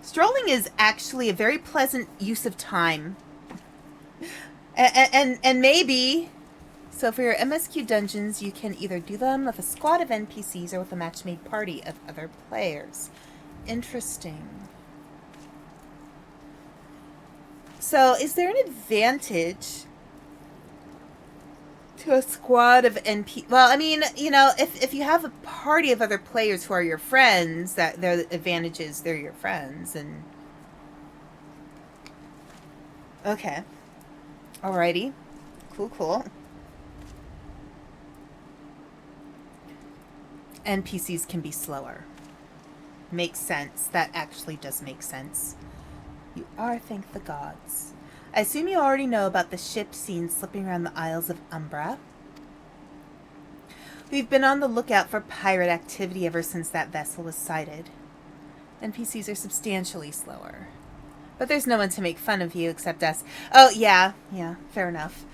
Speaker 1: Strolling is actually a very pleasant use of time. And maybe... So for your MSQ dungeons, you can either do them with a squad of NPCs or with a match-made party of other players. Interesting. So is there an advantage to a squad of NP... Well, I mean, you know, if you have a party of other players who are your friends, that their advantage is they're your friends, and... Okay. Alrighty. Cool, cool. NPCs can be slower. Makes sense. That actually does make sense. You are, thank the gods. I assume you already know about the ship seen slipping around the Isles of Umbra. We've been on the lookout for pirate activity ever since that vessel was sighted. NPCs are substantially slower. But there's no one to make fun of you except us. Oh, yeah, fair enough.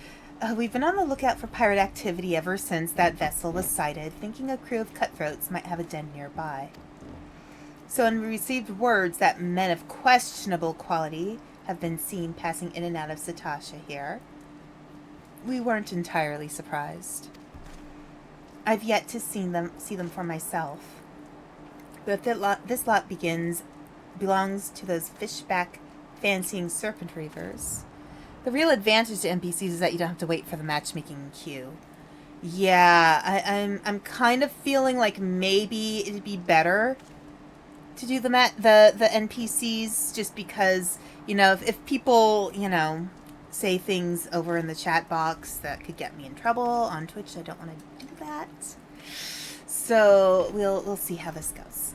Speaker 1: We've been on the lookout for pirate activity ever since that vessel was sighted, thinking a crew of cutthroats might have a den nearby. So when we received words that men of questionable quality have been seen passing in and out of Satasha here, we weren't entirely surprised. I've yet to see them for myself. But if this lot belongs to those fishback fancying serpent reavers. The real advantage to NPCs is that you don't have to wait for the matchmaking queue. Yeah, I'm kind of feeling like maybe it'd be better to do the NPCs just because, you know, if people, you know, say things over in the chat box that could get me in trouble on Twitch, I don't want to do that. So we'll see how this goes.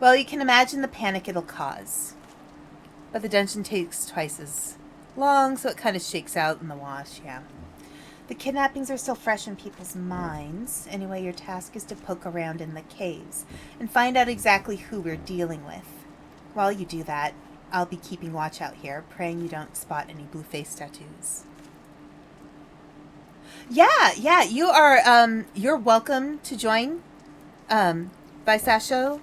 Speaker 1: Well, you can imagine the panic it'll cause. But the dungeon takes twice as long, so it kind of shakes out in the wash, yeah. The kidnappings are still fresh in people's minds. Anyway, your task is to poke around in the caves and find out exactly who we're dealing with. While you do that, I'll be keeping watch out here, praying you don't spot any blue face tattoos. Yeah, you are, you're welcome to join, Saisho.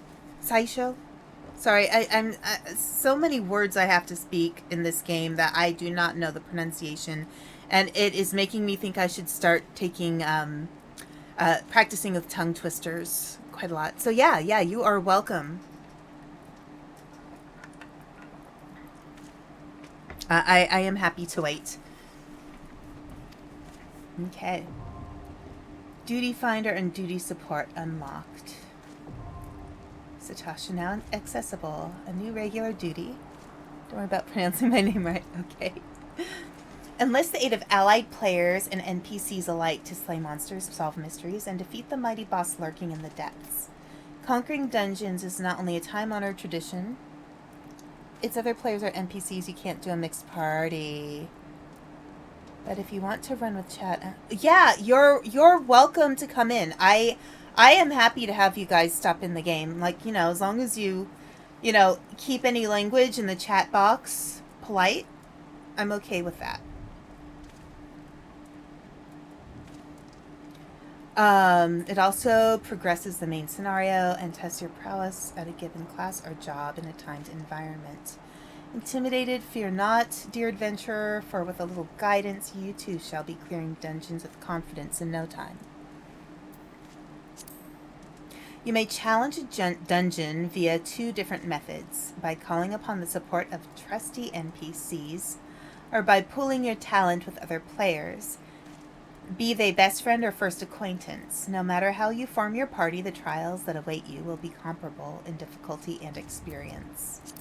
Speaker 1: Sorry, I'm so many words I have to speak in this game that I do not know the pronunciation, and it is making me think I should start taking, practicing with tongue twisters quite a lot. So yeah, you are welcome. I am happy to wait. Okay. Duty Finder and Duty Support unlocked. Satasha now accessible. A new regular duty. Don't worry about pronouncing my name right. Okay. Enlist the aid of allied players and NPCs alike to slay monsters, solve mysteries, and defeat the mighty boss lurking in the depths. Conquering dungeons is not only a time-honored tradition, it's other players or NPCs. You can't do a mixed party. But if you want to run with chat... yeah, you're welcome to come in. I am happy to have you guys stop in the game. Like, you know, as long as you know, keep any language in the chat box polite, I'm okay with that. It also progresses the main scenario and tests your prowess at a given class or job in a timed environment. Intimidated, fear not, dear adventurer, for with a little guidance, you too shall be clearing dungeons with confidence in no time. You may challenge a dungeon via 2 different methods, by calling upon the support of trusty NPCs, or by pooling your talent with other players, be they best friend or first acquaintance. No matter how you form your party, the trials that await you will be comparable in difficulty and experience.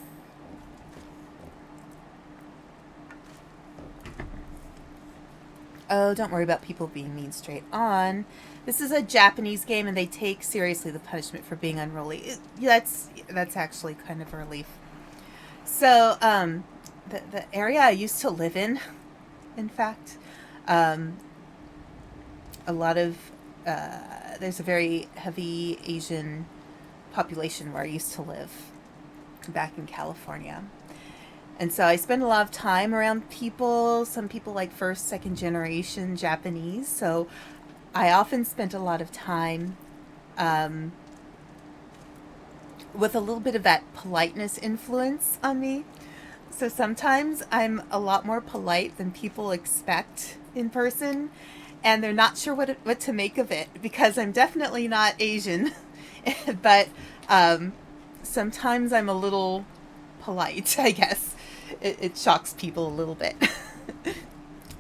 Speaker 1: Oh, don't worry about people being mean straight on. This is a Japanese game, and they take seriously the punishment for being unruly. That's actually kind of a relief. So, the area I used to live in fact, a lot of there's a very heavy Asian population where I used to live back in California. And so I spend a lot of time around people, some people like first, second generation Japanese. So I often spent a lot of time with a little bit of that politeness influence on me. So sometimes I'm a lot more polite than people expect in person, and they're not sure what to make of it, because I'm definitely not Asian. But sometimes I'm a little polite, I guess. It shocks people a little bit.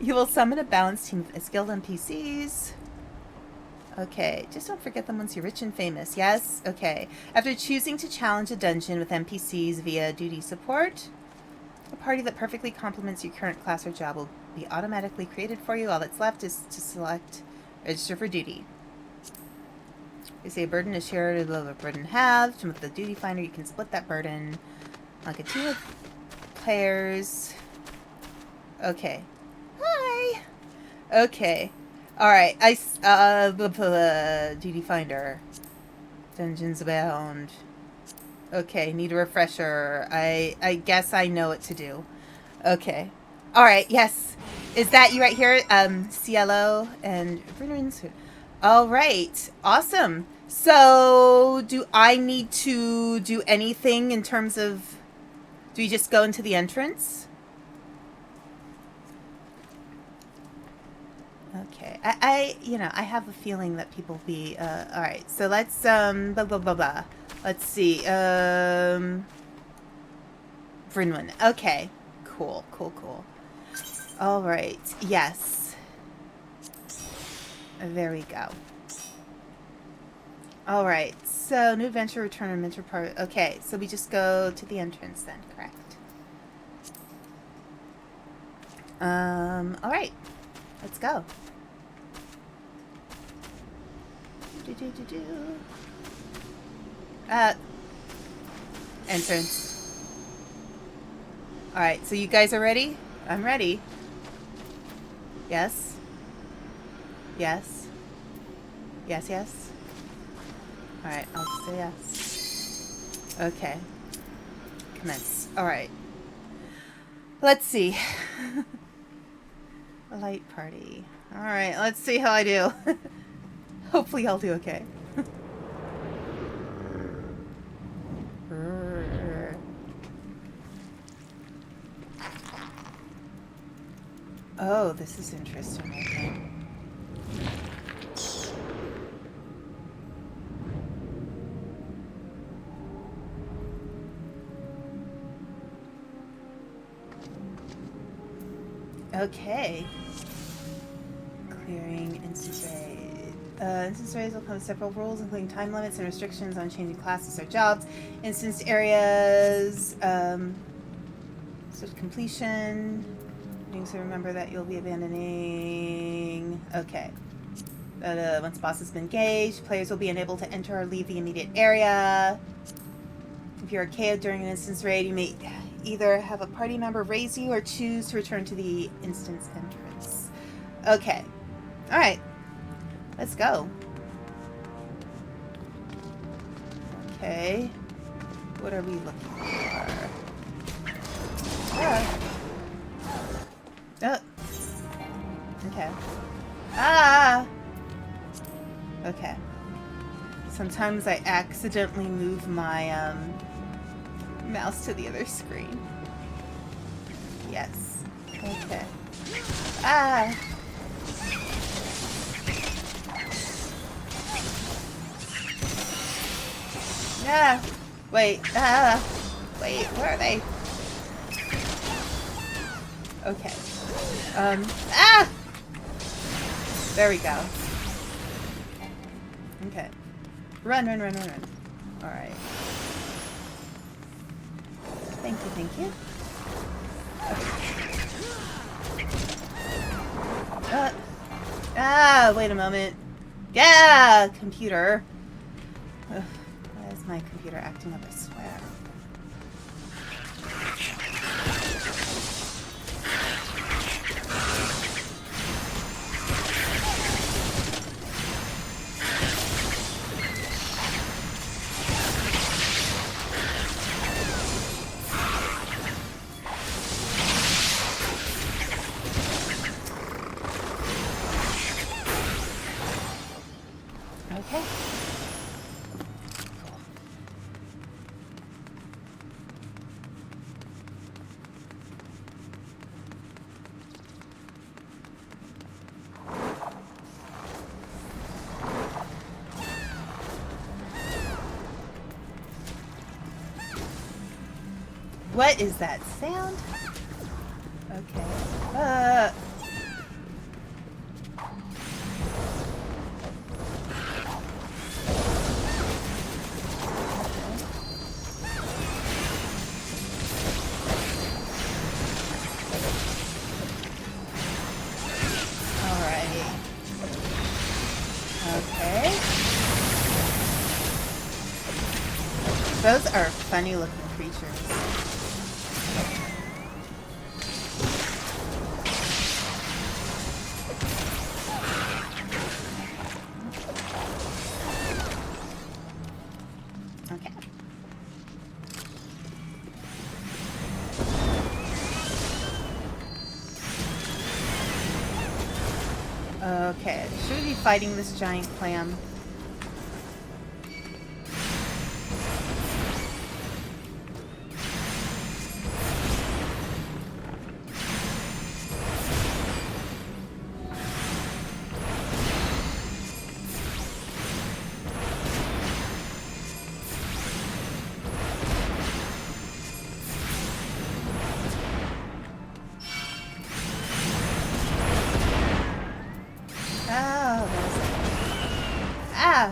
Speaker 1: You will summon a balanced team of skilled NPCs. Okay, just don't forget them once you're rich and famous. Yes? Okay. After choosing to challenge a dungeon with NPCs via duty support, a party that perfectly complements your current class or job will be automatically created for you. All that's left is to select register for duty. They say a burden is shared, a burden halved. With the duty finder, you can split that burden. Like a team of players. Okay. Hi. Okay. Alright. Duty finder. Dungeons Abound. Okay, need a refresher. I guess I know what to do. Okay. Alright, yes. Is that you right here? Cielo and alright. Awesome. So, do I need to do anything in terms of... Do we just go into the entrance? Okay. I have a feeling that people be, alright. So let's, blah, blah, blah, blah. Let's see, Brynwyn. Okay. Cool. Alright. Yes. There we go. Alright. So, new adventure, return, or mentor part. Okay. So we just go to the entrance then, correct? Alright. Let's go. Entrance. Alright, so you guys are ready? I'm ready. Yes? Yes? Yes, yes? Alright, I'll just say yes. Okay. Commence. Alright. Let's see. A light party. Alright, let's see how I do. Hopefully I'll do okay. Oh, this is interesting, I think. Okay. Clearing instance raid. Instance raids will come with several rules, including time limits and restrictions on changing classes or jobs. Instance areas, sort of completion. So remember that you'll be abandoning. Okay. Once the boss has been engaged, players will be unable to enter or leave the immediate area. If you're KO'd during an instance raid, you may either have a party member raise you or choose to return to the instance entrance. Okay. Alright. Let's go. Okay. What are we looking for? Oh. Okay. Ah! Okay. Sometimes I accidentally move my mouse to the other screen. Yes. Okay. Ah! Ah! Wait. Ah! Wait, where are they? Okay. Ah! There we go. Okay. Run, run, run, run, run. Alright. Thank you, thank you. Wait a moment. Yeah, computer. Ugh, why is my computer acting up, I swear. Okay. What is that sound? Okay. Those are funny looking creatures. Okay. Okay, should we be fighting this giant clam?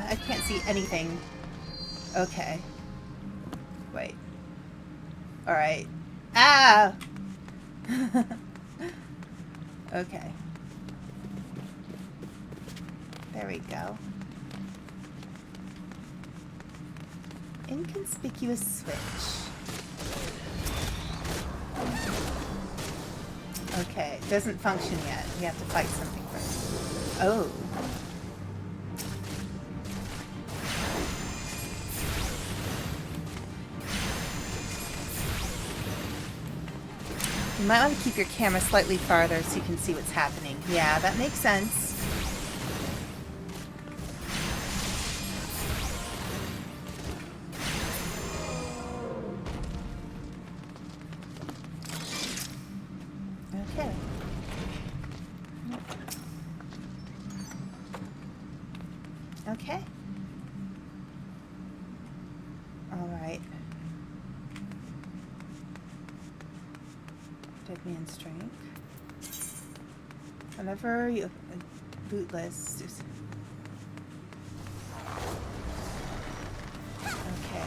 Speaker 1: I can't see anything. Okay. Wait. Alright. Ah! Okay. There we go. Inconspicuous switch. Okay, it doesn't function yet. We have to fight something first. Oh. You might want to keep your camera slightly farther so you can see what's happening. Yeah, that makes sense. Okay. Okay. All right. Dead man's strength. Whenever you boot list. Okay.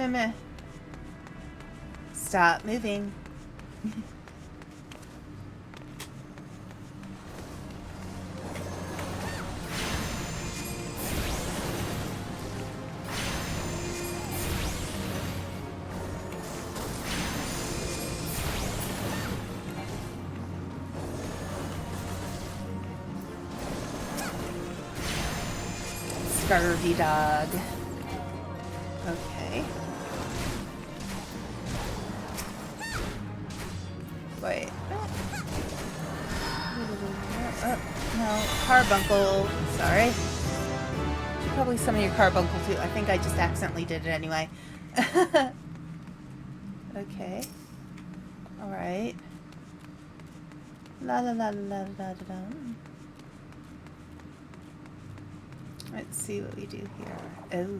Speaker 1: Meh. Stop moving. Scurvy dog. Okay. Wait. Oh, no. Carbuncle. Sorry. Should probably summon your carbuncle too. I think I just accidentally did it anyway. Okay. Alright. La la la la la la la. Let's see what we do here. Oh.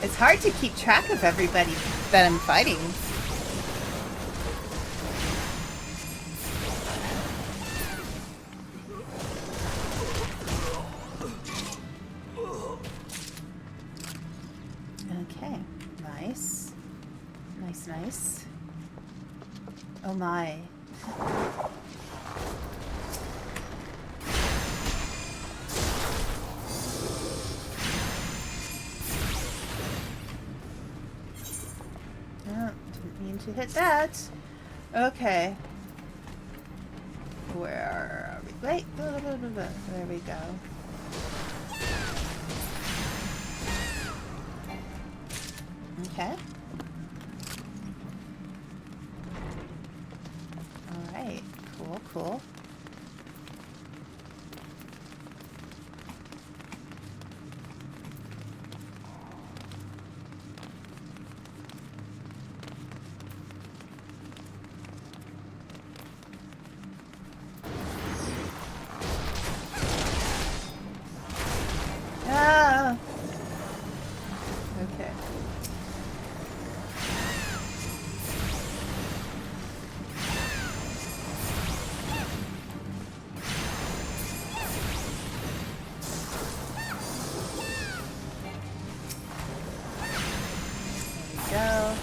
Speaker 1: It's hard to keep track of everybody that I'm fighting. Okay, nice. Nice, nice. Oh my. To hit that. Okay. Where are we? Wait. There we go. Okay. Alright. Cool, cool. Okay. There we go.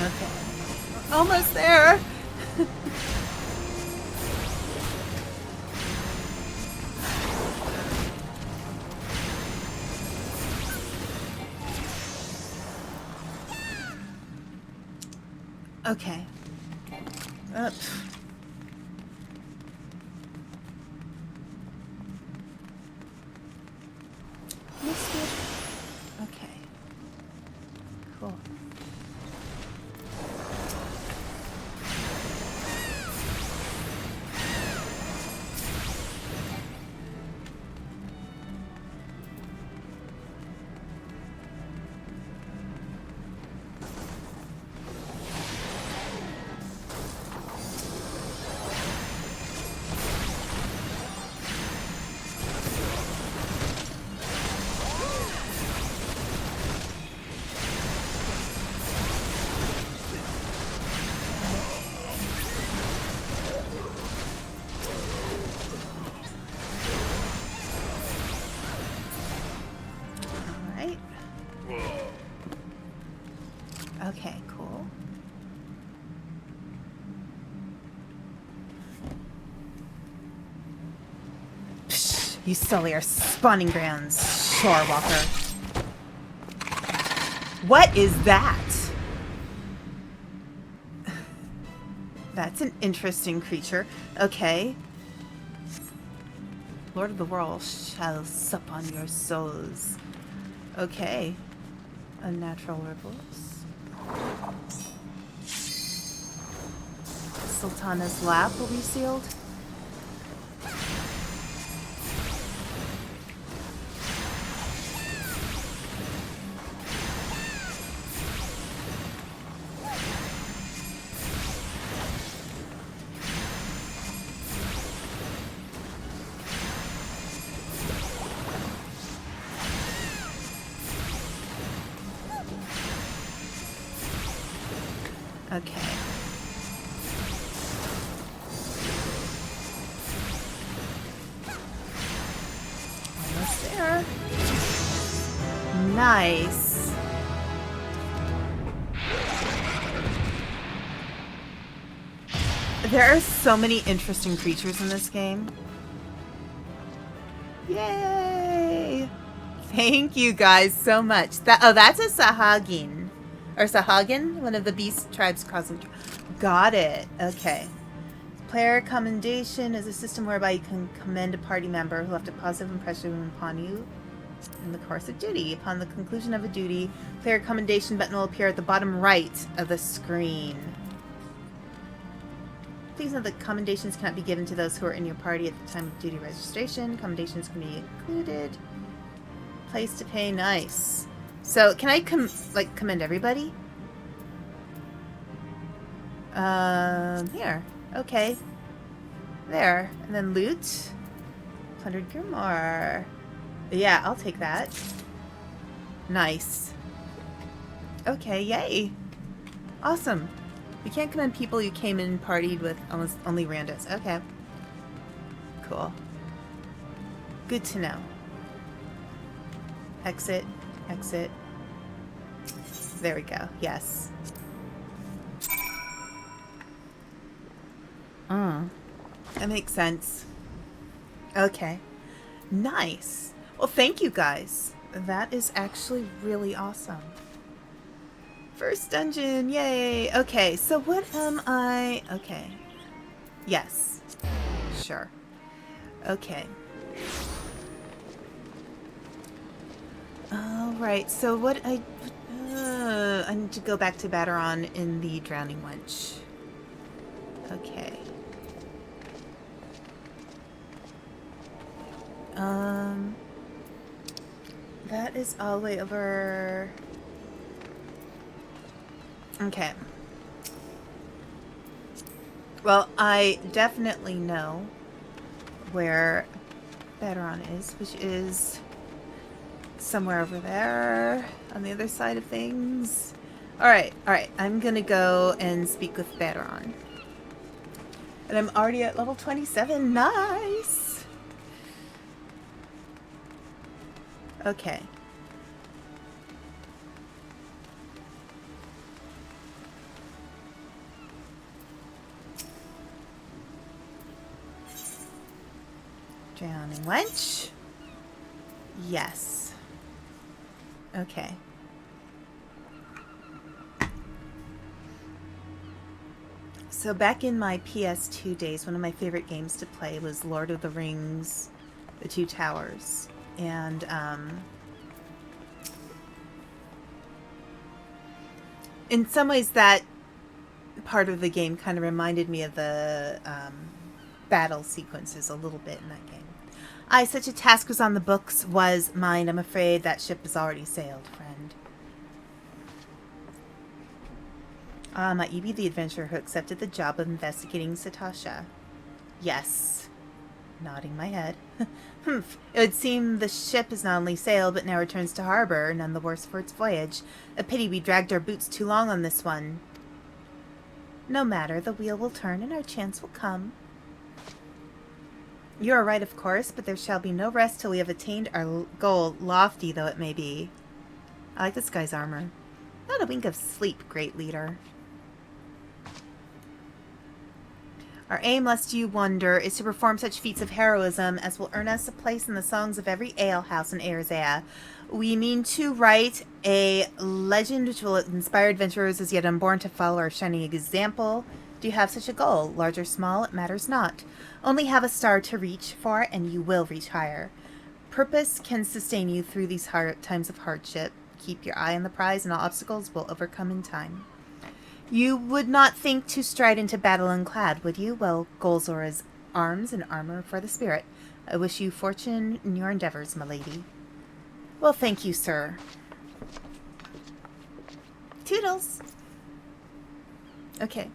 Speaker 1: Okay. Almost there. Okay. Up. Missed it. Okay. Cool. Okay, cool. Psh, you sully our spawning grounds, Shorewalker. What is that? That's an interesting creature. Okay. Lord of the World shall sup on your souls. Okay. Unnatural ripples. Sultana's lap will be sealed. Okay. Almost there. Nice. There are so many interesting creatures in this game. Yay! Thank you guys so much. That's a Sahagin. Or Sahagin, one of the beast tribes crossing. Got it. Okay. Player commendation is a system whereby you can commend a party member who left a positive impression upon you in the course of duty. Upon the conclusion of a duty, player commendation button will appear at the bottom right of the screen. Please note that commendations cannot be given to those who are in your party at the time of duty registration. Commendations can be included. Place to pay, nice. So, can I commend everybody? Here. Okay. There. And then loot. Plundered grimoire. Yeah, I'll take that. Nice. Okay, yay. Awesome. You can't commend people you came in and partied with, almost only randos. Okay. Cool. Good to know. Exit. Exit. There we go. Yes. That makes sense. Okay. Nice. Well, thank you guys. That is actually really awesome. First dungeon. Yay. Okay, so what am I... Okay. Yes. Sure. Okay. Alright, so what I need to go back to Baderon in the Drowning Wench. Okay. That is all the way over... Okay. Well, I definitely know where Baderon is, which is somewhere over there on the other side of things. Alright, I'm gonna go and speak with Baderon. And I'm already at level 27. Nice! Okay. Drowning wench. Yes. Okay. So back in my PS2 days, one of my favorite games to play was Lord of the Rings, The Two Towers. And, in some ways that part of the game kind of reminded me of the, battle sequences a little bit in that game. Aye, such a task was on the books was mine. I'm afraid that ship has already sailed, friend. Might you be the adventurer who accepted the job of investigating Satasha? Yes. Nodding my head. Humph. It would seem the ship has not only sailed, but now returns to harbor, none the worse for its voyage. A pity we dragged our boots too long on this one. No matter, the wheel will turn and our chance will come. You are right, of course, but there shall be no rest till we have attained our goal, lofty though it may be. I like this guy's armor. Not a wink of sleep, great leader. Our aim, lest you wonder, is to perform such feats of heroism as will earn us a place in the songs of every alehouse in Erzea. We mean to write a legend which will inspire adventurers as yet unborn to follow our shining example. Do you have such a goal? Large or small, it matters not. Only have a star to reach for, and you will reach higher. Purpose can sustain you through these hard times of hardship. Keep your eye on the prize, and all obstacles will overcome in time. You would not think to stride into battle unclad, would you? Well, goals are as arms and armor for the spirit. I wish you fortune in your endeavors, my lady. Well, thank you, sir. Toodles. Okay.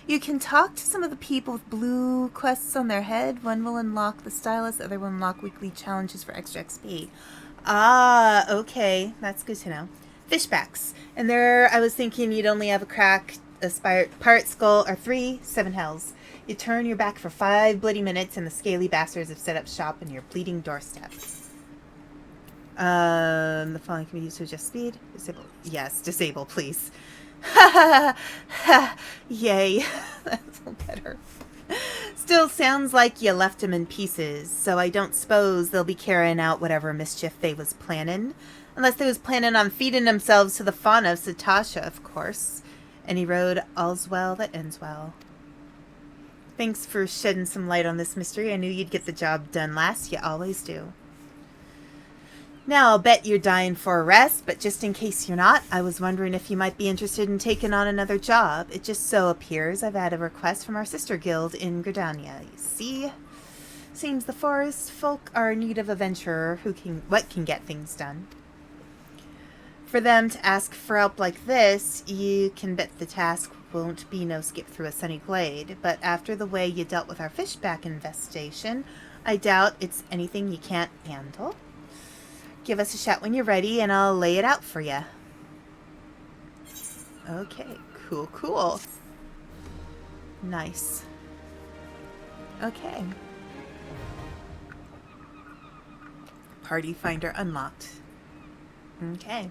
Speaker 1: You can talk to some of the people with blue quests on their head. One will unlock the stylus, the other will unlock weekly challenges for extra XP. Ah, okay. That's good to know. fishbacks. And there, I was thinking you'd only have a crack, a pirate skull, or 3 7 hells. You turn your back for 5 bloody minutes, and the scaly bastards have set up shop on your bleeding doorstep. The following can be used to adjust speed. Disable. Yes, disable, please. Ha ha ha! Yay. That's a little better. Still sounds like you left them in pieces, so I don't suppose they'll be carrying out whatever mischief they was planning. Unless they was planning on feeding themselves to the fauna of Satasha, of course. Any road, all's well that ends well. Thanks for shedding some light on this mystery. I knew you'd get the job done last. You always do. Now, I'll bet you're dying for a rest, but just in case you're not, I was wondering if you might be interested in taking on another job. It just so appears I've had a request from our sister guild in Gridania. You see? Seems the forest folk are in need of a venturer who can get things done. For them to ask for help like this, you can bet the task won't be no skip through a sunny glade, but after the way you dealt with our fishback infestation, I doubt it's anything you can't handle. Give us a shout when you're ready, and I'll lay it out for you. Okay, cool, cool. Nice. Okay. Party finder unlocked. Okay.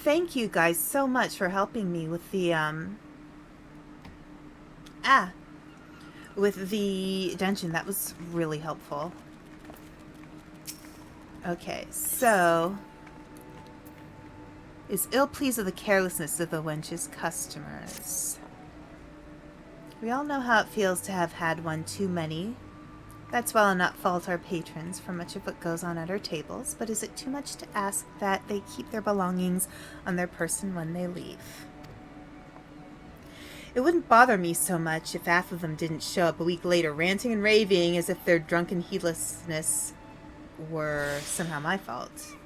Speaker 1: Thank you guys so much for helping me with the, with the dungeon. That was really helpful. Okay, so is ill pleased with the carelessness of the wench's customers. We all know how it feels to have had one too many. That's why I'll not fault our patrons for much of what goes on at our tables, but is it too much to ask that they keep their belongings on their person when they leave? It wouldn't bother me so much if half of them didn't show up a week later ranting and raving as if their drunken heedlessness were somehow my fault.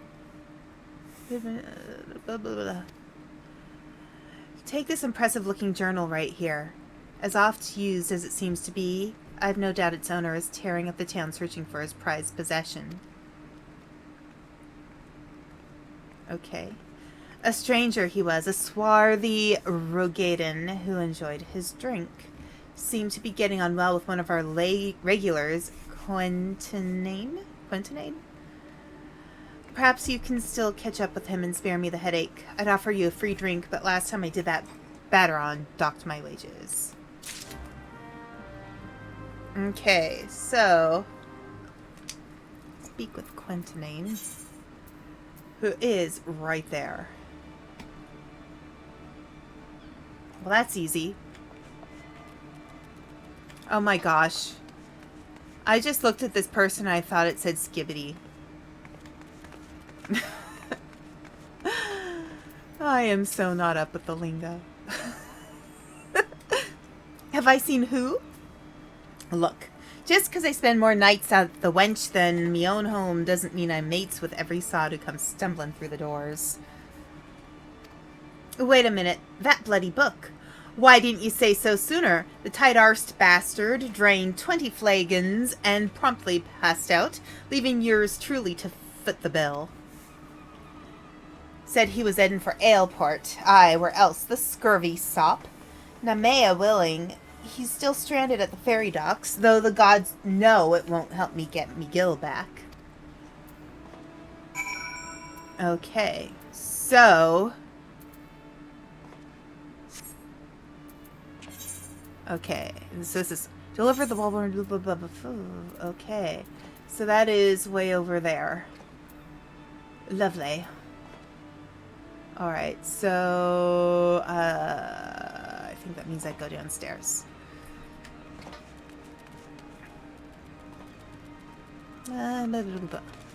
Speaker 1: Take this impressive looking journal right here. As oft used as it seems to be, I've no doubt its owner is tearing up the town searching for his prized possession. Okay. A stranger he was, a swarthy Rogaden who enjoyed his drink. Seemed to be getting on well with one of our regulars, Quentinane? Perhaps you can still catch up with him and spare me the headache. I'd offer you a free drink, but last time I did that, Batteron docked my wages. Okay, so speak with Quentinane, who is right there. Well, that's easy. Oh my gosh. I just looked at this person and I thought it said Skibbity. I am so not up with the lingo. Have I seen who? Look, just because I spend more nights at the wench than me own home doesn't mean I'm mates with every sod who comes stumbling through the doors. Wait a minute, that bloody book. Why didn't you say so sooner? The tight-arsed bastard drained 20 flagons and promptly passed out, leaving yours truly to foot the bill. Said he was heading for Aleport. Aye, where else? The scurvy sop. Namea willing, he's still stranded at the ferry docks, though the gods know it won't help me get me Gil back. Okay, so... Okay, so this is deliver the Wellborn. Okay, so that is way over there. Lovely. Alright, so I think that means I go downstairs.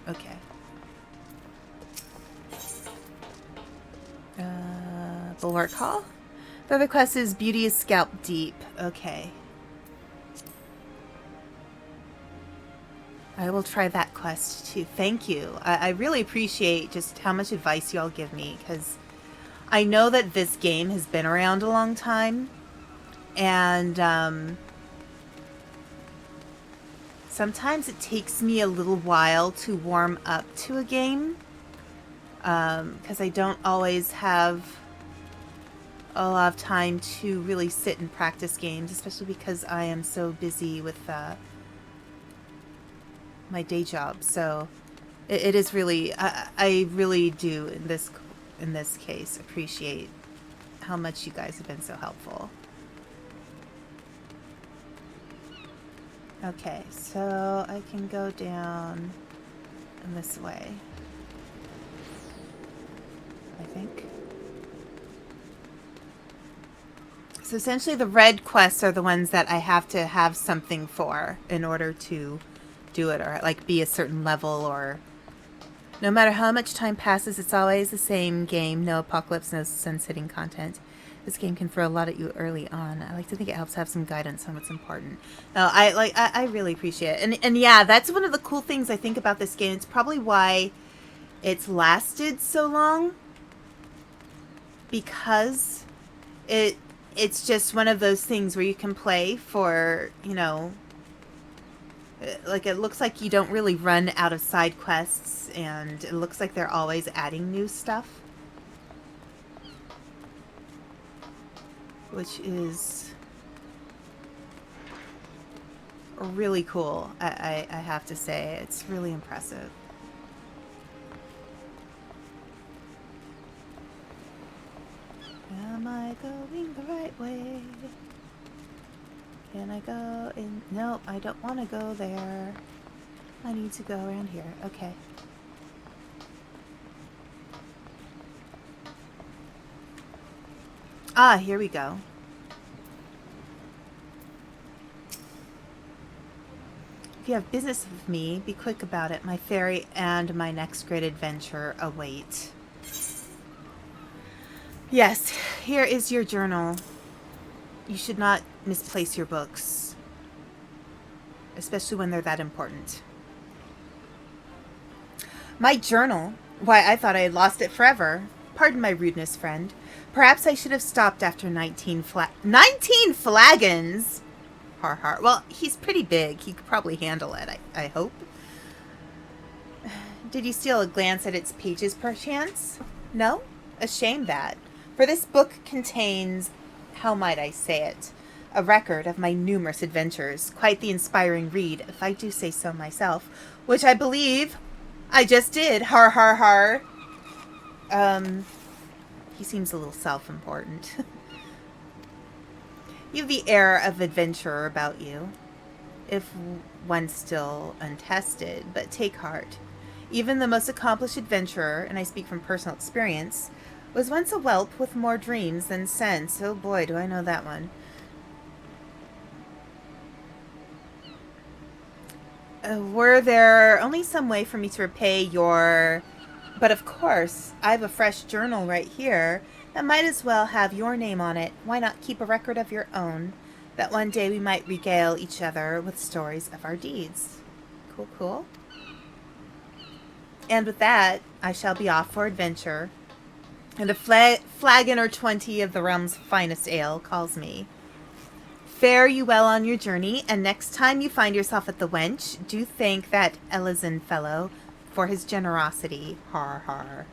Speaker 1: Okay. Bulwark Hall? The other quest is Beauty is Scalp Deep. Okay. I will try that quest too. Thank you. I really appreciate just how much advice you all give me, because I know that this game has been around a long time, and sometimes it takes me a little while to warm up to a game. because I don't always have a lot of time to really sit and practice games, especially because I am so busy with my day job. So it is really, I really do in this case appreciate how much you guys have been so helpful. Okay, so I can go down in this way, I think. So essentially the red quests are the ones that I have to have something for in order to do it, or like be a certain level, or no matter how much time passes, it's always the same game. No apocalypse, no sun-setting content. This game can throw a lot at you early on. I like to think it helps have some guidance on what's important. No, I really appreciate it. And yeah, that's one of the cool things I think about this game. It's probably why it's lasted so long, because it's just one of those things where you can play for, you know, like, it looks like you don't really run out of side quests, and it looks like they're always adding new stuff, which is really cool. I have to say, it's really impressive. Am I going the right way? Can I go in? Nope, I don't want to go there. I need to go around here. Okay. Ah, here we go. If you have business with me, be quick about it. My ferry and my next great adventure await. Yes, here is your journal. You should not misplace your books, especially when they're that important. My journal? Why, I thought I had lost it forever. Pardon my rudeness, friend. Perhaps I should have stopped after 19 flagons? Har har. Well, he's pretty big. He could probably handle it, I hope. Did you steal a glance at its pages, perchance? No? A shame that. For this book contains, how might I say it, a record of my numerous adventures. Quite the inspiring read, if I do say so myself, which I believe I just did. Har har har. He seems a little self-important. You have the air of adventurer about you, if one still untested, but take heart. Even the most accomplished adventurer, and I speak from personal experience, was once a whelp with more dreams than sense. Oh boy, do I know that one. Were there only some way for me to repay your... But of course, I have a fresh journal right here that might as well have your name on it. Why not keep a record of your own, that one day we might regale each other with stories of our deeds? Cool, cool. And with that, I shall be off for adventure. And a flagon or 20 of the realm's finest ale calls me. Fare you well on your journey, and next time you find yourself at the Wench, do thank that Elizin fellow for his generosity. Har har.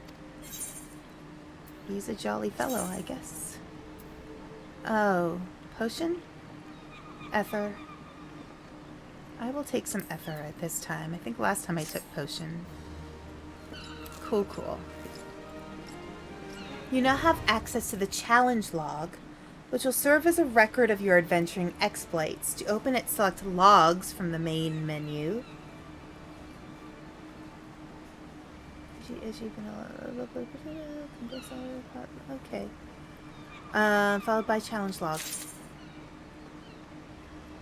Speaker 1: He's a jolly fellow, I guess. Oh, potion? Ether. I will take some ether at this time. I think last time I took potion. Cool, cool. You now have access to the challenge log, which will serve as a record of your adventuring exploits. To open it, select logs from the main menu. Okay. Followed by challenge log.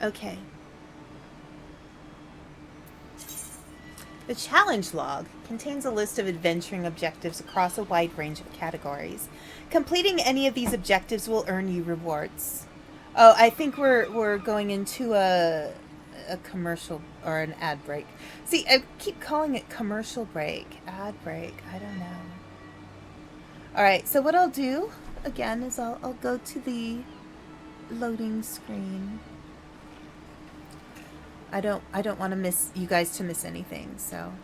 Speaker 1: Okay. The challenge log contains a list of adventuring objectives across a wide range of categories. Completing any of these objectives will earn you rewards. Oh, I think we're going into a commercial or an ad break. See, I keep calling it commercial break, ad break. I don't know. All right, so what I'll do again is I'll go to the loading screen. I don't want to miss you guys to miss anything, so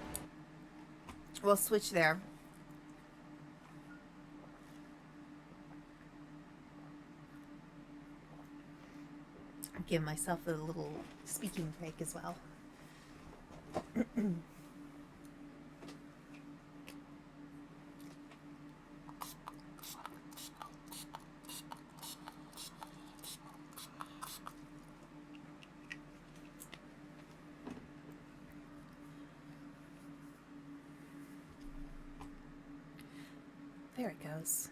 Speaker 1: we'll switch there. give myself a little speaking break as well. There it goes.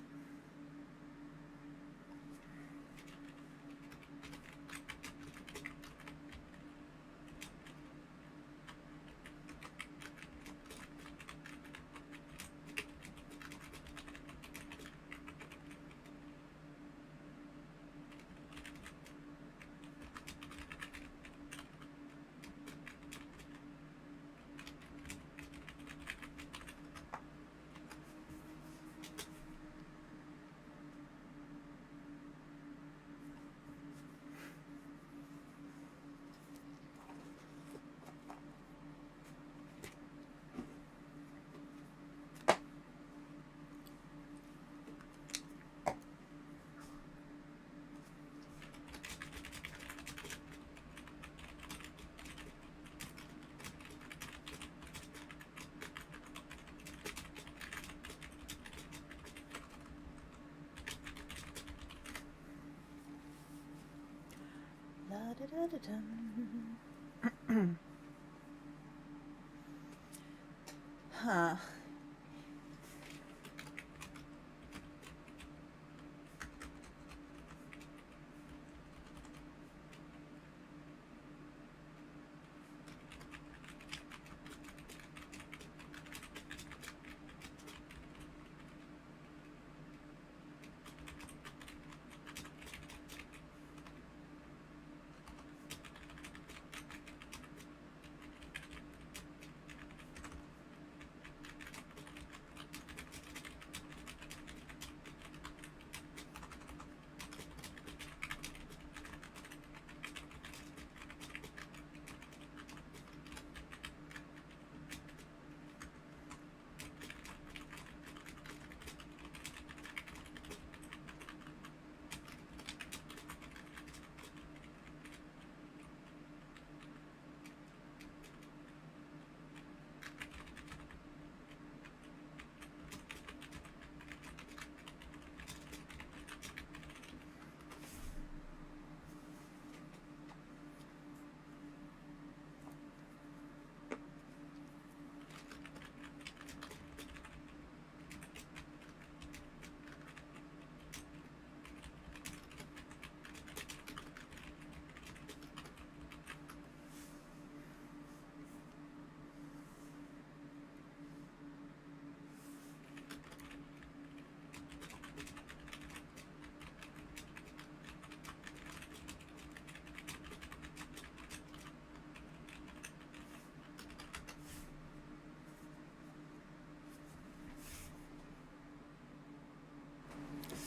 Speaker 1: Huh.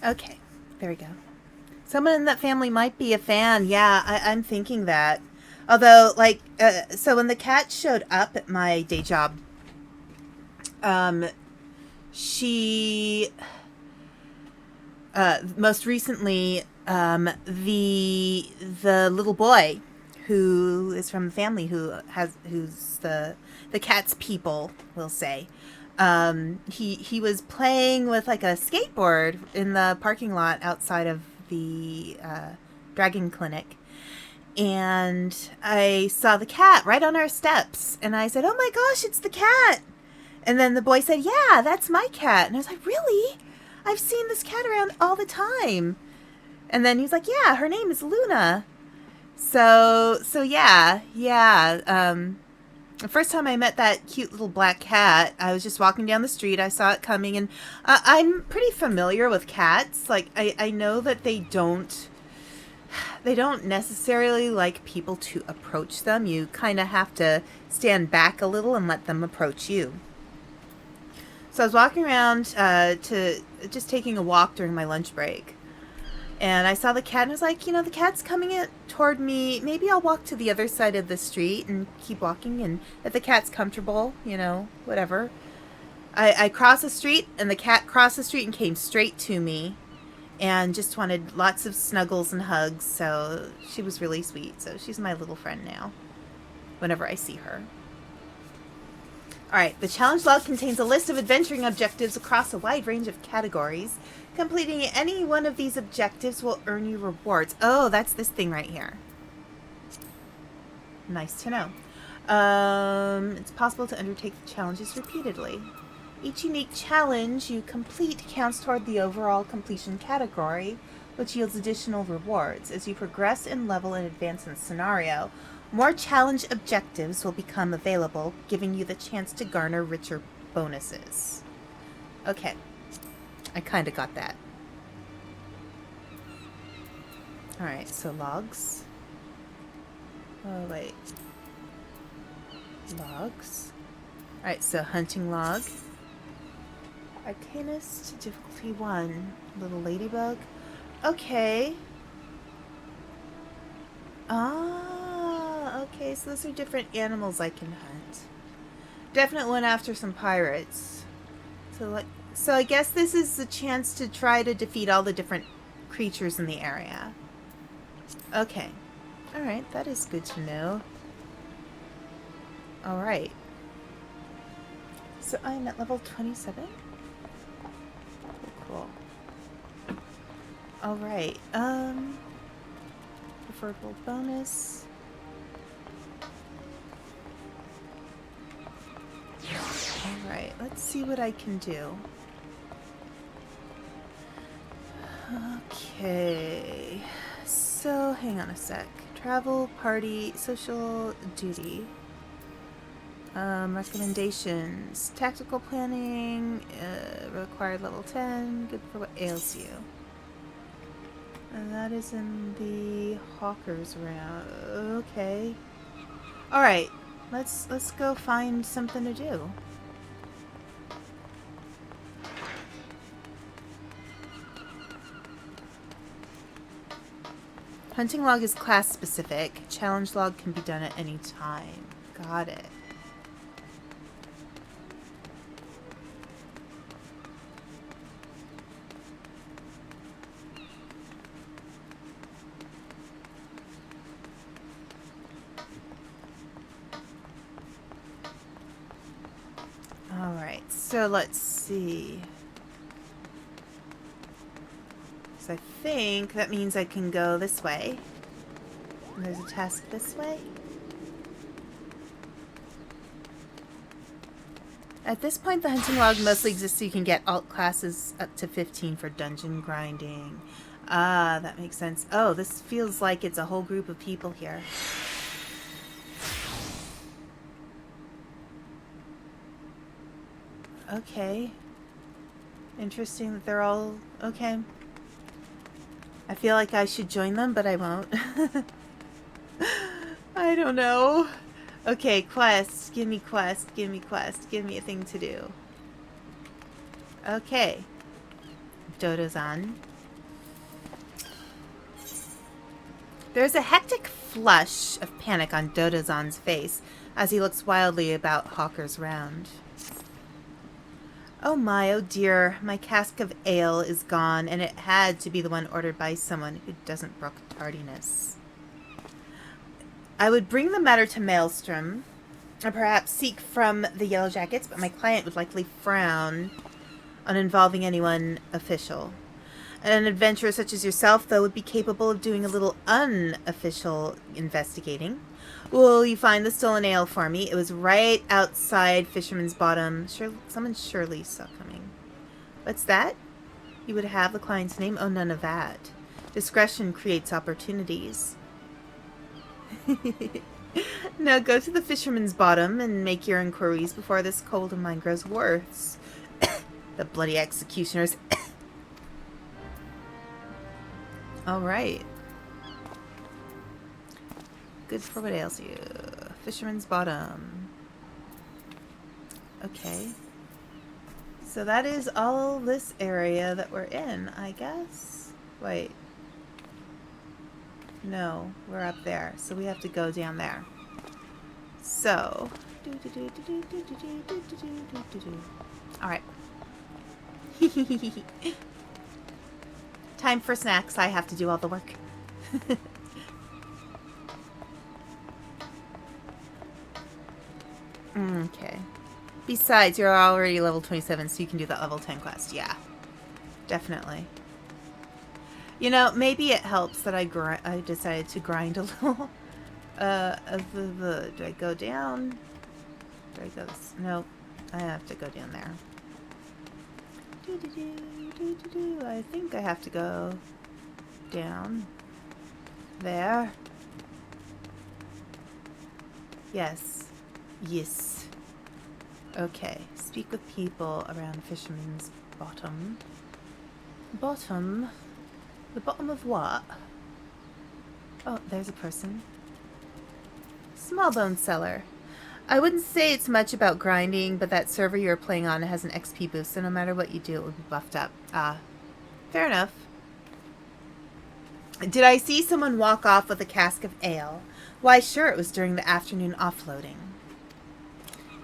Speaker 1: Okay, there we go. Someone in that family might be a fan. Yeah, I'm thinking that. Although, like, so when the cat showed up at my day job, she, most recently, the little boy who is from the family who's the cat's people, we'll say. He was playing with like a skateboard in the parking lot outside of the dragon clinic, and I saw the cat right on our steps, and I said, "Oh my gosh, it's the cat!" And then the boy said, "Yeah, that's my cat." And I was like, "Really? I've seen this cat around all the time." And then he's like, "Yeah, her name is Luna." So yeah. The first time I met that cute little black cat, I was just walking down the street. I saw it coming, and I'm pretty familiar with cats. Like, I know that they don't necessarily like people to approach them. You kind of have to stand back a little and let them approach you. So I was walking around to just taking a walk during my lunch break. And I saw the cat, and I was like, the cat's coming toward me. Maybe I'll walk to the other side of the street and keep walking. And if the cat's comfortable, whatever. I crossed the street, and the cat crossed the street and came straight to me. and just wanted lots of snuggles and hugs, so she was really sweet. So she's my little friend now, whenever I see her. Alright, the challenge log contains a list of adventuring objectives across a wide range of categories. Completing any one of these objectives will earn you rewards. Oh, that's this thing right here. Nice to know. It's possible to undertake the challenges repeatedly. Each unique challenge you complete counts toward the overall completion category, which yields additional rewards. As you progress in level and advance in the scenario, more challenge objectives will become available, giving you the chance to garner richer bonuses. Okay. I kind of got that. Alright, so logs. Oh, wait. Logs. Alright, so hunting log. Arcanist, difficulty 1. Little ladybug. Okay. Ah, okay, so those are different animals I can hunt. Definitely went after some pirates. So I guess this is the chance to try to defeat all the different creatures in the area. Okay. Alright, that is good to know. Alright. So I'm at level 27? Cool. Alright, preferable bonus. Alright, let's see what I can do. Okay. So, hang on a sec. Travel, party, social, duty. Recommendations. Tactical planning, required level 10, good for what ails you. And that is in the Hawker's round. Okay. Alright, let's go find something to do. Hunting log is class specific. Challenge log can be done at any time. Got it. Alright, so let's see. So I think that means I can go this way. And there's a task this way. At this point, the hunting log mostly exists so you can get alt classes up to 15 for dungeon grinding. Ah, that makes sense. Oh, this feels like it's a whole group of people here. Okay. Interesting that they're all... Okay. I feel like I should join them, but I won't. I don't know. Okay, quest. Give me quest. Give me quest. Give me a thing to do. Okay. Dodo's on. There's a hectic flush of panic on Dodozan's face as he looks wildly about Hawker's round. Oh my, oh dear, my cask of ale is gone, and it had to be the one ordered by someone who doesn't brook tardiness. I would bring the matter to Maelstrom, or perhaps seek from the Yellow Jackets, but my client would likely frown on involving anyone official. An adventurer such as yourself, though, would be capable of doing a little unofficial investigating. Will you find the stolen ale for me? It was right outside Fisherman's Bottom. Someone surely saw coming. What's that? You would have the client's name? Oh, none of that. Discretion creates opportunities. Now go to the Fisherman's Bottom and make your inquiries before this cold of mine grows worse. The bloody executioners. Alright. Good for what ails you. Fisherman's Bottom. Okay. So that is all this area that we're in, I guess. Wait. No, we're up there. So we have to go down there. So. Alright. Time for snacks. I have to do all the work. Okay. Besides, you're already level 27, so you can do that level 10 quest. Yeah. Definitely. You know, maybe it helps that I decided to grind a little. Do I go down? Do I go this? Nope. I have to go down there. I think I have to go down there. Yes. Yes. Okay. Speak with people around Fisherman's Bottom. Bottom? The bottom of what? Oh, there's a person. Small bone seller. I wouldn't say it's much about grinding, but that server you're playing on has an XP boost, so no matter what you do, it will be buffed up. Ah, fair enough. Did I see someone walk off with a cask of ale? Why, sure, it was during the afternoon offloading.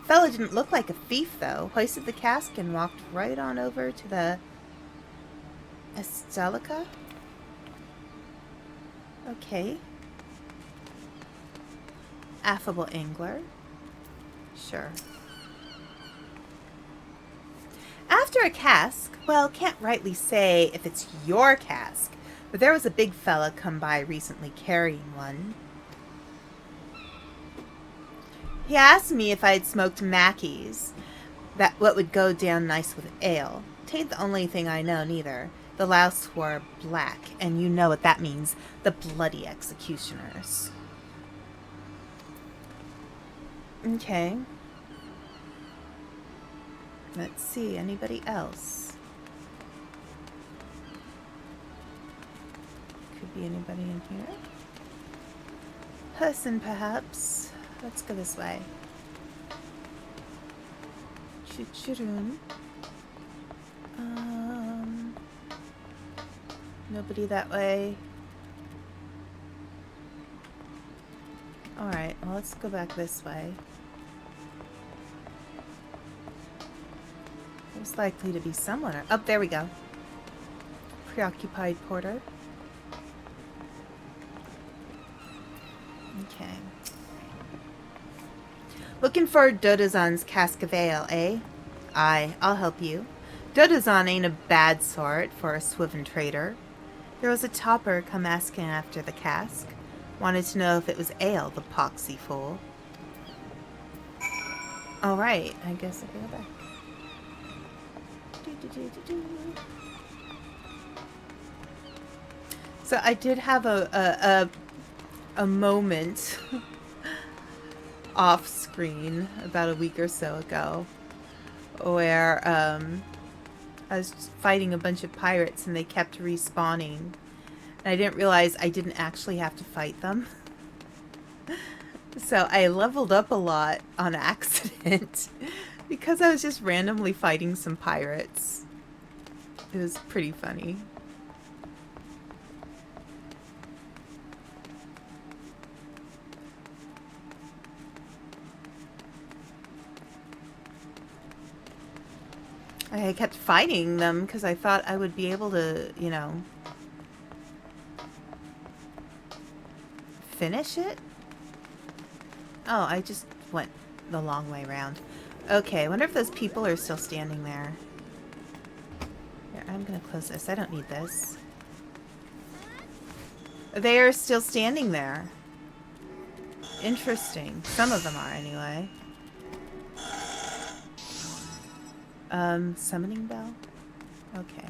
Speaker 1: Fella didn't look like a thief, though. Hoisted the cask and walked right on over to the Estelica? Okay. Affable angler. Sure. After a cask, well, can't rightly say if it's your cask, but there was a big fella come by recently carrying one. He asked me if I had smoked Mackies, what would go down nice with ale. Tain't the only thing I know, neither. The louse wore black, and you know what that means. The bloody executioners. Okay. Let's see, anybody else? Could be anybody in here. Person, perhaps. Let's go this way. Choo-choo-room. Nobody that way. Alright, well, let's go back this way. There's likely to be someone. Oh, there we go. Preoccupied porter. Okay. Looking for Dodazan's cask of ale, eh? Aye, I'll help you. Dodazan ain't a bad sort for a swivin trader. There was a topper come asking after the cask. Wanted to know if it was ale, the poxy fool. Alright, I guess I can go back. So I did have a moment off screen about a week or so ago where I was fighting a bunch of pirates and they kept respawning. And I didn't realize I didn't actually have to fight them. So I leveled up a lot on accident because I was just randomly fighting some pirates. It was pretty funny. I kept fighting them because I thought I would be able to, you know, finish it. Oh, I just went the long way around. Okay, I wonder if those people are still standing there. Here, I'm gonna close this. I don't need this. They are still standing there. Interesting. Some of them are, anyway. Summoning bell? Okay.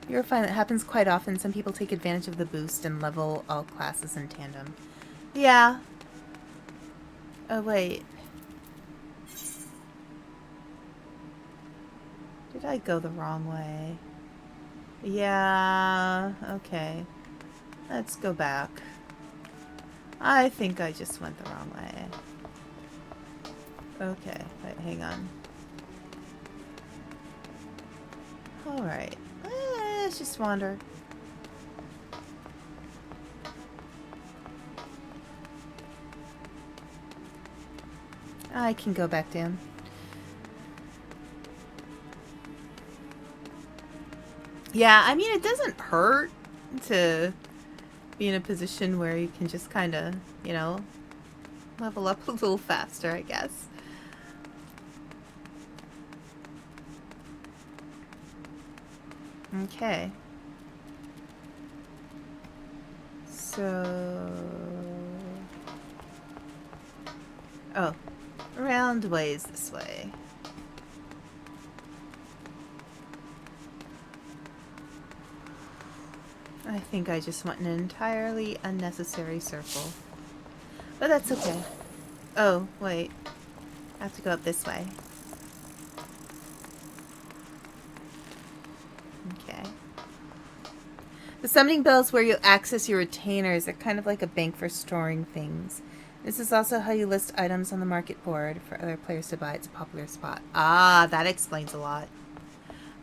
Speaker 1: You're fine. It happens quite often. Some people take advantage of the boost and level all classes in tandem. Yeah. Oh, wait. Did I go the wrong way? Yeah. Okay. Let's go back. I think I just went the wrong way. Okay. Wait, hang on. Alright. Let's just wander. I can go back down. Yeah, I mean, it doesn't hurt to be in a position where you can just kind of, you know, level up a little faster, I guess. Okay. So... Oh. Around ways this way. I think I just went in an entirely unnecessary circle. But that's okay. Oh, wait. I have to go up this way. Okay. The summoning bell is where you access your retainers. They're kind of like a bank for storing things. This is also how you list items on the market board for other players to buy. It's a popular spot. Ah, that explains a lot.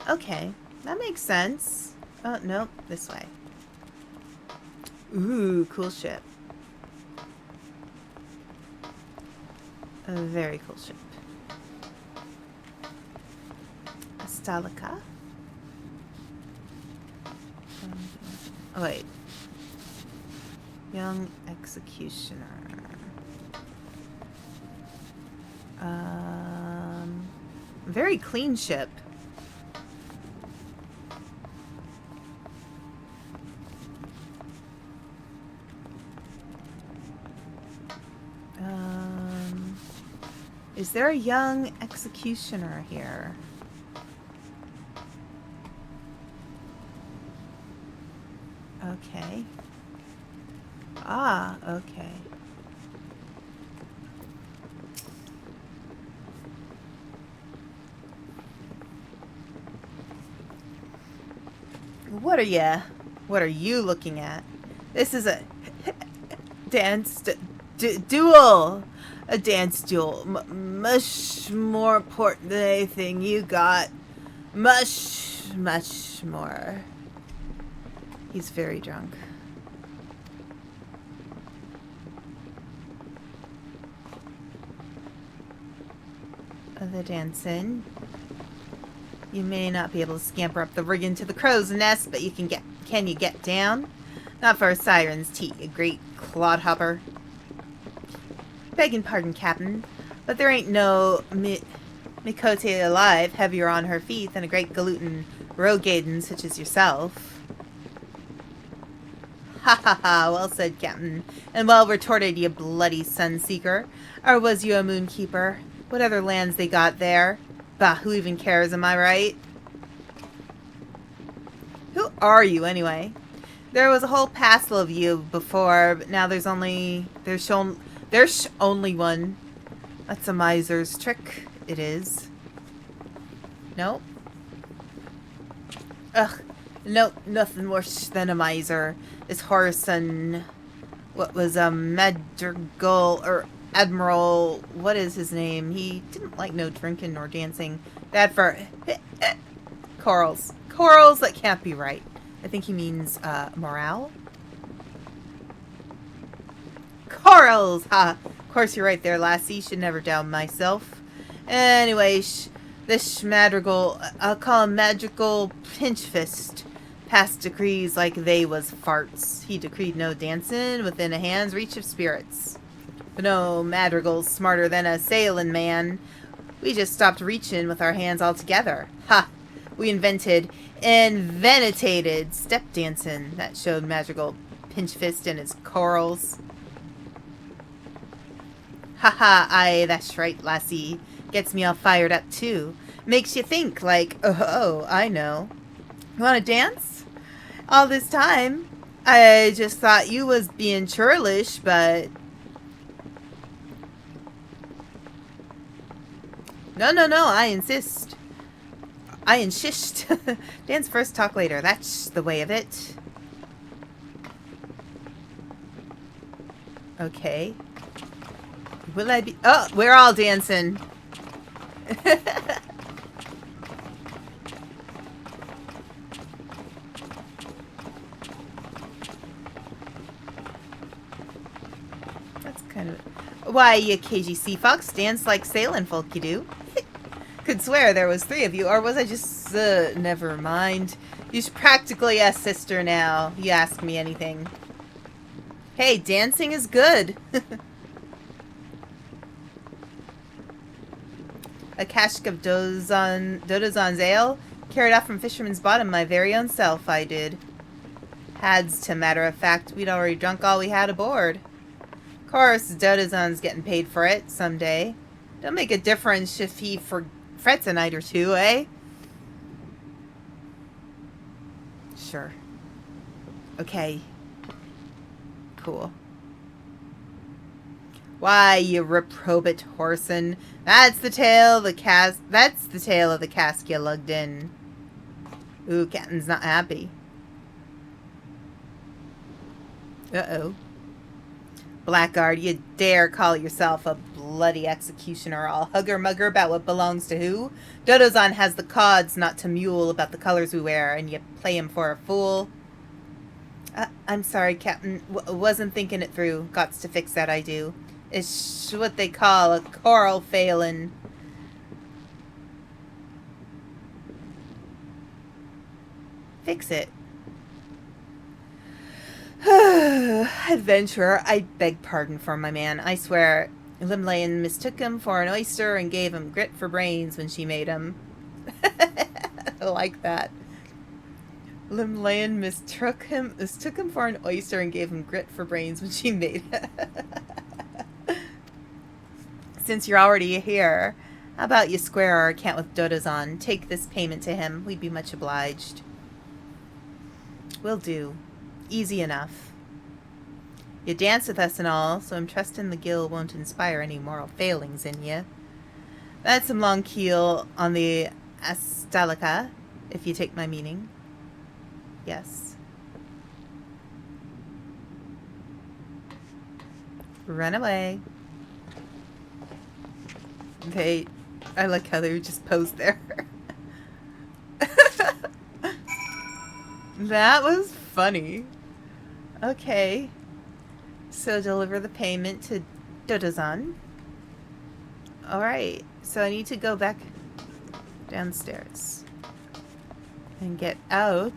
Speaker 1: Okay, that makes sense. Oh, nope, this way. Ooh, cool ship. A very cool ship. Astalica. Oh, wait. Young Executioner. Very clean ship. Is there a young executioner here? Okay. Ah, okay. What are you looking at? This is a dance duel. A dance duel. Much more important than anything you got. Much more. He's very drunk. The dancing. You may not be able to scamper up the rigging to the crow's nest, but can you get down? Not for a siren's tea, a great clodhopper. Begging pardon, Captain, but there ain't no Mikote alive heavier on her feet than a great Galutin rogaden such as yourself. Ha ha ha, well said, Captain, and well retorted, you bloody sun-seeker. Or was you a moonkeeper? What other lands they got there? Bah, who even cares, am I right? Who are you, anyway? There was a whole passel of you before, but now there's only one. That's a miser's trick, it is. Nope. Ugh, nope, nothing worse than a miser. This Horason, what was a Madrigal, or Admiral, what is his name? He didn't like no drinking nor dancing. Bad for corals. Corals, that can't be right. I think he means morale. Corals! Ha! Of course you're right there, lassie. Should never doubt myself. Anyway, this Madrigal, I'll call him Magical Pinchfist, passed decrees like they was farts. He decreed no dancing within a hand's reach of spirits. But no, Madrigal's smarter than a sailin' man. We just stopped reaching with our hands altogether. Ha! We invented step dancing that showed Magical Pinchfist and his corals. Haha, aye, that's right, lassie. Gets me all fired up, too. Makes you think, like, oh, I know. You want to dance? All this time, I just thought you was being churlish, but... No, I insist. I insist. Dance first, talk later. That's the way of it. Okay. Will I be... Oh, we're all dancing. That's kind of... Why, you cagey sea fox, dance like sailing folk you do. could swear there was 3 of you, or was I just, never mind. You're practically a sister now. You ask me anything. Hey, dancing is good. A cask of Dodozan's ale? Carried off from Fisherman's Bottom, my very own self, I did. Hads, to matter of fact, we'd already drunk all we had aboard. Of course, Dodozan's getting paid for it someday. Don't make a difference if he frets a night or 2, eh? Sure. Okay. Cool. Why, you reprobate whoreson. That's the tale of the cask you lugged in. Ooh, Captain's not happy. Uh-oh. Blackguard, you dare call yourself a bloody executioner all hugger-mugger about what belongs to who? Dodozan has the cods not to mule about the colors we wear, and you play him for a fool. I'm sorry, Captain. Wasn't thinking it through. Gots to fix that, I do. It's what they call a choral failin'. Fix it. Adventurer, I beg pardon for my man. I swear, Limlayan mistook him for an oyster and gave him grit for brains when she made him. I like that. Limlayan mistook him for an oyster and gave him grit for brains when she made him. Since you're already here, how about you square our account with Dodozan? Take this payment to him. We'd be much obliged. Will do. Easy enough. You dance with us and all, so I'm trusting the gill won't inspire any moral failings in you. That's some long keel on the Astalica, if you take my meaning. Yes. Run away. I like how they just posed there. That was funny. Okay. So deliver the payment to Dodozan. Alright. So I need to go back downstairs and get out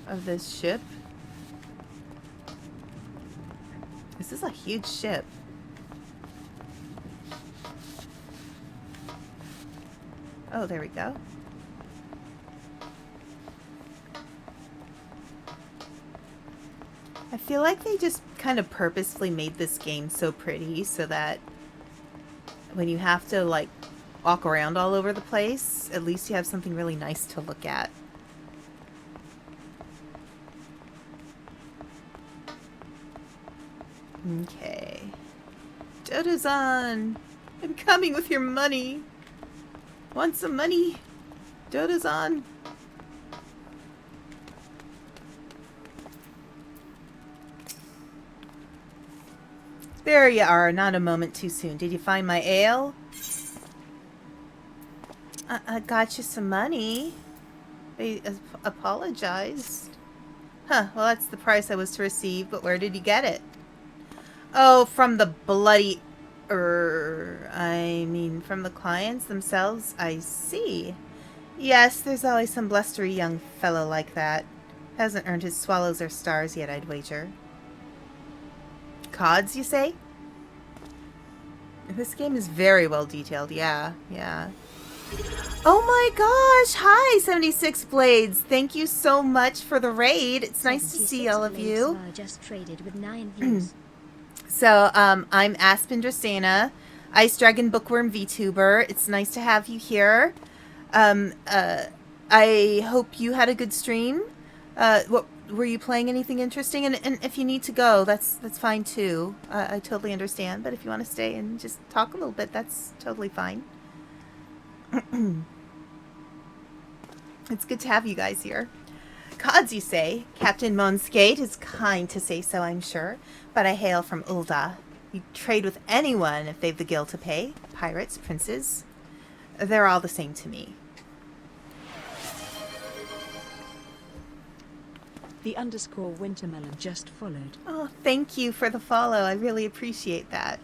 Speaker 1: of this ship. This is a huge ship. Oh, there we go. I feel like they just kind of purposefully made this game so pretty so that when you have to, like, walk around all over the place, at least you have something really nice to look at. Okay. Dodozan! I'm coming with your money! Want some money? Dodozan? There you are, not a moment too soon. Did you find my ale? I got you some money. They apologized. Huh, well that's the price I was to receive, but where did you get it? Oh, from the bloody... from the clients themselves? I see. Yes, there's always some blustery young fellow like that. Hasn't earned his swallows or stars yet, I'd wager. Cods, you say? This game is very well detailed, yeah. Oh my gosh! Hi, 76 Blades! Thank you so much for the raid. It's nice to see all of you.
Speaker 2: Just traded with 9 views.
Speaker 1: So, I'm Aspen Dracaena, Ice Dragon Bookwyrm VTuber. It's nice to have you here. I hope you had a good stream. What were you playing anything interesting? And if you need to go, that's fine too. I totally understand. But if you want to stay and just talk a little bit, that's totally fine. It's good to have you guys here. Cods, you say? Captain Monskate is kind to say so, I'm sure. But I hail from Ul'dah. You trade with anyone if they've the gil to pay. Pirates, princes. They're all the same to me.
Speaker 5: The _Wintermelon just followed.
Speaker 1: Oh, thank you for the follow. I really appreciate that.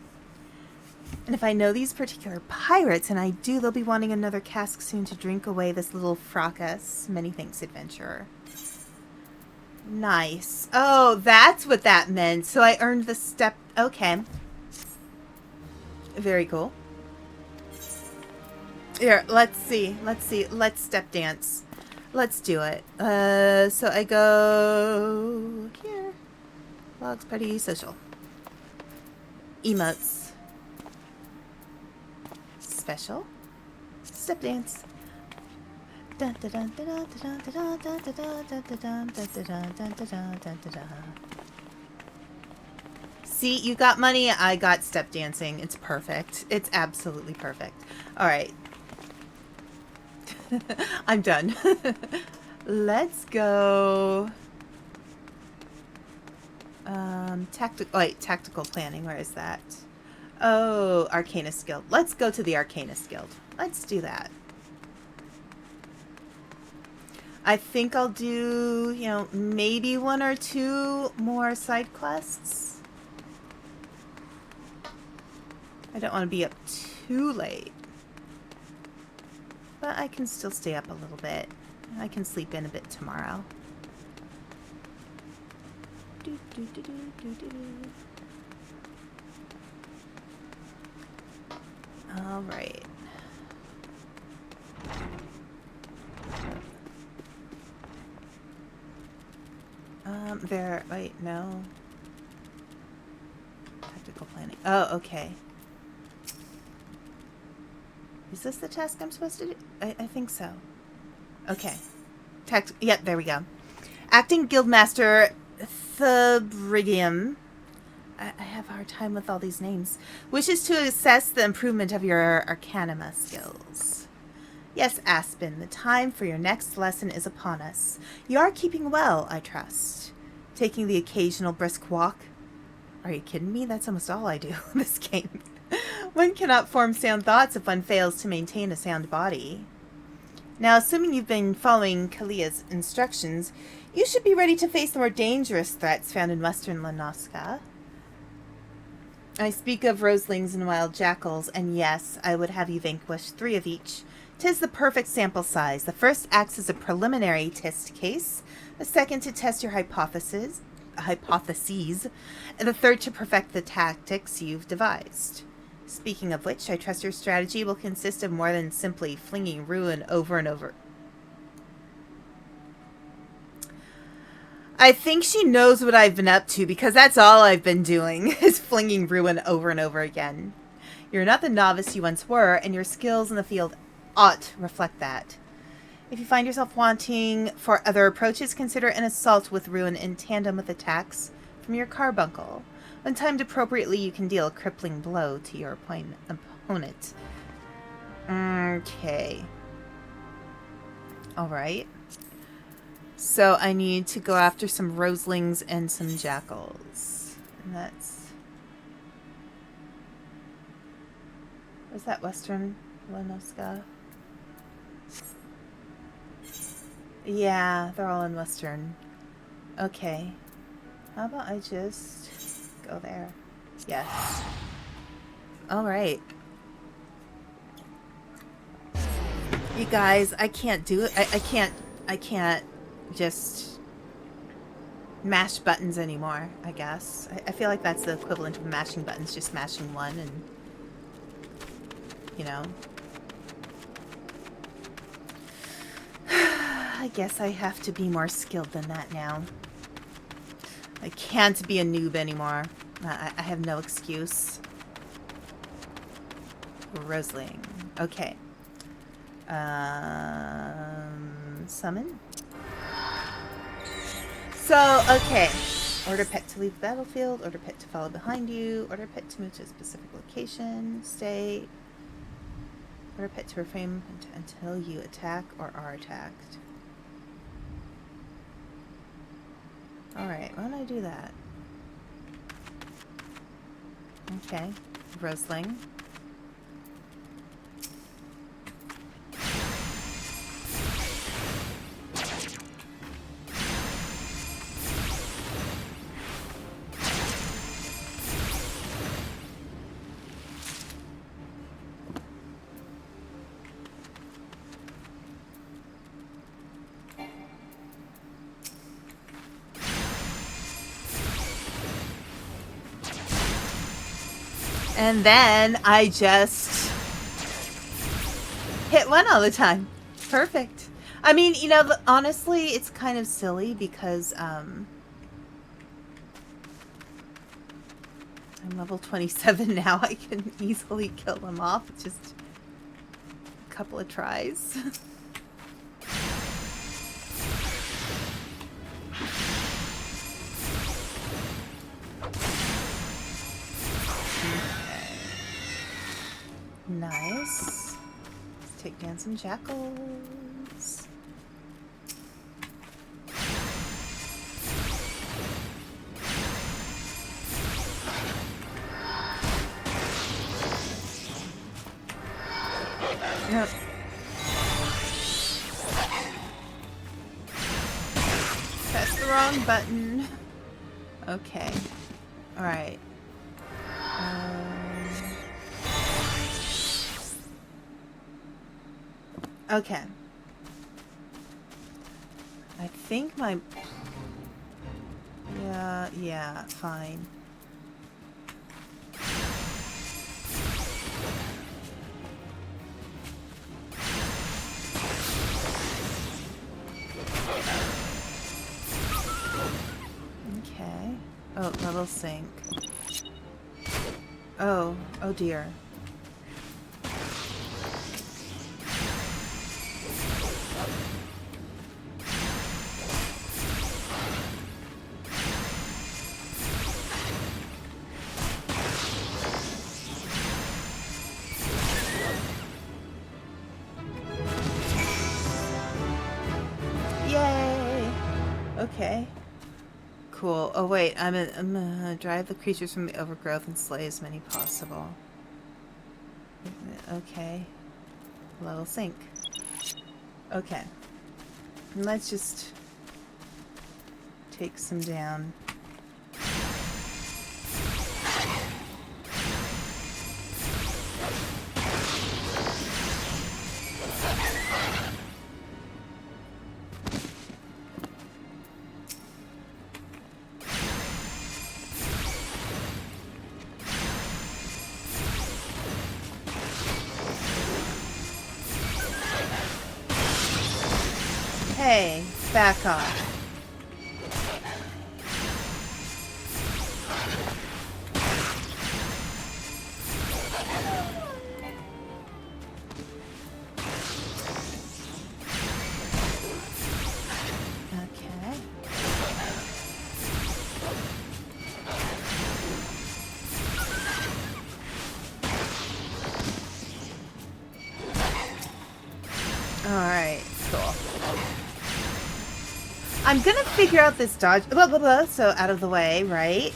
Speaker 1: And if I know these particular pirates, and I do, they'll be wanting another cask soon to drink away this little fracas. Many thanks, adventurer. Nice. Oh, that's what that meant. So I earned the step. Okay. Very cool. Here, let's see. Let's see. Let's step dance. Let's do it. So I go here. Logs, party, social. Emotes. Special. Step dance. See, you got money, I got step dancing. It's perfect. It's absolutely perfect. All right. I'm done. Let's go. Tactical planning. Where is that? Oh, Arcanist Guild. Let's go to the Arcanist Guild. Let's do that. I think I'll do, you know, maybe 1 or 2 more side quests. I don't want to be up too late. But I can still stay up a little bit. I can sleep in a bit tomorrow. All right. Wait, no. Tactical planning. Oh, okay. Is this the task I'm supposed to do? I think so. Okay. Yep, there we go. Acting Guildmaster Thebrigium. I have a hard time with all these names. Wishes to assess the improvement of your Arcanima skills. Yes, Aspen, the time for your next lesson is upon us. You are keeping well, I trust. Taking the occasional brisk walk. Are you kidding me? That's almost all I do in this game. One cannot form sound thoughts if one fails to maintain a sound body. Now, assuming you've been following Kalia's instructions, you should be ready to face the more dangerous threats found in western Lanoska. I speak of roselings and wild jackals, and yes, I would have you vanquish 3 of each. 'Tis the perfect sample size. The first acts as a preliminary test case, the second to test your hypotheses, and the third to perfect the tactics you've devised. Speaking of which, I trust your strategy will consist of more than simply flinging ruin over and over. I think she knows what I've been up to, because that's all I've been doing, is flinging ruin over and over again. You're not the novice you once were, and your skills in the field ought to reflect that. If you find yourself wanting for other approaches, consider an assault with ruin in tandem with attacks from your carbuncle. When timed appropriately, you can deal a crippling blow to your opponent. Okay. Alright. So I need to go after some roselings and some jackals. And that's... Where's that western Lanoska? Yeah, they're all in western. Okay. How about I just go there? Yes. Alright. You guys, I can't do it. I can't just mash buttons anymore, I guess. I feel like that's the equivalent of mashing buttons, just mashing one and, you know. I guess I have to be more skilled than that now. I can't be a noob anymore. I have no excuse. Rosling. Okay. Summon? So, okay. Order pet to leave the battlefield. Order pet to follow behind you. Order pet to move to a specific location. Stay. Order pet to refrain until you attack or are attacked. Alright, why don't I do that? Okay. Rosling. And then I just hit one all the time. Perfect. I mean, you know, honestly, it's kind of silly because I'm level 27 now. I can easily kill them off with just a couple of tries. Nice. Let's take down some jackals. Yep. Press the wrong button. Okay. Alright. Okay. I think my... Yeah, fine. Okay. Oh, level sync. Oh dear. Yay! Okay. Cool. Oh wait, I'm gonna drive the creatures from the overgrowth and slay as many possible. Okay. Level sync. Okay. Let's just take some down. Hey, back off. Okay. Alright, cool. I'm gonna figure out this dodge. Blah, blah, blah. So out of the way, right?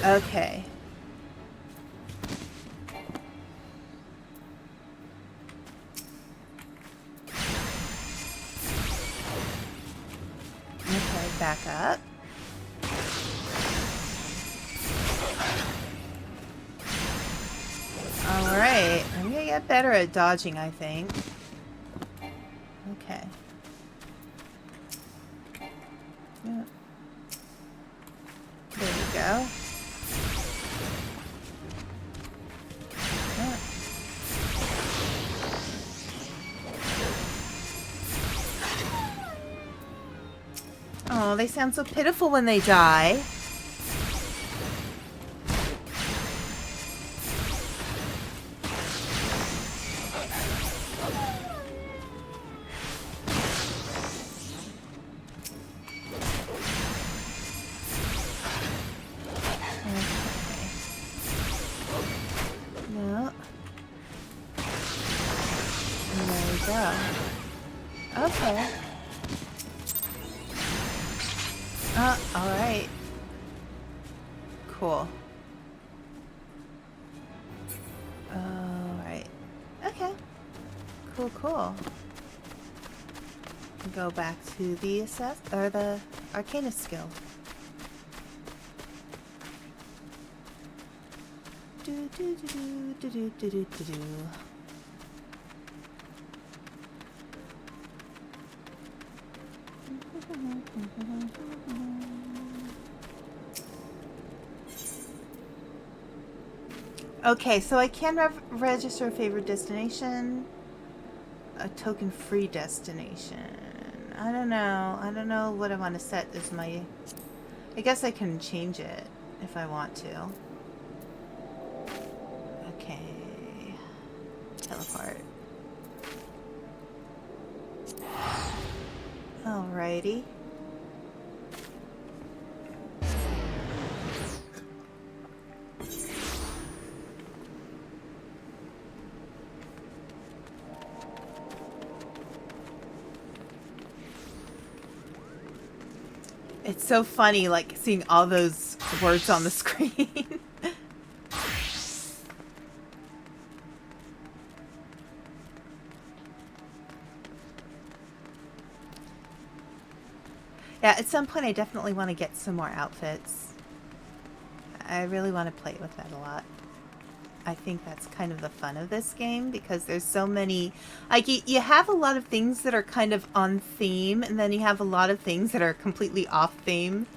Speaker 1: Okay. Okay, back up. Alright. I'm gonna get better at dodging, I think. Okay. Yep. There we go. Yep. Oh, they sound so pitiful when they die. Okay. Alright. Cool. Alright. Okay. Cool. Go back to the the Arcana skill. Do. Okay, so I can register a favorite destination. A token-free destination. I don't know. I don't know what I want to set as my... I guess I can change it if I want to. Okay. Teleport. Alrighty. It's so funny, like, seeing all those words on the screen. Yeah, at some point I definitely want to get some more outfits. I really want to play with that a lot. I think that's kind of the fun of this game, because there's so many... Like, you have a lot of things that are kind of on theme, and then you have a lot of things that are completely off theme.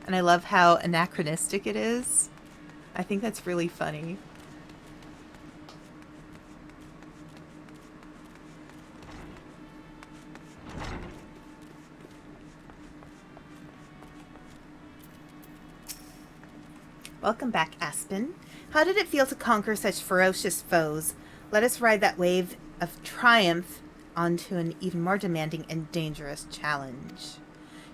Speaker 1: And I love how anachronistic it is. I think that's really funny. Welcome back, Aspen. How did it feel to conquer such ferocious foes? Let us ride that wave of triumph onto an even more demanding and dangerous challenge.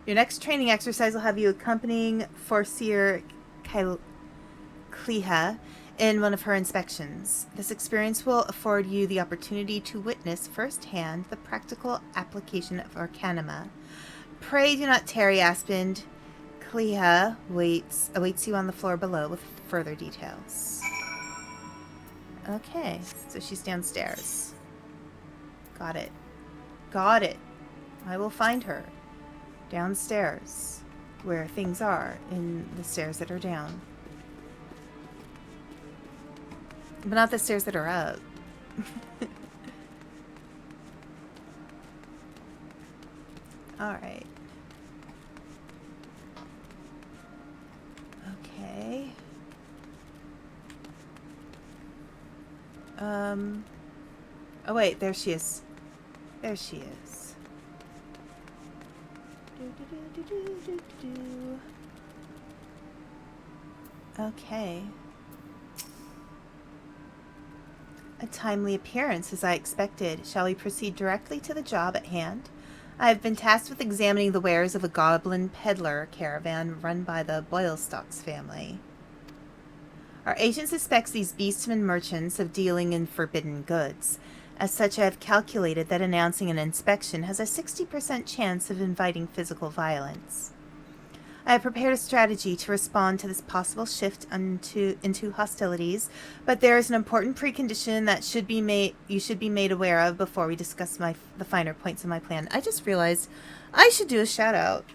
Speaker 1: Your next training exercise will have you accompanying Forseer Kleha in one of her inspections. This experience will afford you the opportunity to witness firsthand the practical application of Arcanima. Pray do not tarry, Aspen. Kleha awaits you on the floor below with further details. Okay, so she's downstairs. Got it. Got it. I will find her. Downstairs, where things are in the stairs that are down. But not the stairs that are up. Alright. Okay. Oh wait, there she is. There she is. Okay. A timely appearance, as I expected. Shall we proceed directly to the job at hand? I have been tasked with examining the wares of a goblin peddler caravan run by the Boylestocks family. Our agent suspects these beastmen merchants of dealing in forbidden goods. As such, I have calculated that announcing an inspection has a 60% chance of inviting physical violence. I have prepared a strategy to respond to this possible shift into hostilities, but there is an important precondition that you should be made aware of before we discuss the finer points of my plan. I just realized I should do a shout out.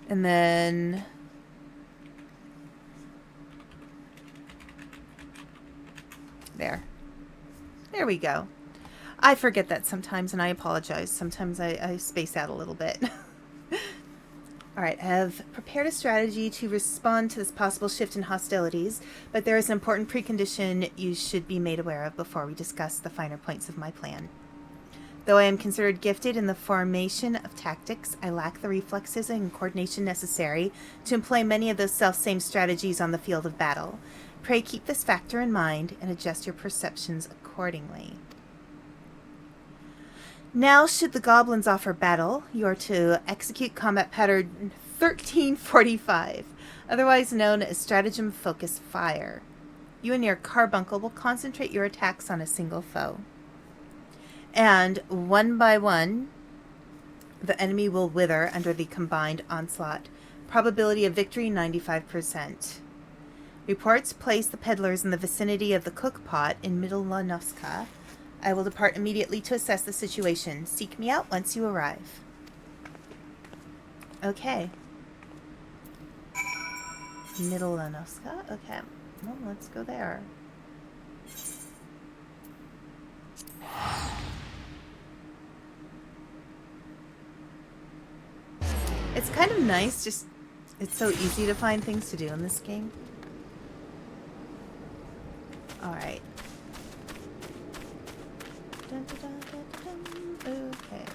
Speaker 1: And then there we go. I forget that sometimes, and I apologize. Sometimes I space out a little bit. Alright, I have prepared a strategy to respond to this possible shift in hostilities, but there is an important precondition you should be made aware of before we discuss the finer points of my plan. Though I am considered gifted in the formation of tactics, I lack the reflexes and coordination necessary to employ many of those self-same strategies on the field of battle. Pray keep this factor in mind and adjust your perceptions accordingly. Now, should the goblins offer battle, you are to execute combat pattern 1345, otherwise known as stratagem focus fire. You and your carbuncle will concentrate your attacks on a single foe. And one by one, the enemy will wither under the combined onslaught. Probability of victory 95%. Reports place the peddlers in the vicinity of the cook pot in Middle Lanovska. I will depart immediately to assess the situation. Seek me out once you arrive. Okay. Middle Lanovska? Okay. Well, let's go there. It's kind of nice just It's so easy to find things to do in this game. Alright. Okay.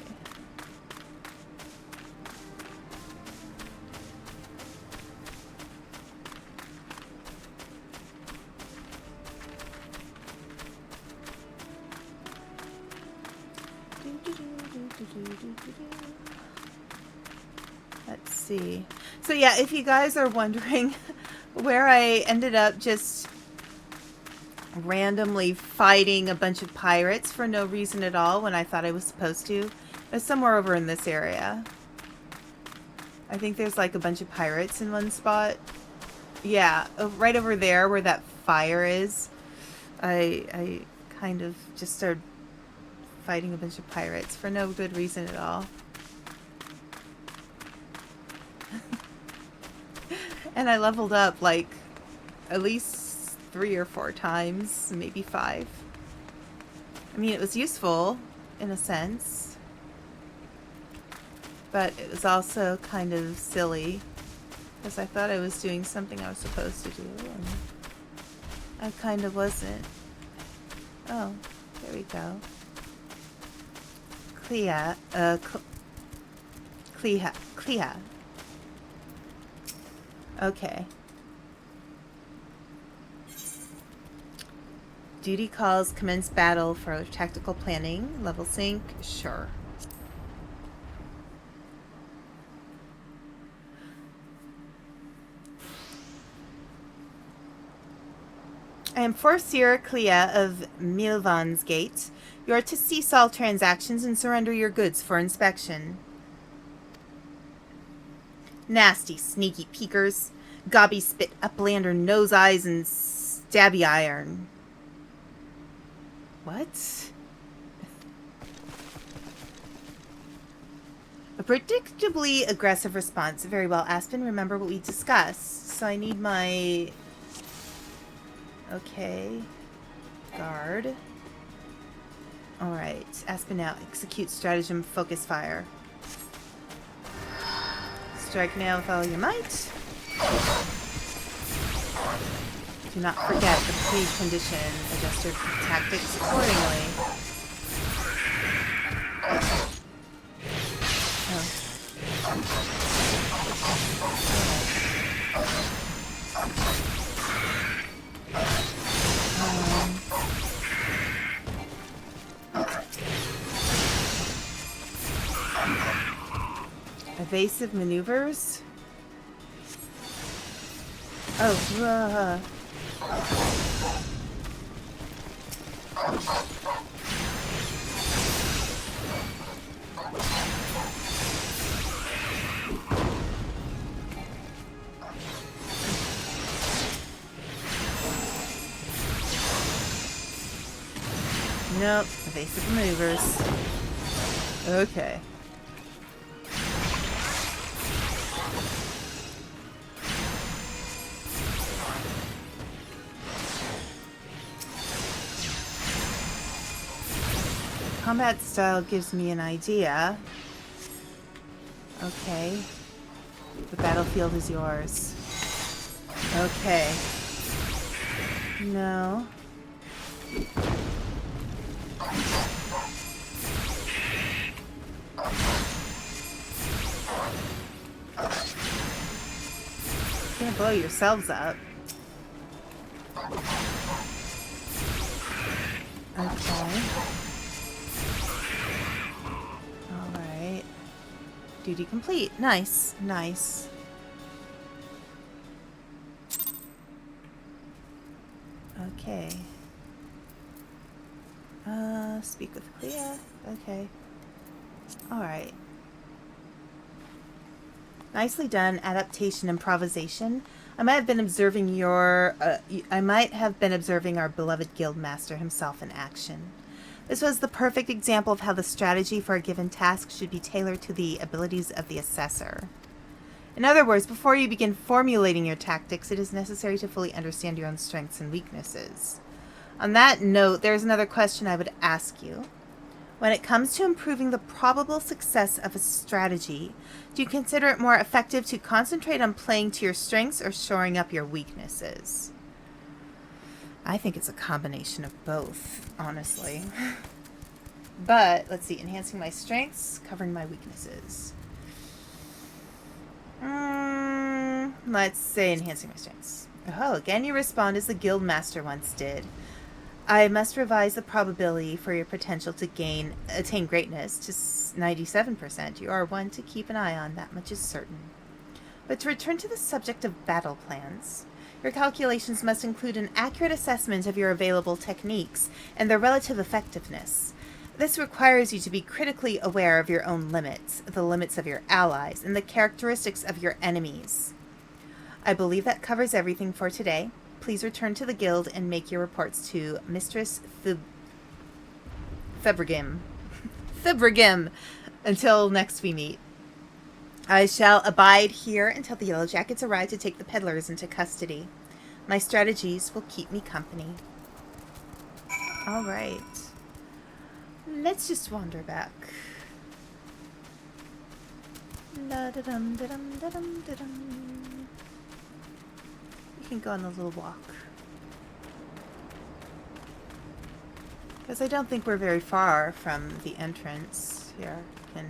Speaker 1: Let's see. So yeah, if you guys are wondering where I ended up just randomly fighting a bunch of pirates for no reason at all when I thought I was supposed to, it was somewhere over in this area. I think there's like a bunch of pirates in one spot. Yeah, right over there where that fire is. I kind of just started fighting a bunch of pirates for no good reason at all. And I leveled up like at least 3 or 4 times, maybe 5. I mean, it was useful in a sense, but it was also kind of silly because I thought I was doing something I was supposed to do and I kind of wasn't. Oh, there we go. Clea. Okay. Duty calls, commence battle for tactical planning. Level sync, sure. I am Forseer Clea of Milvan's Gate. You are to cease all transactions and surrender your goods for inspection. Nasty, sneaky peekers. Gobby spit, uplander, nose eyes, and stabby iron. What? A predictably aggressive response. Very well, Aspen. Remember what we discussed. So I need my... Okay. Guard. Alright. Aspen now. Execute stratagem. Focus fire. Strike now with all your might. Do not forget the precondition. Adjust your tactics accordingly. Evasive maneuvers. Oh, Nope, evasive maneuvers. Okay. Combat style gives me an idea. Okay. The battlefield is yours. Okay. No. You're gonna blow yourselves up. Okay. Alright. Duty complete. Nice. Nice. Okay. Speak with Clea. Okay. Alright. Nicely done. Adaptation, improvisation. I might have been observing our beloved guildmaster himself in action. This was the perfect example of how the strategy for a given task should be tailored to the abilities of the assessor. In other words, before you begin formulating your tactics, it is necessary to fully understand your own strengths and weaknesses. On that note, there's another question I would ask you. When it comes to improving the probable success of a strategy, do you consider it more effective to concentrate on playing to your strengths or shoring up your weaknesses? I think it's a combination of both, honestly. But, let's see, enhancing my strengths, covering my weaknesses. Let's say enhancing my strengths. Oh, again you respond as the guild master once did. I must revise the probability for your potential to attain greatness to 97%. You are one to keep an eye on, that much is certain. But to return to the subject of battle plans, your calculations must include an accurate assessment of your available techniques and their relative effectiveness. This requires you to be critically aware of your own limits, the limits of your allies, and the characteristics of your enemies. I believe that covers everything for today. Please return to the guild and make your reports to Mistress Thebrigim. Until next we meet. I shall abide here until the Yellow Jackets arrive to take the peddlers into custody. My strategies will keep me company. Alright. Let's just wander back. Da-da-dum-da-dum-da-dum-da-dum. We can go on a little walk. Because I don't think we're very far from the entrance here. And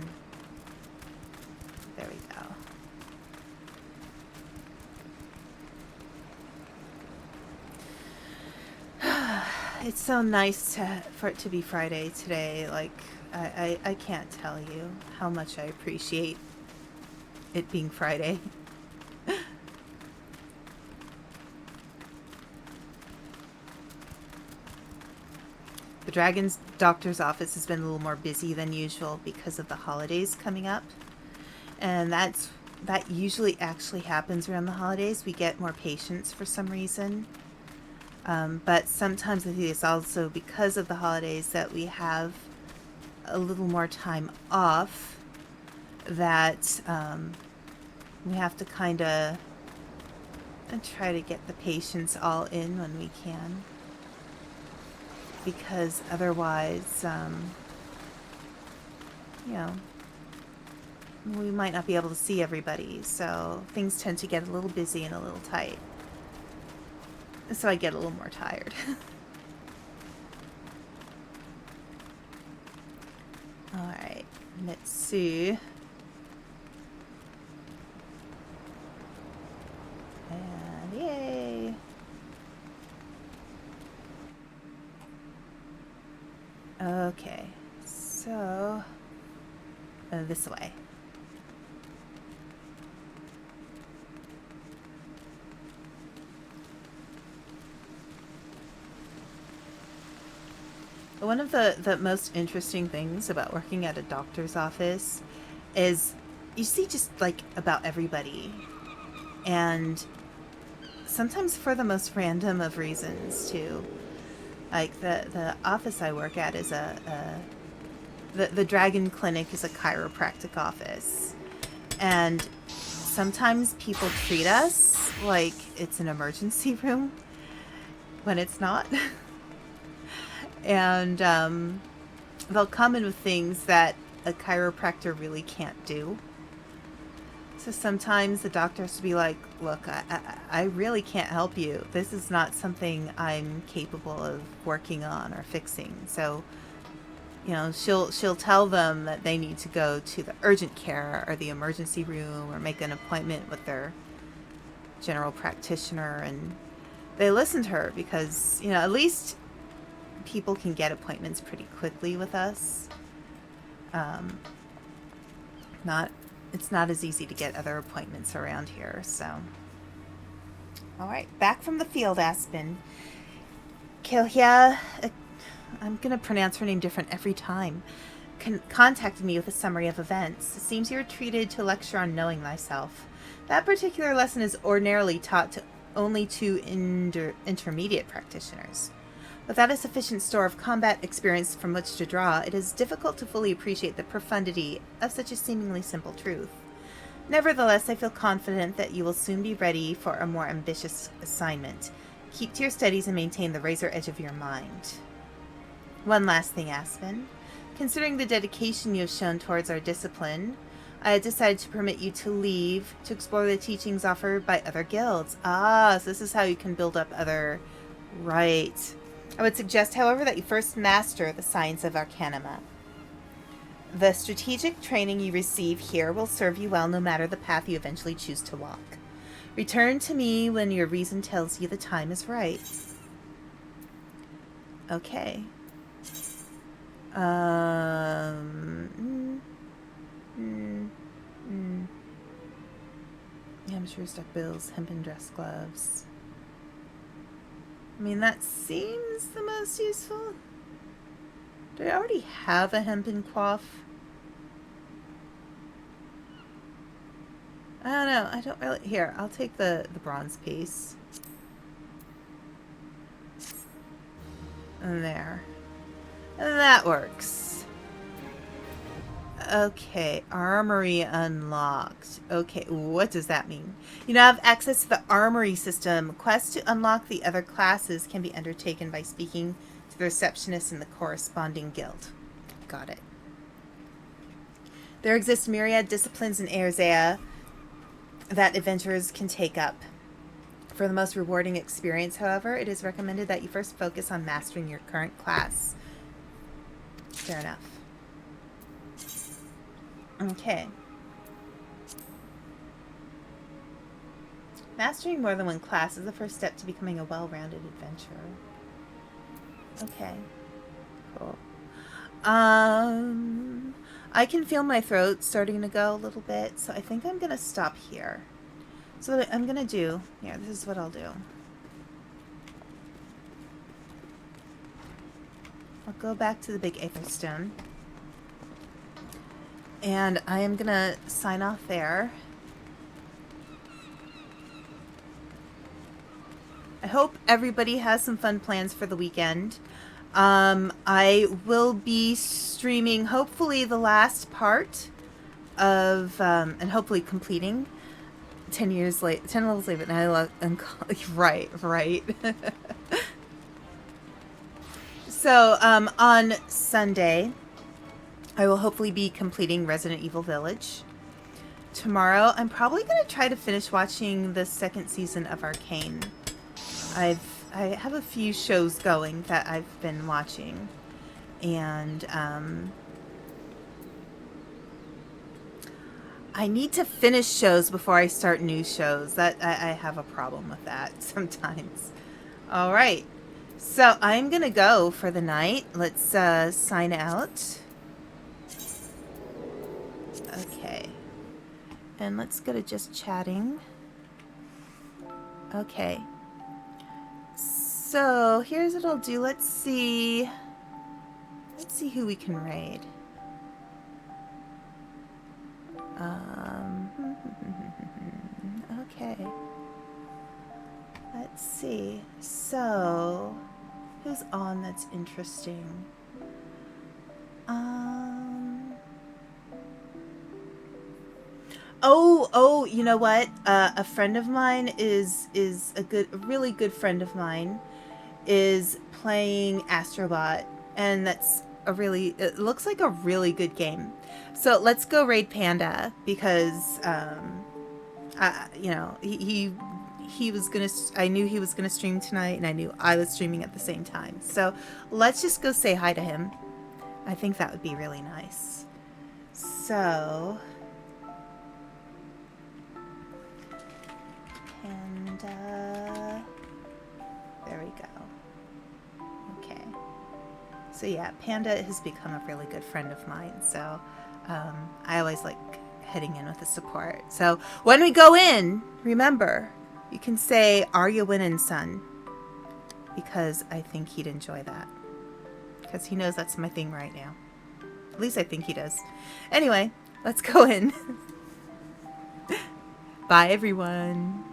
Speaker 1: there we go. It's so nice for it to be Friday today. Like, I can't tell you how much I appreciate it being Friday. The Dragon's doctor's office has been a little more busy than usual because of the holidays coming up. And that usually actually happens around the holidays. We get more patients for some reason. But sometimes I think it's also because of the holidays that we have a little more time off that we have to kind of try to get the patients all in when we can. Because otherwise, you know, we might not be able to see everybody. So things tend to get a little busy and a little tight. So I get a little more tired. Alright, let's see. And yay! Okay, so this way. One of the most interesting things about working at a doctor's office is you see just like about everybody, and sometimes for the most random of reasons too. Like the office I work at is the Dragon Clinic is a chiropractic office, and sometimes people treat us like it's an emergency room when it's not. And they'll come in with things that a chiropractor really can't do. So sometimes the doctor has to be like, look, I really can't help you. This is not something I'm capable of working on or fixing. So, you know, she'll tell them that they need to go to the urgent care or the emergency room or make an appointment with their general practitioner. And they listen to her because, you know, at least people can get appointments pretty quickly with us. It's not as easy to get other appointments around here, so. Alright, back from the field, Aspen. Kilhia, I'm gonna pronounce her name different every time, contacted me with a summary of events. It seems you're treated to lecture on knowing thyself. That particular lesson is ordinarily taught to only to intermediate practitioners. Without a sufficient store of combat experience from which to draw, it is difficult to fully appreciate the profundity of such a seemingly simple truth. Nevertheless, I feel confident that you will soon be ready for a more ambitious assignment. Keep to your studies and maintain the razor edge of your mind. One last thing, Aspen. Considering the dedication you have shown towards our discipline, I decided to permit you to leave to explore the teachings offered by other guilds. Ah, so this is how you can build up other... Right. I would suggest, however, that you first master the science of Arcanima. The strategic training you receive here will serve you well no matter the path you eventually choose to walk. Return to me when your reason tells you the time is right. Okay. Amateur stuck bills, hempen dress gloves. I mean, that seems the most useful. Do I already have a hempen coif? I don't know. I don't really... Here, I'll take the bronze piece. And there. And that works. Okay, armory unlocked. Okay, what does that mean? You now have access to the armory system. Quests to unlock the other classes can be undertaken by speaking to the receptionist in the corresponding guild. Got it. There exist myriad disciplines in Erzea that adventurers can take up. For the most rewarding experience, however, it is recommended that you first focus on mastering your current class. Fair enough. Okay. Mastering more than one class is the first step to becoming a well-rounded adventurer. Okay. Cool. I can feel my throat starting to go a little bit, so I think I'm going to stop here. So what I'm going to do, yeah, this is what I'll do. I'll go back to the big Aether Stone. And I am going to sign off there. I hope everybody has some fun plans for the weekend. I will be streaming hopefully the last part of, and hopefully completing 10 years late, 10 levels later. Right. So, on Sunday, I will hopefully be completing Resident Evil Village. Tomorrow, I'm probably going to try to finish watching the second season of Arcane. I have a few shows going that I've been watching, and I need to finish shows before I start new shows. That I have a problem with that sometimes. All right, so I'm gonna go for the night. Let's sign out. Okay, and let's go to just chatting. Okay. So here's what I'll do. Let's see who we can raid. Okay. Let's see. So who's on that's interesting? Oh, you know what? A friend of mine is a really good friend of mine is playing Astrobot, and that's it looks like a really good game. So let's go raid Panda, because you know, he was gonna, I knew he was gonna stream tonight, and I knew I was streaming at the same time. So let's just go say hi to him. I think that would be really nice. So there we go. Okay. So yeah, Panda has become a really good friend of mine. So I always like heading in with the support. So when we go in, remember, you can say, "Are you winning, son?" Because I think he'd enjoy that. Because he knows that's my thing right now. At least I think he does. Anyway, let's go in. Bye, everyone.